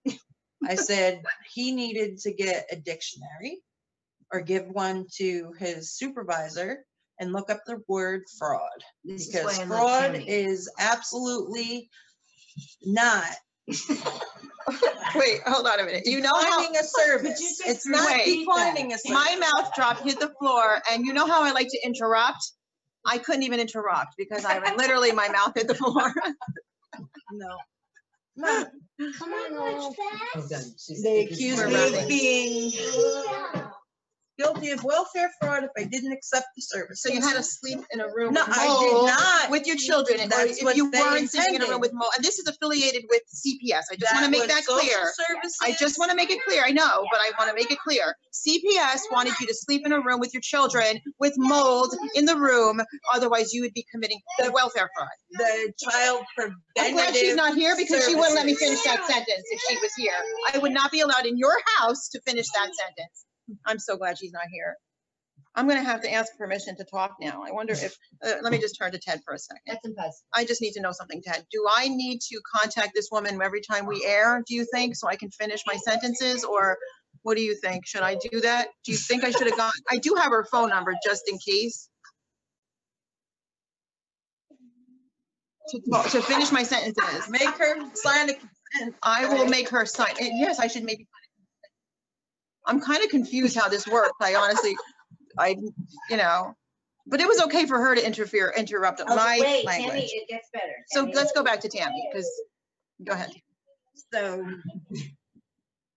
there. I said he needed to get a dictionary or give one to his supervisor and look up the word fraud, because fraud is absolutely not. Wait, hold on a minute. You know declining a service. It's not declining a service. My mouth dropped, hit the floor, and you know how I like to interrupt? I couldn't even interrupt because I literally my mouth hit the floor. No. Come on. They accused We're me wrapping. of being guilty of welfare fraud if I didn't accept the service. So you had to sleep in a room No, with I mold did not. with your children, and That's if what you they weren't sleeping in a room intended. with mold, and this is affiliated with CPS. I just want to make was that social clear. services. I just want to make it clear. I know, but I want to make it clear. CPS wanted you to sleep in a room with your children with mold in the room. Otherwise, you would be committing welfare fraud. The child preventative. I'm glad she's not here because she wouldn't let me finish services. that sentence if she was here. I would not be allowed in your house to finish that sentence. I'm so glad she's not here. I'm going to have to ask permission to talk now. I wonder if, let me just turn to Ted for a second. That's impossible. I just need to know something, Ted. Do I need to contact this woman every time we air, do you think, so I can finish my sentences? Or what do you think? Should I do that? Do you think I should have gone? I do have her phone number just in case. To finish my sentences. Make her sign a consent. I will make her sign. Yes, I should maybe. I'm kind of confused how this works. I honestly, but it was okay for her to interrupt my Wait, language. Tammy, it gets better. So Tammy. let's go back to Tammy, because, go ahead. So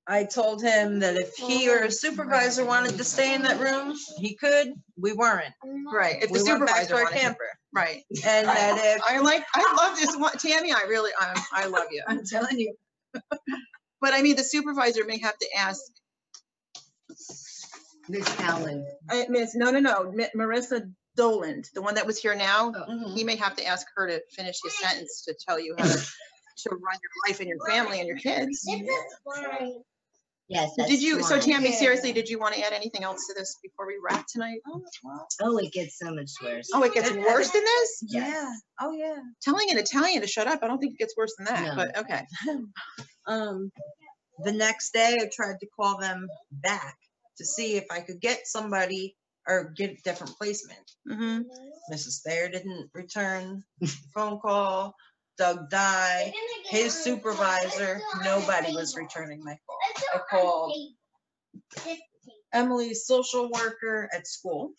I told him that if he or a supervisor wanted to stay in that room, he could. We weren't. Right, if the We went back supervisor to our wanted to. camper. Right. And that if I love this one, Tammy, I love you. I'm telling you. But I mean, the supervisor may have to ask, Miss Allen. no, Marissa Doland, the one that was here now, Mhm. he may have to ask her to finish his sentence to tell you how to run your life and your family and your kids. Yes, that's Did you, so fine. Tammy, Yeah. seriously, did you want to add anything else to this before we wrap tonight? Oh, it gets so much worse. Oh, it gets worse than this? Yeah. Oh yeah. Telling an Italian to shut up, I don't think it gets worse than that, No. but okay. The next day I tried to call them back to see if I could get somebody or get a different placement. Mm-hmm. Mrs. Thayer didn't return the phone call. Doug Dye, his supervisor, nobody was returning my call. I called Emily's social worker at school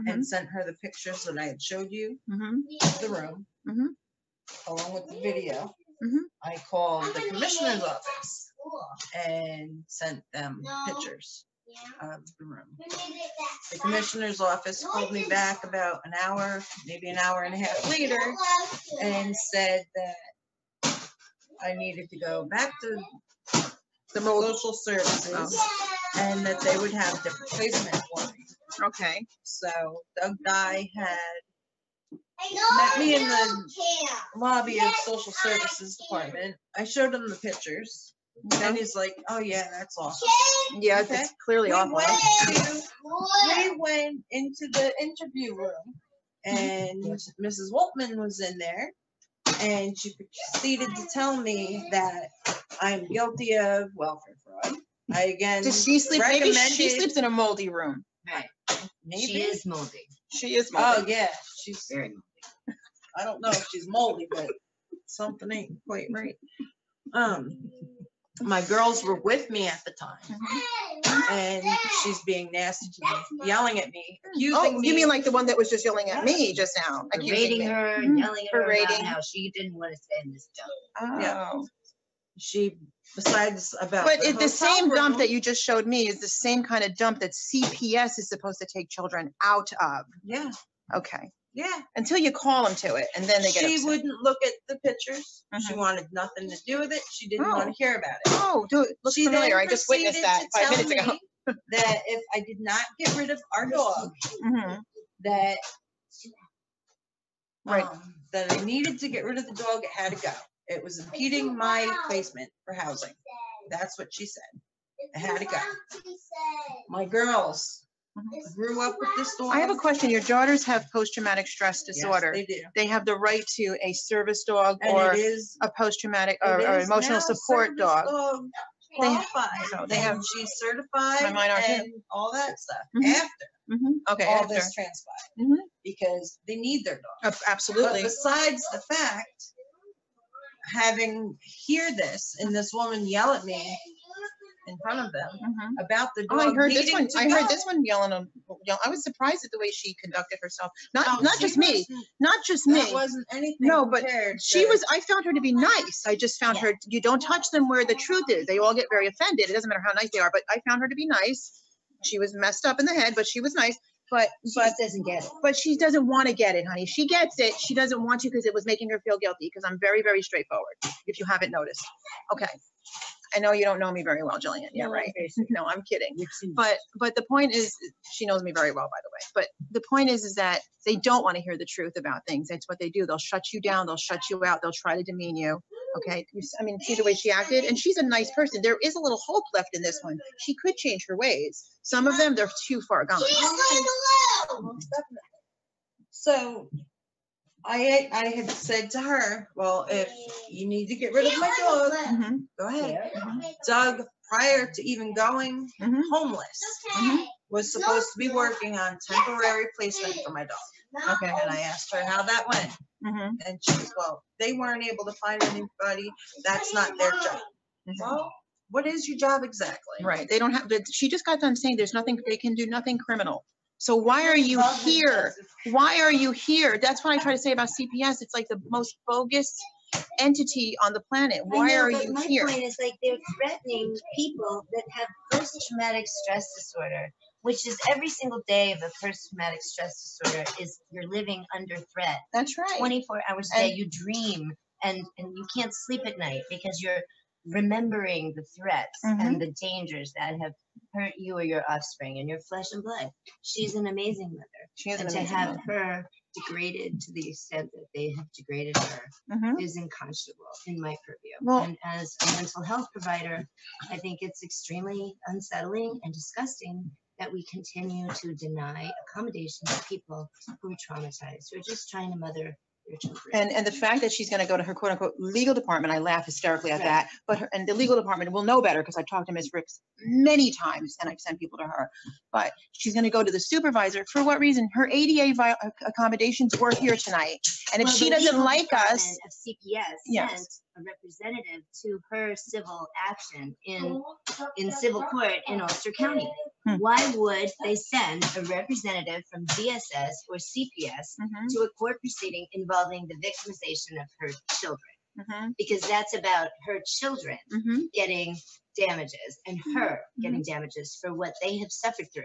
and sent her the pictures that I had showed you of the room, along with the video. I called the commissioner's office and sent them pictures of the room. The commissioner's office called me back about an hour, maybe an hour and a half later, and said that I needed to go back to the social services and that they would have different placement for me. Okay. So Doug Dye had met me in the lobby of social services department. I showed him the pictures. And he's like, oh yeah, that's awesome. Yeah, Okay. it's clearly awful. We went into the interview room and Mrs. Woltman was in there and she proceeded to tell me that I'm guilty of welfare fraud. I again Does she sleep? Maybe she recommended- sleeps in a moldy room. Right. Maybe. She is moldy. She is moldy. Oh yeah, she's Very moldy. I don't know if she's moldy, but something ain't quite right. My girls were with me at the time, and she's being nasty to me, yelling at me, accusing Oh, me. you mean like the one that was just yelling at me just now? accusing Berating me. her and yelling at her Berating. about how she didn't want to stay in this job. Oh. Yeah. She, besides about But the hotel same dump room- that you just showed me is the same kind of dump that CPS is supposed to take children out of. Yeah, Okay. yeah. Until you call them to it, and then they get She upset. wouldn't look at the pictures. She Mhm. wanted nothing to do with it. She didn't Oh. want to hear about it. Oh, do it. Looks She then familiar. I just witnessed that proceeded 5 to minutes tell ago. me that if I did not get rid of our dog, Mhm. that Right. that I needed to get rid of the dog. It had to go. It was impeding my placement for housing. That's what she said. It had to go. My girls grew up with this dog. I have a question. Your daughters have post-traumatic stress Yes, disorder. they do. They have the right to a service dog And or it is a post-traumatic it or is emotional now support service dog. They- qualified. so they And have- she's certified mine are too. and all that stuff Mhm. after Okay, all after. this transpired Mhm. because they need their dog. But Absolutely. besides the fact, having hear this and this woman yell at me in front of them Mhm. about the Oh, dog I heard this needing one. to I heard go. this one yelling. I was surprised at the way she conducted herself. Not Oh, not she just me. wasn't- Not just That me. wasn't anything. No, but compared she to- was. I found her to be nice. I just found her. You don't touch them where the truth is. They all get very offended. It doesn't matter how nice they are. But I found her to be nice. She was messed up in the head, but she was nice. But She just doesn't get it. but she doesn't want to get it, honey. She gets it. She doesn't want to because it was making her feel guilty. Because I'm very, very straightforward. If you haven't noticed, okay. I know you don't know me very well, Jillian. Yeah, No, right. very sweet. No, I'm kidding. But the point is, she knows me very well, by the way. But the point is that they don't want to hear the truth about things. That's what they do. They'll shut you down. They'll shut you out. They'll try to demean you. Okay. I mean, see the way she acted, and she's a nice person. There is a little hope left in this one. She could change her ways. Some of them, they're too far gone. So I had said to her, well, if you need to get rid of my dog, Mhm. go ahead. Doug, prior to even going Mhm. homeless, was supposed to be working on temporary placement for my dog. Okay. And I asked her how that went. Mhm. And she was, well, they weren't able to find anybody. That's not their job. Well, what is your job exactly? Right. They don't have. She just got done saying there's nothing. They can do nothing criminal. So why are you here? Why are you here? That's what I try to say about CPS. It's like the most bogus entity on the planet. Why are you my here? point is like they're threatening people that have post-traumatic stress disorder, which is every single day of a post-traumatic stress disorder is you're living under threat. That's right. 24 hours a day, you dream and you can't sleep at night because you're remembering the threats and the dangers that have hurt you or your offspring and your flesh and blood. She's an amazing mother. She is an And to amazing have mother. her degraded to the extent that they have degraded her Mhm. is unconscionable in my purview. Well- and as a mental health provider, I think it's extremely unsettling and disgusting that we continue to deny accommodation to people who are traumatized, who are just trying to mother their children. And the fact that she's going to go to her quote unquote legal department, I laugh hysterically at Right. that. But and the legal department will know better because I've talked to Ms. Ricks many times and I've sent people to her. But she's going to go to the supervisor. For what reason? Her ADA accommodations were here tonight. And if Well, she the doesn't legal like us, department of CPS Yes. sent a representative to her civil action in civil court in Ulster County. Why would they send a representative from DSS or CPS to a court proceeding involving the victimization of her children? Because that's about her children getting damages and her getting damages for what they have suffered through.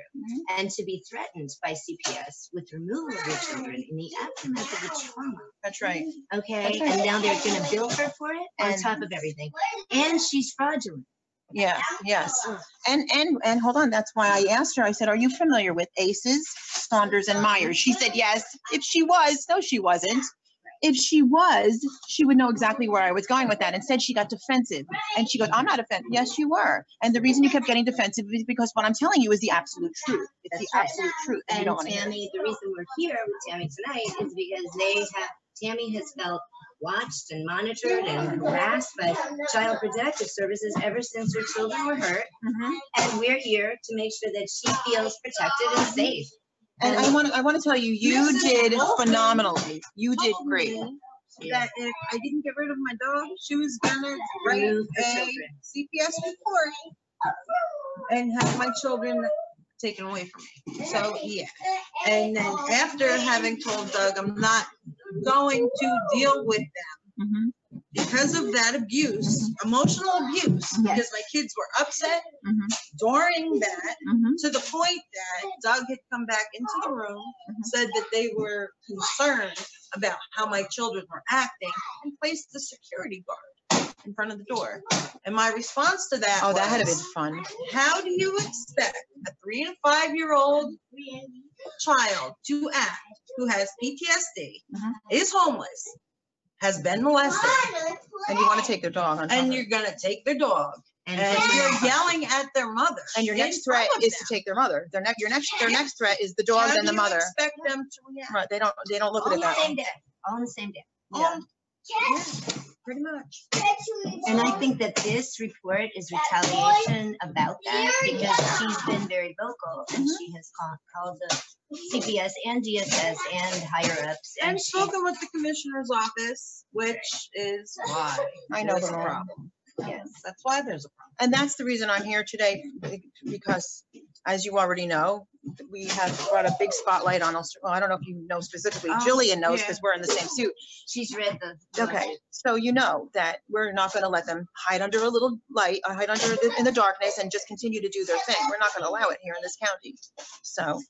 And to be threatened by CPS with removal of your children in the aftermath of the trauma. That's right. Okay, That's right. and now they're going to bill her for it on And- top of everything. And she's fraudulent. Yeah, yes. And hold on, that's why I asked her, I said, are you familiar with ACEs, Saunders and Myers? She said, yes. If she was, no, she wasn't. If she was, she would know exactly where I was going with that. Instead, she got defensive. And she goes, I'm not offended. Yes, you were. And the reason you kept getting defensive is because what I'm telling you is the absolute truth. It's That's the right. absolute truth. And you And don't want to hear it. Tammy, the reason we're here with Tammy tonight is because Tammy has felt watched and monitored and harassed by Child Protective Services ever since her children were hurt. And we're here to make sure that she feels protected and safe. And I want to tell you, you did phenomenally. You did great. That if I didn't get rid of my dog, she was gonna write Remove the a children. CPS report and have my children taken away from me. So yeah. And then after having told Doug I'm not going to deal with them because of that abuse, emotional abuse, because my kids were upset during that, to the point that Doug had come back into the room, said that they were concerned about how my children were acting, and placed the security guard in front of the door. And my response to that That had been was, fun. how do you expect a 3 and 5-year-old child to act who has PTSD, is homeless, has been molested, And you want to take their dog on top and of it. you're gonna take their dog, And and put them you're in custody. yelling at their mother. And your in next threat front of is them. to take their mother. Their next threat is the dog How and the do you mother. expect them to react? Right? They don't look All at on it the that same way. day. All on the same day. Yeah. Yeah, pretty much. And I think that this report is retaliation about that because she's been very vocal and she has called the CPS and DSS and higher ups. And she- spoken with the commissioner's office, which is why I know there's the a law. problem. Yes, that's why there's a problem. And that's the reason I'm here today, because as you already know, we have brought a big spotlight on us. Well, I don't know if you know specifically. Jillian knows because we're in the same suit. She's read the. Okay, so you know that we're not going to let them hide under a little light, hide under in the darkness, and just continue to do their thing. We're not going to allow it here in this county. So,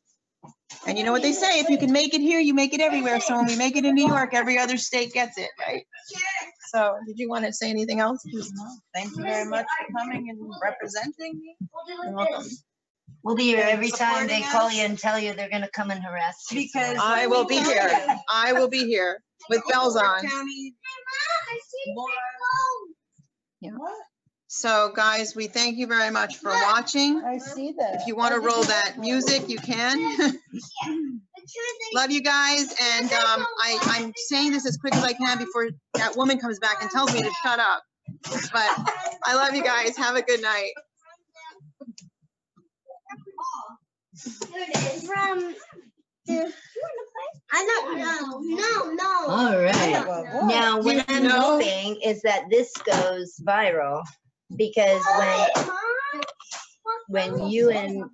and you know what they say: if you can make it here, you make it everywhere. So when we make it in New York, every other state gets it, right? So, did you want to say anything else? No, thank you very much for coming and representing me. You're welcome. We'll be here every time they Supporting call us. you and tell you they're gonna come and harass you. Because I will be here. I will be here with bells on. County, Yeah. what? So, guys, we thank you very much for watching. I see that. If you want to roll that music, you can. Love you guys, and I'm saying this as quick as I can before that woman comes back and tells me to shut up. But I love you guys. Have a good night. No. All right. Now, what I'm hoping is that this goes viral, because when you and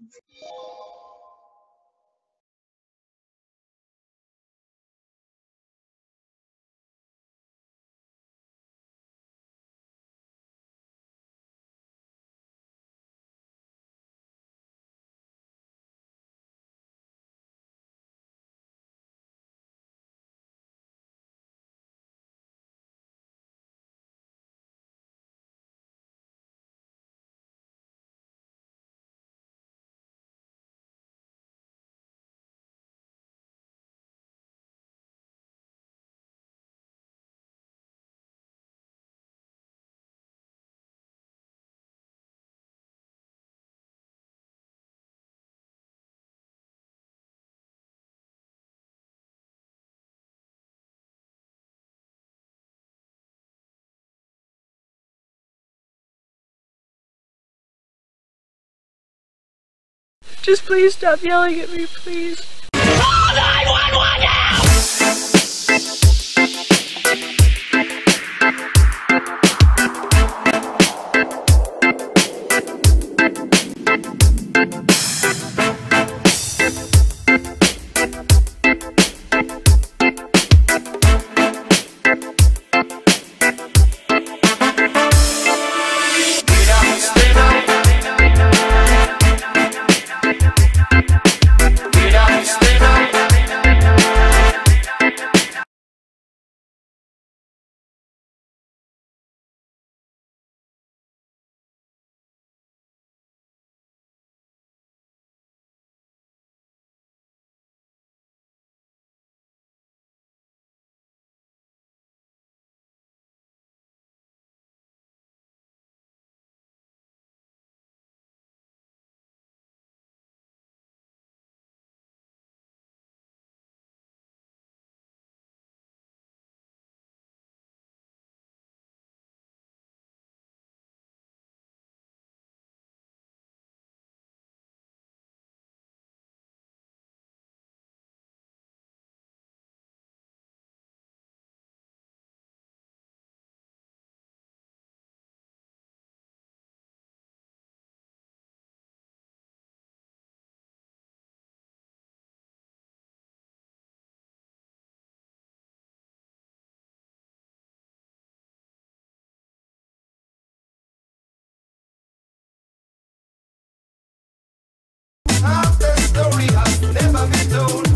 Just please stop yelling at me, please. Call 911 now! Half the story has never been told.